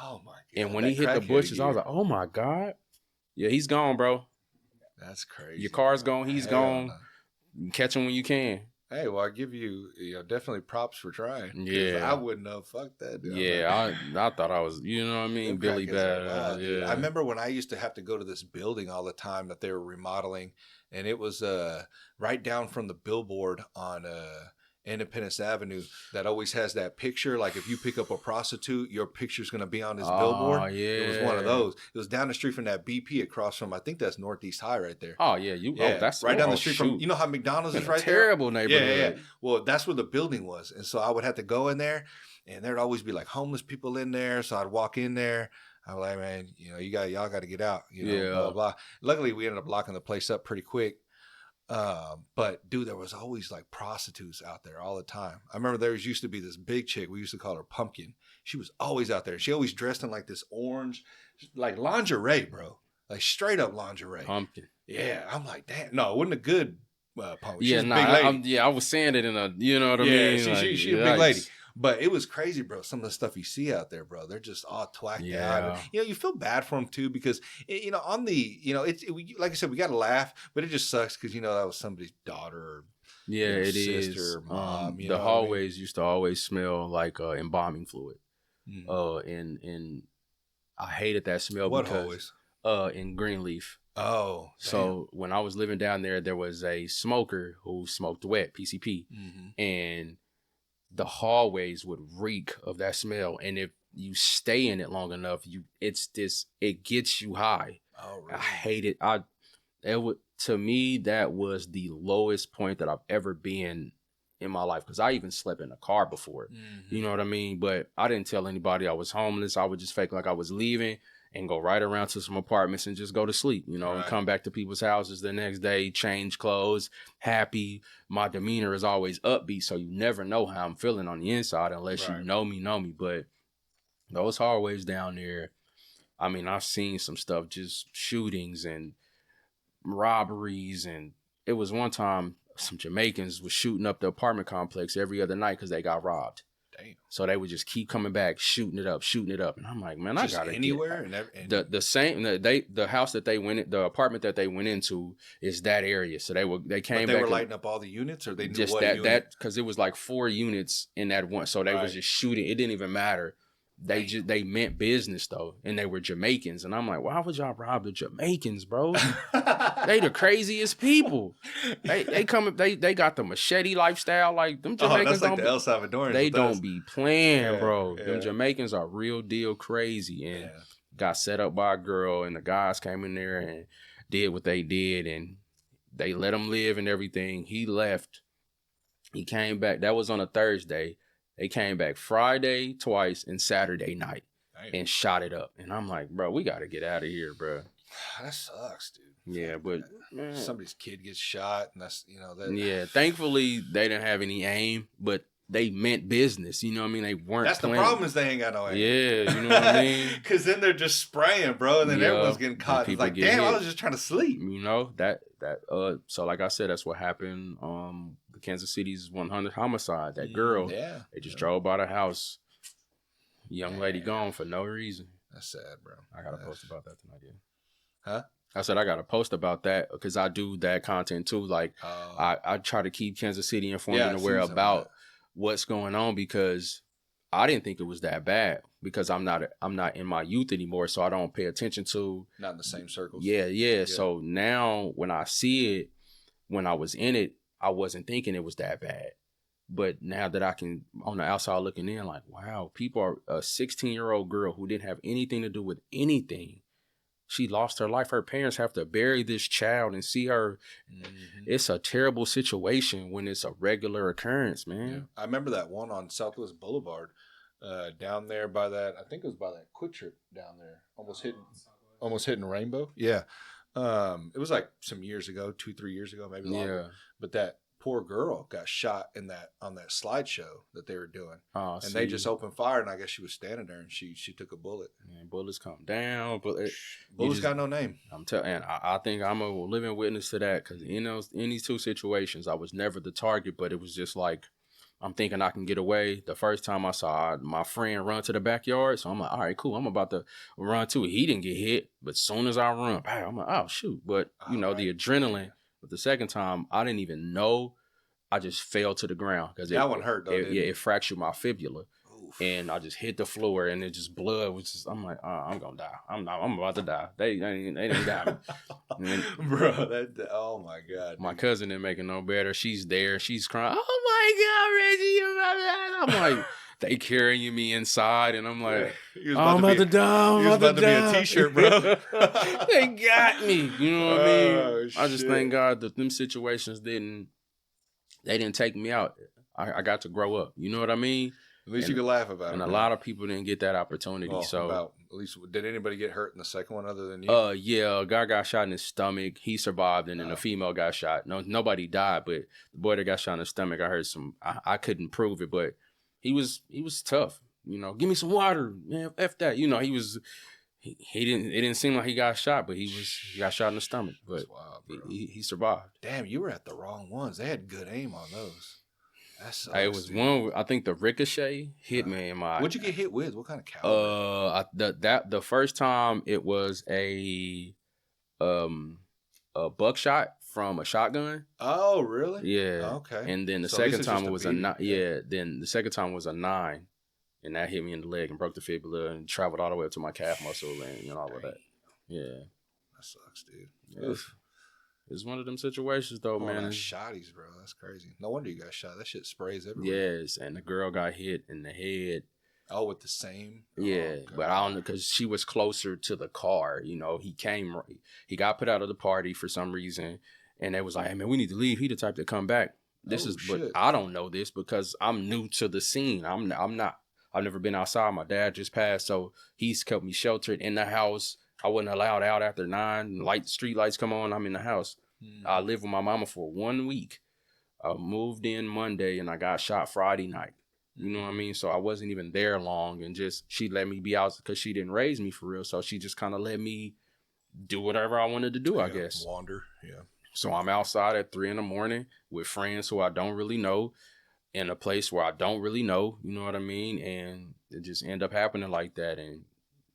Speaker 1: Oh, my God.
Speaker 2: And when he hit the bushes, I was like, oh, my God. Yeah, he's gone, bro.
Speaker 1: That's crazy.
Speaker 2: Your car's gone. He's gone. Catch him when you can.
Speaker 1: Hey, well, I give you definitely props for trying.
Speaker 2: Yeah.
Speaker 1: I wouldn't have. Fuck that, dude.
Speaker 2: Yeah, I thought I was, you know what I mean? Billy Bad.
Speaker 1: Yeah. I remember when I used to have to go to this building all the time that they were remodeling, and it was right down from the billboard on Independence Avenue that always has that picture. Like if you pick up a prostitute, your picture's going to be on this billboard.
Speaker 2: Yeah.
Speaker 1: It was one of those. It was down the street from that BP across from, I think that's Northeast High right there.
Speaker 2: Oh, yeah. That's
Speaker 1: right down the street from, you know how McDonald's is right there?
Speaker 2: Terrible neighborhood.
Speaker 1: Yeah. Well, that's where the building was. And so I would have to go in there and there'd always be like homeless people in there. So I'd walk in there. I was like, man, y'all got to get out. Blah, blah, blah. Luckily, we ended up locking the place up pretty quick. But dude, there was always like prostitutes out there all the time. I remember there used to be this big chick. We used to call her Pumpkin. She was always out there. She always dressed in like this orange, like lingerie, bro. Like straight up lingerie.
Speaker 2: Pumpkin.
Speaker 1: Yeah. I'm like, damn. No, it wasn't a good pumpkin.
Speaker 2: Yeah,
Speaker 1: she was a big lady.
Speaker 2: I was saying it in a, you know what I mean?
Speaker 1: She a big lady. But it was crazy, bro. Some of the stuff you see out there, bro, they're just all twacked out. And, you feel bad for them too because, on the, like I said, we got to laugh, but it just sucks because, that was somebody's daughter or sister, mom.
Speaker 2: The hallways used to always smell like embalming fluid.
Speaker 1: Mm.
Speaker 2: And I hated that smell.
Speaker 1: What hallways?
Speaker 2: In Greenleaf.
Speaker 1: Oh.
Speaker 2: So when I was living down there was a smoker who smoked wet, PCP.
Speaker 1: Mm-hmm.
Speaker 2: And the hallways would reek of that smell, and if you stay in it long enough, it gets you high.
Speaker 1: Oh, really?
Speaker 2: I hate it. To me, that was the lowest point that I've ever been in my life because I even slept in a car before.
Speaker 1: Mm-hmm.
Speaker 2: You know what I mean? But I didn't tell anybody I was homeless. I would just fake like I was leaving and go right around to some apartments and just go to sleep, and come back to people's houses the next day, change clothes, happy. My demeanor is always upbeat, so you never know how I'm feeling on the inside unless you know me. But those hallways down there, I mean, I've seen some stuff, just shootings and robberies. And it was one time some Jamaicans was shooting up the apartment complex every other night because they got robbed.
Speaker 1: Damn.
Speaker 2: So they would just keep coming back, shooting it up. And I'm like, man,
Speaker 1: just
Speaker 2: I gotta
Speaker 1: anywhere.
Speaker 2: The house that they went in, the apartment that they went into is that area. So they came back.
Speaker 1: They were lighting up all the units, or they knew
Speaker 2: just
Speaker 1: what
Speaker 2: that
Speaker 1: unit?
Speaker 2: because it was like 4 units in that one. So they was just shooting. It didn't even matter. They meant business though, and they were Jamaicans. And I'm like, why would y'all rob the Jamaicans, bro? They the craziest people. They got the machete lifestyle. Like them Jamaicans
Speaker 1: that's like the El Salvadorans.
Speaker 2: They don't be playing, bro. Them Jamaicans are real deal crazy and got set up by a girl, and the guys came in there and did what they did, and they let him live and everything. He left. He came back. That was on a Thursday. They came back Friday twice and Saturday night and shot it up. And I'm like, bro, we got to get out of here, bro.
Speaker 1: That sucks, dude.
Speaker 2: Yeah, but
Speaker 1: man, somebody's kid gets shot, and that's that.
Speaker 2: Yeah, thankfully they didn't have any aim, but they meant business. You know what I mean? They weren't.
Speaker 1: That's
Speaker 2: playing.
Speaker 1: The problem is they ain't got no aim.
Speaker 2: Yeah, you know what I mean?
Speaker 1: Because then they're just spraying, bro, and then everyone's getting caught. It's like, damn, I was just trying to sleep.
Speaker 2: You know that. So like I said, that's what happened. The Kansas City's 100 homicide. That girl.
Speaker 1: Yeah.
Speaker 2: They just drove by the house. Young lady gone for no reason.
Speaker 1: That's sad, bro.
Speaker 2: I got to post about that tonight. Yeah.
Speaker 1: Huh?
Speaker 2: I said I got to post about that because I do that content too. Like I try to keep Kansas City informed and aware about what's going on because I didn't think it was that bad because I'm not in my youth anymore, so I don't pay attention to.
Speaker 1: Not in the same circles.
Speaker 2: Yeah. So now when I see it, when I was in it, I wasn't thinking it was that bad. But now that I can, on the outside looking in, like, wow, people are a 16-year-old girl who didn't have anything to do with anything. She lost her life. Her parents have to bury this child and see her. Mm-hmm. It's a terrible situation when it's a regular occurrence, man.
Speaker 1: Yeah. I remember that one on Southwest Boulevard down there by that, I think it was by that Quick Trip down there, almost hitting Rainbow. Yeah. It was like some years ago, 2-3 years ago, maybe longer. Yeah. But that poor girl got shot on that slideshow that they were doing. Oh, and they just opened fire, and I guess she was standing there, and she took a bullet.
Speaker 2: Man, bullets come down.
Speaker 1: Bullets got no name.
Speaker 2: I'm telling, and I think I'm a living witness to that because in these two situations, I was never the target, but it was just like I'm thinking I can get away. The first time I saw my friend run to the backyard, so I'm like, all right, cool. I'm about to run too. He didn't get hit, but as soon as I run, I'm like, oh shoot! But the adrenaline. But the second time, I didn't even know. I just fell to the ground because
Speaker 1: that one hurt though.
Speaker 2: It fractured my fibula, and I just hit the floor, and it just blood was just. I'm like, I'm gonna die. I'm about to die. They didn't die me,
Speaker 1: bro. Oh my god.
Speaker 2: My cousin didn't make it no better. She's there. She's crying. Oh my god, Reggie, you about to die. I'm like. They carrying me inside, and I'm like, I'm about to die.
Speaker 1: He was about to be a t-shirt, bro.
Speaker 2: They got me. You know what I mean? I just thank God that them situations didn't take me out. I got to grow up. You know what I mean?
Speaker 1: At least you could laugh about it.
Speaker 2: And a lot of people didn't get that opportunity.
Speaker 1: At least, did anybody get hurt in the second one other than you?
Speaker 2: Yeah, a guy got shot in his stomach. He survived, and then a female got shot. No, nobody died, but the boy that got shot in his stomach, I heard some. I couldn't prove it, but. He was tough, give me some water, man. F that, he was. He didn't. It didn't seem like he got shot, but he got shot in the stomach. But wild, he survived.
Speaker 1: Damn, you were at the wrong ones. They had good aim on those. That sucks,
Speaker 2: it was one. I think the ricochet hit me in my.
Speaker 1: What'd you get hit with? What kind of caliber?
Speaker 2: The first time it was a buckshot from a shotgun.
Speaker 1: Oh, really?
Speaker 2: Yeah.
Speaker 1: Okay.
Speaker 2: And then the second time it was a 9. Yeah. Then the second time was a 9, and that hit me in the leg and broke the fibula and traveled all the way up to my calf muscle and all of that. Yeah.
Speaker 1: That sucks, dude.
Speaker 2: Yeah. It's one of them situations though, man.
Speaker 1: Shotties, bro. That's crazy. No wonder you got shot. That shit sprays everywhere.
Speaker 2: Yes, and the girl got hit in the head.
Speaker 1: Oh, with the same?
Speaker 2: Yeah, but I don't know because she was closer to the car. He got put out of the party for some reason. And they was like, hey, man, we need to leave. He the type to come back. But I don't know this because I'm new to the scene. I've never been outside. My dad just passed, so he's kept me sheltered in the house. I wasn't allowed out after 9. Street lights come on, I'm in the house. I lived with my mama for 1 week. I moved in Monday, and I got shot Friday night. You know what I mean? So I wasn't even there long, and she let me be out because she didn't raise me for real. So she just kind of let me do whatever I wanted to do, I guess.
Speaker 1: Wander, yeah.
Speaker 2: So I'm outside at 3 a.m. with friends who I don't really know in a place where I don't really know, you know what I mean? And it just ended up happening like that. And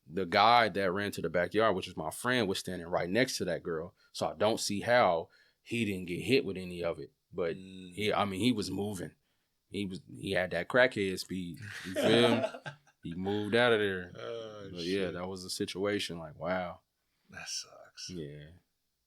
Speaker 2: the guy that ran to the backyard, which was my friend, was standing right next to that girl. So I don't see how he didn't get hit with any of it. But he was moving. He had that crackhead speed. You feel me? He moved out of there. But yeah, that was a situation like, wow.
Speaker 1: That sucks.
Speaker 2: Yeah.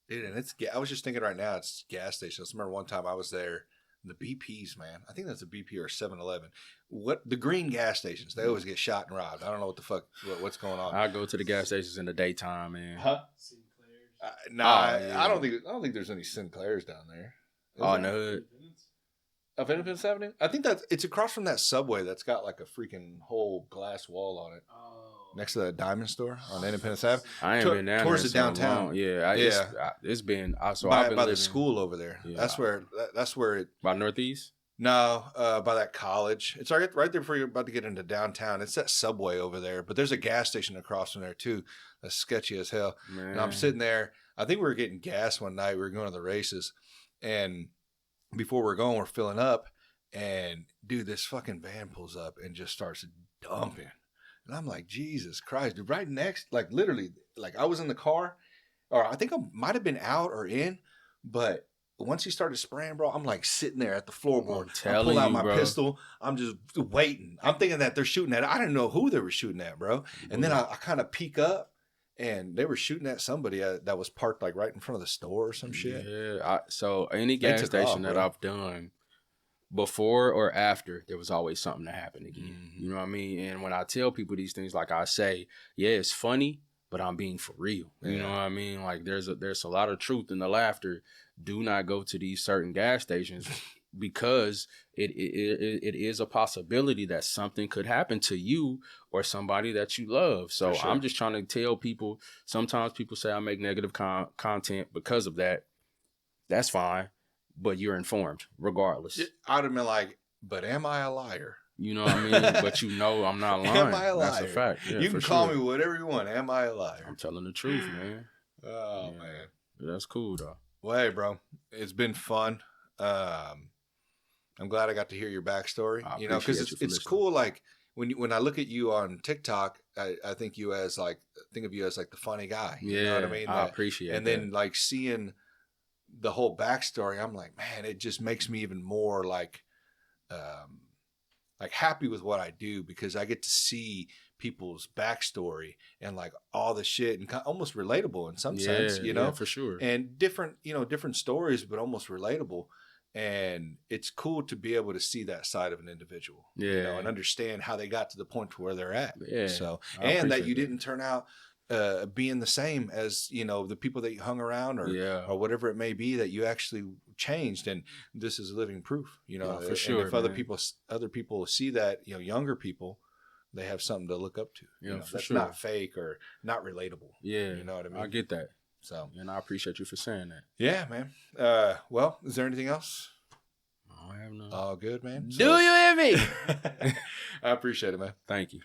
Speaker 1: Dude, and I was just thinking right now, it's gas stations. I remember one time I was there, the BPs, man. I think that's a BP or a 7-Eleven. What the green gas stations? They always get shot and robbed. I don't know what the fuck what's going on.
Speaker 2: I go to the gas stations in the daytime, man.
Speaker 1: Huh? I don't think there's any Sinclairs down there.
Speaker 2: In the hood.
Speaker 1: Of Independence Avenue? I think it's across from that Subway that's got like a freaking whole glass wall on it. Next to the Diamond Store on Independence Avenue.
Speaker 2: I ain't been down
Speaker 1: towards
Speaker 2: there
Speaker 1: the downtown.
Speaker 2: Long. Yeah, it's been so
Speaker 1: by,
Speaker 2: I've been
Speaker 1: by
Speaker 2: living,
Speaker 1: the school over there. Yeah. That's where it.
Speaker 2: By Northeast.
Speaker 1: No, by that college. It's right there before you're about to get into downtown. It's that Subway over there, but there's a gas station across from there too. That's sketchy as hell. Man. And I'm sitting there. I think we were getting gas one night. We were going to the races, and before we're going, we're filling up, and dude, this fucking van pulls up and just starts dumping. And I'm like, Jesus Christ, dude, right next, like literally, like I was in the car, or I think I might have been out or in, but once he started spraying, bro, I'm like sitting there at the floorboard. I pull out my pistol. I'm just waiting. I'm thinking that they're shooting at. I didn't know who they were shooting at, bro. And then I kind of peek up, and they were shooting at somebody that was parked like right in front of the store or some shit.
Speaker 2: Yeah. So any gas station that I've done, before or after, there was always something to happen again. Mm-hmm. You know what I mean? And when I tell people these things, like I say, yeah, it's funny, but I'm being for real. You know what I mean? Like there's a lot of truth in the laughter. Do not go to these certain gas stations because it is a possibility that something could happen to you or somebody that you love. So I'm just trying to tell people, sometimes people say I make negative content because of that. That's fine. But you're informed regardless.
Speaker 1: I'd have been like, but am I a liar?
Speaker 2: You know what I mean? But you know I'm not lying.
Speaker 1: Am I a liar?
Speaker 2: That's a fact. Yeah,
Speaker 1: you can call me whatever you want. Am I a liar?
Speaker 2: I'm telling the truth, man.
Speaker 1: Oh, man.
Speaker 2: That's cool, though.
Speaker 1: Well, hey, bro. It's been fun. I'm glad I got to hear your backstory. You know, because it's cool. Like when I look at you on TikTok, I think of you as like the funny guy. You know what I mean?
Speaker 2: I appreciate it.
Speaker 1: And then like seeing the whole backstory, I'm like, man, it just makes me even more like happy with what I do, because I get to see people's backstory and like all the shit and almost relatable in some sense, you know,
Speaker 2: for sure.
Speaker 1: And different stories, but almost relatable. And it's cool to be able to see that side of an individual, you know, and understand how they got to the point to where they're at.
Speaker 2: Yeah.
Speaker 1: So, and that you didn't turn out being the same as, you know, the people that you hung around or whatever it may be, that you actually changed. And this is living proof, you know,
Speaker 2: for sure.
Speaker 1: And if other people see that, you know, younger people, they have something to look up to.
Speaker 2: Yeah, for
Speaker 1: that's
Speaker 2: sure.
Speaker 1: Not fake or not relatable.
Speaker 2: Yeah.
Speaker 1: You know what I mean?
Speaker 2: I get that.
Speaker 1: So,
Speaker 2: and I appreciate you for saying that.
Speaker 1: Yeah, man. Well, is there anything else?
Speaker 2: I have none.
Speaker 1: All good, man.
Speaker 2: Do you hear me?
Speaker 1: I appreciate it, man.
Speaker 2: Thank you.